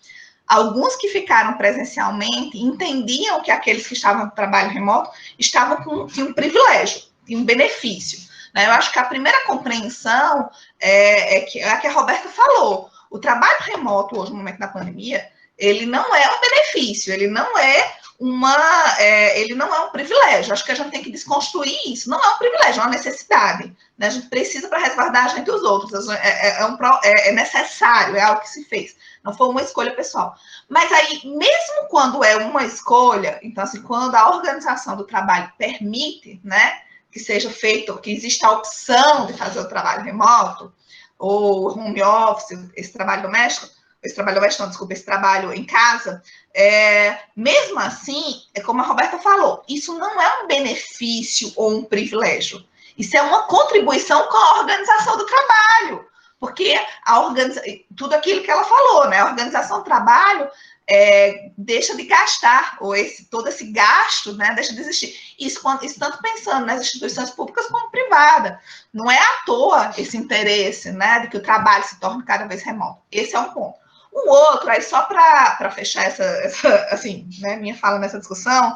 Alguns que ficaram presencialmente entendiam que aqueles que estavam no trabalho remoto tinham um privilégio, tinham um benefício. Né? Eu acho que a primeira compreensão é a que a Roberta falou. O trabalho remoto hoje, no momento da pandemia, ele não é um benefício, ele não é um privilégio. Acho que a gente tem que desconstruir isso. Não é um privilégio, é uma necessidade. Né? A gente precisa para resguardar a gente e os outros. É necessário, é algo que se fez. Não foi uma escolha pessoal. Mas aí, mesmo quando é uma escolha, então, assim, quando a organização do trabalho permite, né, que seja feito, que exista a opção de fazer o trabalho remoto, ou home office, esse trabalho doméstico, esse trabalho em casa, mesmo assim, é como a Roberta falou, isso não é um benefício ou um privilégio. Isso é uma contribuição com a organização do trabalho. Porque tudo aquilo que ela falou, né? A organização do trabalho deixa de gastar, ou todo esse gasto, né, deixa de existir. Isso tanto pensando nas instituições públicas como privadas. Não é à toa esse interesse, né, de que o trabalho se torne cada vez remoto. Esse é um ponto. O outro, aí só para fechar assim, né, minha fala nessa discussão,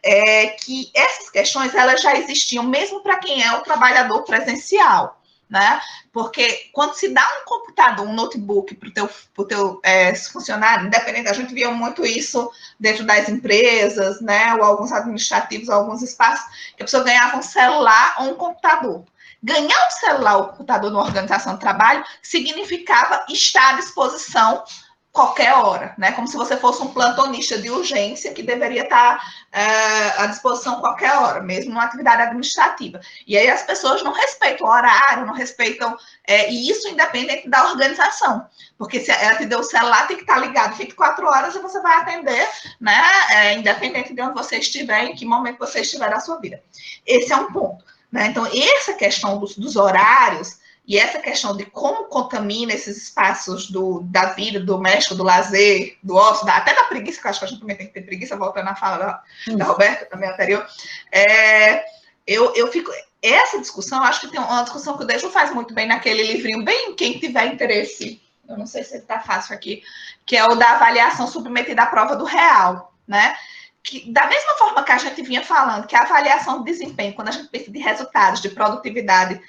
é que essas questões elas já existiam mesmo para quem é o trabalhador presencial. Né? Porque quando se dá um computador, um notebook para o teu funcionário, independente, a gente via muito isso dentro das empresas, né? Ou alguns administrativos, alguns espaços, que a pessoa ganhava um celular ou um computador. Ganhar um celular ou um computador numa organização de trabalho significava estar à disposição qualquer hora, né? Como se você fosse um plantonista de urgência que deveria estar à disposição qualquer hora, mesmo numa atividade administrativa. E aí as pessoas não respeitam o horário, não respeitam, e isso independente da organização, porque se ela te deu o celular, tem que estar ligado 24 horas e você vai atender, né? Independente de onde você estiver, em que momento você estiver na sua vida. Esse é um ponto. Né? Então, essa questão dos horários, e essa questão de como contamina esses espaços da vida, do doméstico, do lazer, do ócio, até da preguiça, que eu acho que a gente também tem que ter preguiça, voltando à fala da Roberta, também anterior, eu fico... Essa discussão, acho que tem uma discussão que o Dejo faz muito bem naquele livrinho, bem quem tiver interesse, eu não sei se está fácil aqui, que é o da avaliação submetida à prova do real, né? Que, da mesma forma que a gente vinha falando, que a avaliação de desempenho, quando a gente pensa de resultados, de produtividade,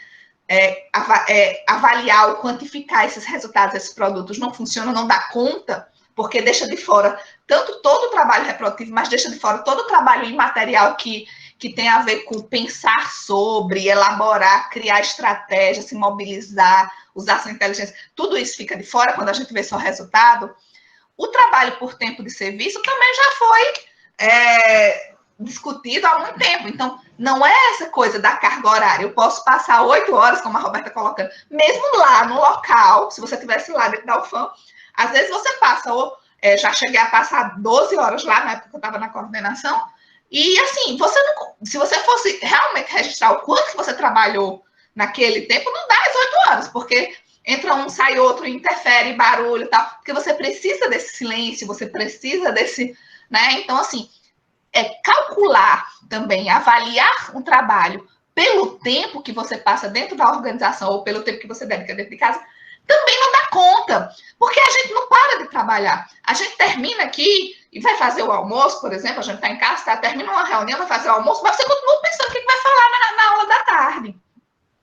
avaliar ou quantificar esses resultados, esses produtos, não funciona, não dá conta, porque deixa de fora tanto todo o trabalho reprodutivo, mas deixa de fora todo o trabalho imaterial que tem a ver com pensar sobre, elaborar, criar estratégias, se mobilizar, usar sua inteligência. Tudo isso fica de fora quando a gente vê só resultado. O trabalho por tempo de serviço também já foi discutido há muito tempo. Então, não é essa coisa da carga horária. Eu posso passar 8 horas, como a Roberta colocando, mesmo lá no local, se você estivesse lá dentro da UFAM, às vezes você passa, já cheguei a passar 12 horas lá, na época que eu estava na coordenação, e assim, se você fosse realmente registrar o quanto que você trabalhou naquele tempo, não dá as 8 horas, porque entra um, sai outro, interfere, barulho e tal, porque você precisa desse silêncio, você precisa desse, né? Então, assim, calcular também, avaliar um trabalho pelo tempo que você passa dentro da organização ou pelo tempo que você dedica dentro de casa, também não dá conta, porque a gente não para de trabalhar. A gente termina aqui e vai fazer o almoço, por exemplo, a gente está em casa, termina uma reunião, vai fazer o almoço, mas você continua pensando o que vai falar na aula da tarde,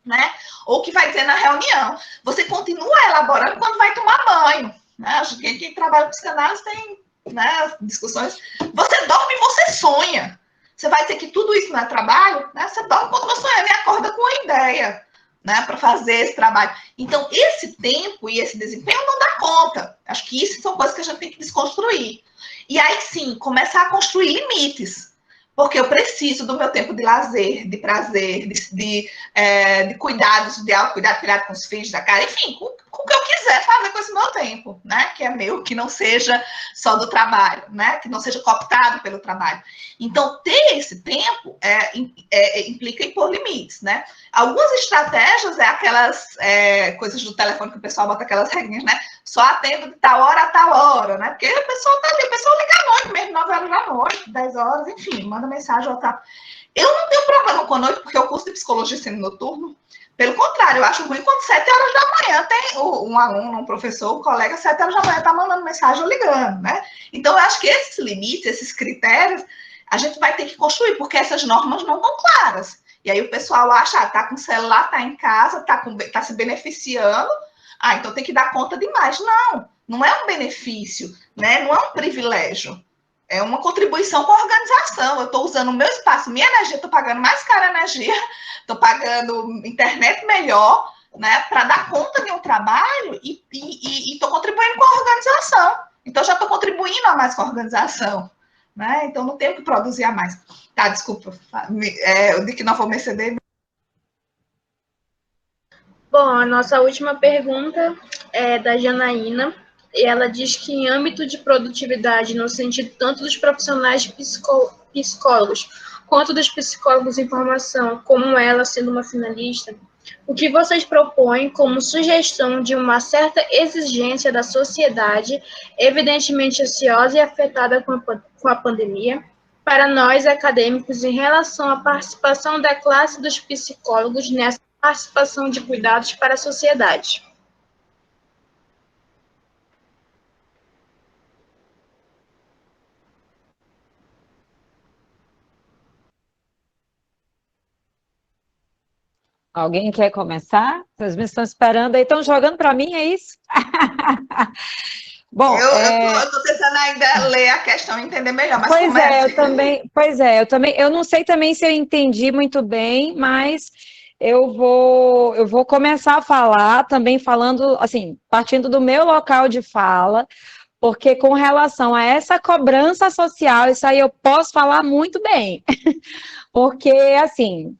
né? Ou o que vai dizer na reunião. Você continua elaborando quando vai tomar banho, né? Quem trabalha com psicanálise tem, né, discussões. Você dorme e você sonha. Você vai dizer que tudo isso não é trabalho, né? Você dorme quando você sonha e acorda com uma ideia, né, para fazer esse trabalho. Então, esse tempo e esse desempenho não dá conta. Acho que isso são coisas que a gente tem que desconstruir. E aí, sim, começar a construir limites. Porque eu preciso do meu tempo de lazer, de prazer, de cuidados, de autocuidado, cuidado com os filhos, da casa, enfim, com o que eu quiser fazer com esse meu tempo, né? Que é meu, que não seja só do trabalho, né? Que não seja cooptado pelo trabalho. Então, ter esse tempo implica em pôr limites, né? Algumas estratégias aquelas coisas do telefone que o pessoal bota aquelas regrinhas, né? Só atendo de tal hora a tal hora, né? Porque a pessoa tá ali, o pessoal liga à noite mesmo, 9 horas da noite, 10 horas, enfim, manda mensagem, WhatsApp. Eu não tenho problema com a noite, porque o curso de psicologia sendo noturno, pelo contrário, eu acho ruim quando 7 horas da manhã tem um aluno, um professor, um colega, 7 horas da manhã tá mandando mensagem ou ligando, né? Então, eu acho que esses limites, esses critérios, a gente vai ter que construir, porque essas normas não estão claras. E aí o pessoal acha, tá com o celular, tá em casa, tá se beneficiando, então tem que dar conta demais. Não, não é um benefício, né? Não é um privilégio. É uma contribuição com a organização. Eu estou usando o meu espaço, minha energia, estou pagando mais cara a energia, estou pagando internet melhor, né? Para dar conta de um trabalho e estou contribuindo com a organização. Então, já estou contribuindo a mais com a organização. Né? Então, não tenho que produzir a mais. Tá, desculpa. Eu disse que não vou me exceder. Bom, a nossa última pergunta é da Janaína, e ela diz que em âmbito de produtividade, no sentido tanto dos profissionais psicólogos, quanto dos psicólogos em formação, como ela sendo uma finalista, o que vocês propõem como sugestão de uma certa exigência da sociedade, evidentemente ansiosa e afetada com a pandemia, para nós acadêmicos em relação à participação da classe dos psicólogos nessa participação de cuidados para a sociedade? Alguém quer começar? Vocês me estão esperando aí, estão jogando para mim, é isso? Bom, eu estou tentando ainda ler a questão e entender melhor, mas eu também, eu não sei também se eu entendi muito bem, mas eu vou começar a falar também falando, assim, partindo do meu local de fala, porque com relação a essa cobrança social, isso aí eu posso falar muito bem, porque, assim,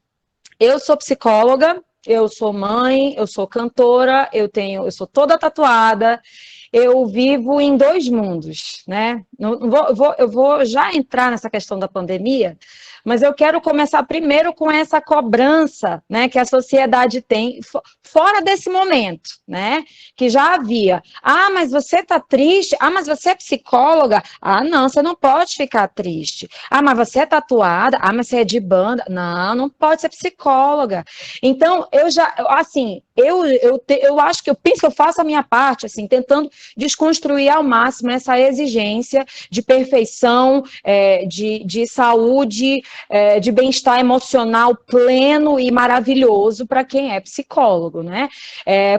eu sou psicóloga, eu sou mãe, eu sou cantora, eu sou toda tatuada, eu vivo em 2 mundos, né? Eu vou já entrar nessa questão da pandemia, mas eu quero começar primeiro com essa cobrança, né, que a sociedade tem fora desse momento, né? Que já havia. Ah, mas você tá triste? Ah, mas você é psicóloga? Ah, não, você não pode ficar triste. Ah, mas você é tatuada? Ah, mas você é de banda? Não, não pode ser psicóloga. Então, eu acho que eu penso que eu faço a minha parte, assim, tentando desconstruir ao máximo essa exigência de perfeição, de saúde, de bem-estar emocional pleno e maravilhoso para quem é psicólogo, né?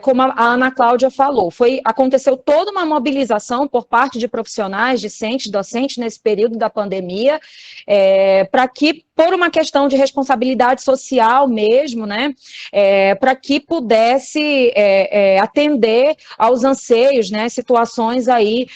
Como a Ana Cláudia falou, aconteceu toda uma mobilização por parte de profissionais, discentes, docentes nesse período da pandemia, para que, por uma questão de responsabilidade social mesmo, né, para que pudesse atender aos anseios, né, situações aí,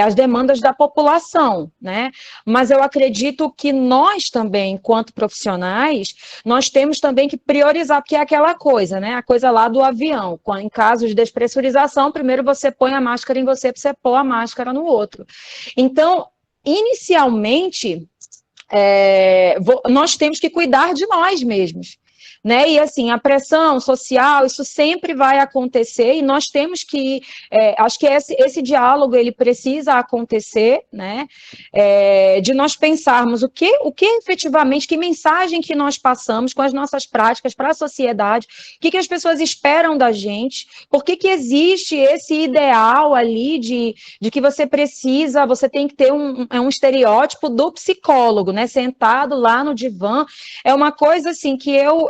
as demandas da população, né, mas eu acredito que nós também, enquanto profissionais, nós temos também que priorizar, porque é aquela coisa, né, a coisa lá do avião, em caso de despressurização, primeiro você põe a máscara em você, para você pôr a máscara no outro. Então, inicialmente, nós temos que cuidar de nós mesmos, né? E assim, a pressão social, isso sempre vai acontecer e nós temos que, acho que esse diálogo, ele precisa acontecer, né? De nós pensarmos o que efetivamente, que mensagem que nós passamos com as nossas práticas para a sociedade, o que as pessoas esperam da gente, por que existe esse ideal ali de que você tem que ter um estereótipo do psicólogo, né? Sentado lá no divã, é uma coisa assim que eu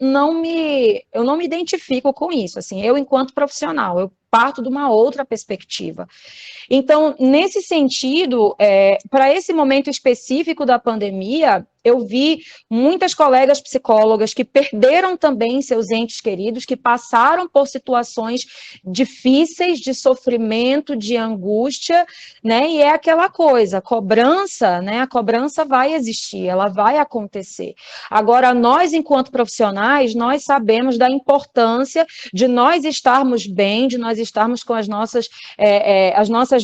não me identifico com isso, assim, eu enquanto profissional, eu parto de uma outra perspectiva. Então, nesse sentido, para esse momento específico da pandemia, eu vi muitas colegas psicólogas que perderam também seus entes queridos, que passaram por situações difíceis de sofrimento, de angústia, né? E é aquela coisa, cobrança, né? A cobrança vai existir, ela vai acontecer. Agora, nós, enquanto profissionais, nós sabemos da importância de nós estarmos bem, de nós estarmos com as nossas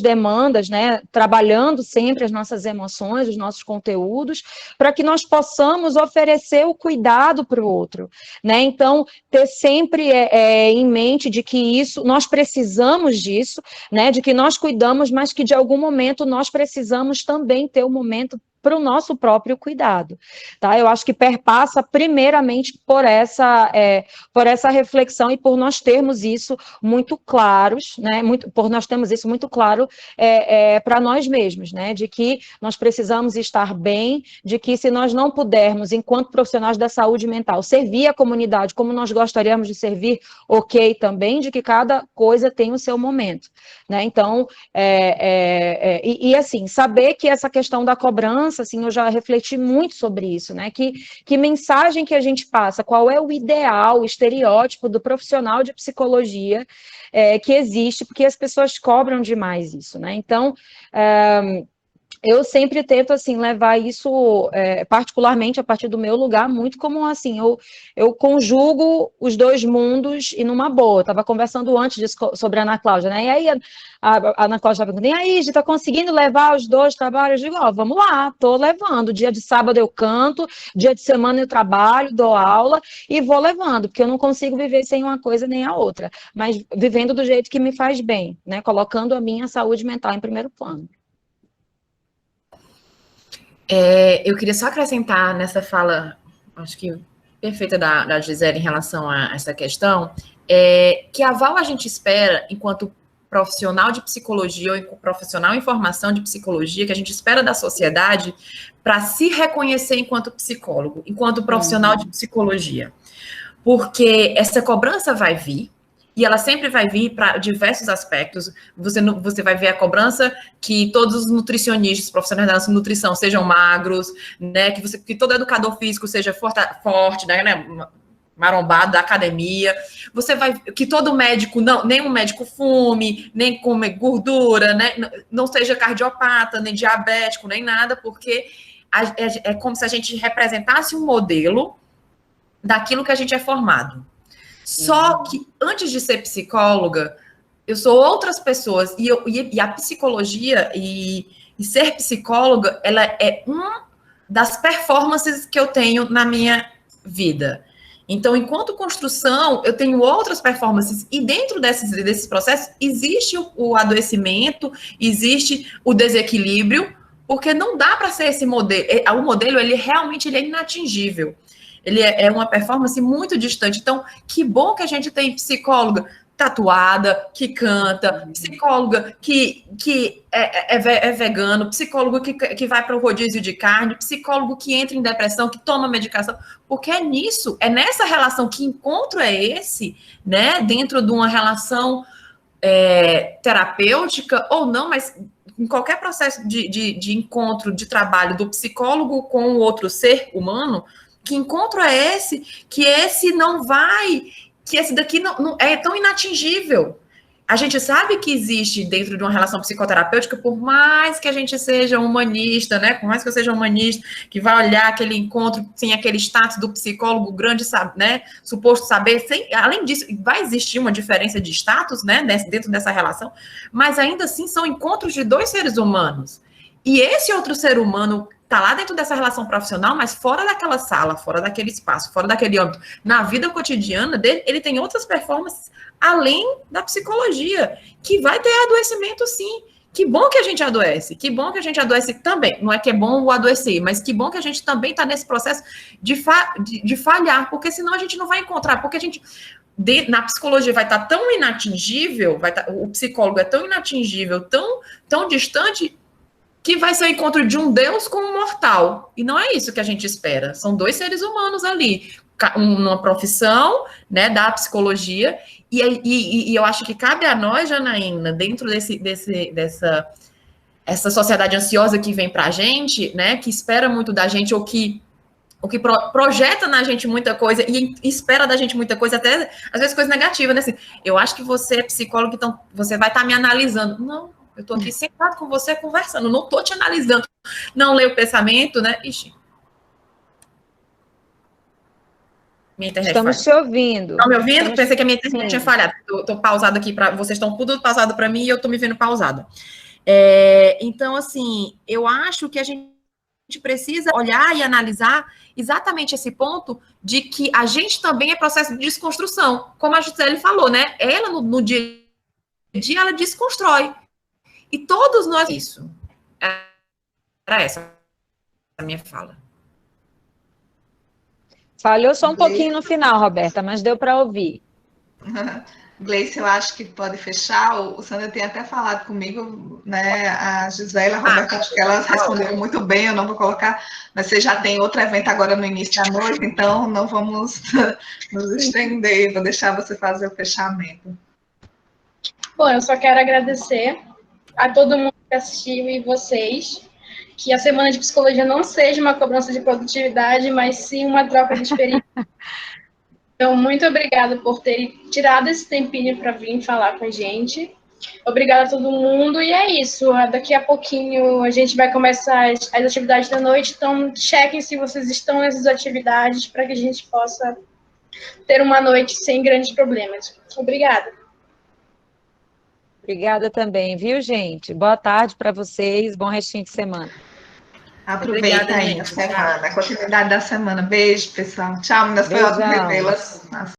demandas, né? Trabalhando sempre as nossas emoções, os nossos conteúdos, para que nós possamos oferecer o cuidado para o outro, né? Então, ter sempre em mente de que isso, nós precisamos disso, né? De que nós cuidamos, mas que de algum momento nós precisamos também ter um momento para o nosso próprio cuidado, tá? Eu acho que perpassa primeiramente por essa reflexão e por nós termos isso muito claros, né? Por nós termos isso muito claro para nós mesmos, né? De que nós precisamos estar bem, de que se nós não pudermos, enquanto profissionais da saúde mental, servir a comunidade como nós gostaríamos de servir, ok também, de que cada coisa tem o seu momento, né? Então, assim, saber que essa questão da cobrança, assim, eu já refleti muito sobre isso, né? Que mensagem que a gente passa, qual é o ideal, o estereótipo do profissional de psicologia que existe, porque as pessoas cobram demais isso, né? Então, eu sempre tento, assim, levar isso, particularmente a partir do meu lugar, muito como, assim, eu conjugo os dois mundos e numa boa. Eu estava conversando antes disso sobre a Ana Cláudia, né? E aí a Ana Cláudia estava perguntando, e aí, está conseguindo levar os dois trabalhos? Eu digo, vamos lá, estou levando. Dia de sábado eu canto, dia de semana eu trabalho, dou aula e vou levando, porque eu não consigo viver sem uma coisa nem a outra, mas vivendo do jeito que me faz bem, né? Colocando a minha saúde mental em primeiro plano. Eu queria só acrescentar nessa fala, acho que perfeita da Gisele em relação a essa questão, que aval a gente espera, enquanto profissional de psicologia ou profissional em formação de psicologia, que a gente espera da sociedade para se reconhecer enquanto psicólogo, enquanto profissional de psicologia. Porque essa cobrança vai vir, e ela sempre vai vir para diversos aspectos. Você vai ver a cobrança que todos os nutricionistas, profissionais da nutrição sejam magros, né? Que todo educador físico seja forte, né? Marombado da academia. Você vai que todo médico, nenhum médico fume, nem come gordura, né? Não seja cardiopata, nem diabético, nem nada, porque é como se a gente representasse um modelo daquilo que a gente é formado. Só que, antes de ser psicóloga, eu sou outras pessoas, e a psicologia e ser psicóloga, ela é uma das performances que eu tenho na minha vida. Então, enquanto construção, eu tenho outras performances, e dentro desses processos, existe o adoecimento, existe o desequilíbrio, porque não dá para ser esse modelo. O modelo, ele realmente é inatingível. Ele é uma performance muito distante. Então, que bom que a gente tem psicóloga tatuada, que canta, psicóloga que é vegano, psicólogo que vai para o rodízio de carne, psicólogo que entra em depressão, que toma medicação, porque é nessa relação, que encontro é esse, né, dentro de uma relação terapêutica ou não, mas em qualquer processo de encontro, de trabalho do psicólogo com o outro ser humano, que encontro é esse, que esse não vai, que esse daqui não é tão inatingível. A gente sabe que existe dentro de uma relação psicoterapêutica, por mais que a gente seja humanista, né? Por mais que eu seja humanista, que vai olhar aquele encontro sem aquele status do psicólogo grande, né? Suposto saber, além disso, vai existir uma diferença de status, né? Dentro dessa relação, mas ainda assim são encontros de dois seres humanos. E esse outro ser humano está lá dentro dessa relação profissional, mas fora daquela sala, fora daquele espaço, fora daquele âmbito, na vida cotidiana dele, ele tem outras performances além da psicologia, que vai ter adoecimento sim. Que bom que a gente adoece, que bom que a gente adoece também. Não é que é bom o adoecer, mas que bom que a gente também está nesse processo de falhar, porque senão a gente não vai encontrar, porque a gente... na psicologia vai estar tão inatingível, o psicólogo é tão inatingível, tão distante, que vai ser o encontro de um Deus com um mortal. E não é isso que a gente espera. São dois seres humanos ali, numa profissão, né, da psicologia, e eu acho que cabe a nós, Janaína, dentro essa sociedade ansiosa que vem para a gente, né, que espera muito da gente, ou que o que projeta na gente muita coisa e espera da gente muita coisa, até às vezes coisa negativa, né? Assim, eu acho que você é psicólogo, então você vai estar me analisando. Não, eu estou aqui sentado com você conversando, não estou te analisando. Não leio o pensamento, né? Ixi. Minha internet Estamos falha. te ouvindo. Estão me ouvindo? Pensei que a minha internet Sim. tinha falhado. Estou pausada aqui, vocês estão tudo pausado para mim e eu estou me vendo pausada. Então, assim, eu acho que a gente precisa olhar e analisar exatamente esse ponto de que a gente também é processo de desconstrução. Como a Gisele falou, né? Ela, no dia a dia, ela desconstrói. E todos nós... Isso. Era essa a minha fala. Falhou só um pouquinho no final, Roberta, mas deu para ouvir. Gleice, eu acho que pode fechar. O Sandra tem até falado comigo, né? A Gisela, a Roberta, acho que elas responderam muito bem, eu não vou colocar, mas você já tem outro evento agora no início da noite, então não vamos nos estender, vou deixar você fazer o fechamento. Bom, eu só quero agradecer a todo mundo que assistiu e vocês, que a Semana de Psicologia não seja uma cobrança de produtividade, mas sim uma troca de experiência. Então, muito obrigada por terem tirado esse tempinho para vir falar com a gente. Obrigada a todo mundo, e é isso. Daqui a pouquinho a gente vai começar as atividades da noite, então chequem se vocês estão nessas atividades para que a gente possa ter uma noite sem grandes problemas. Obrigada. Obrigada também, viu, gente? Boa tarde para vocês, bom restinho de semana. Aproveita. Obrigada, aí a semana, a continuidade da semana. Beijo, pessoal. Tchau, meninas. Foi ótimo revê-las.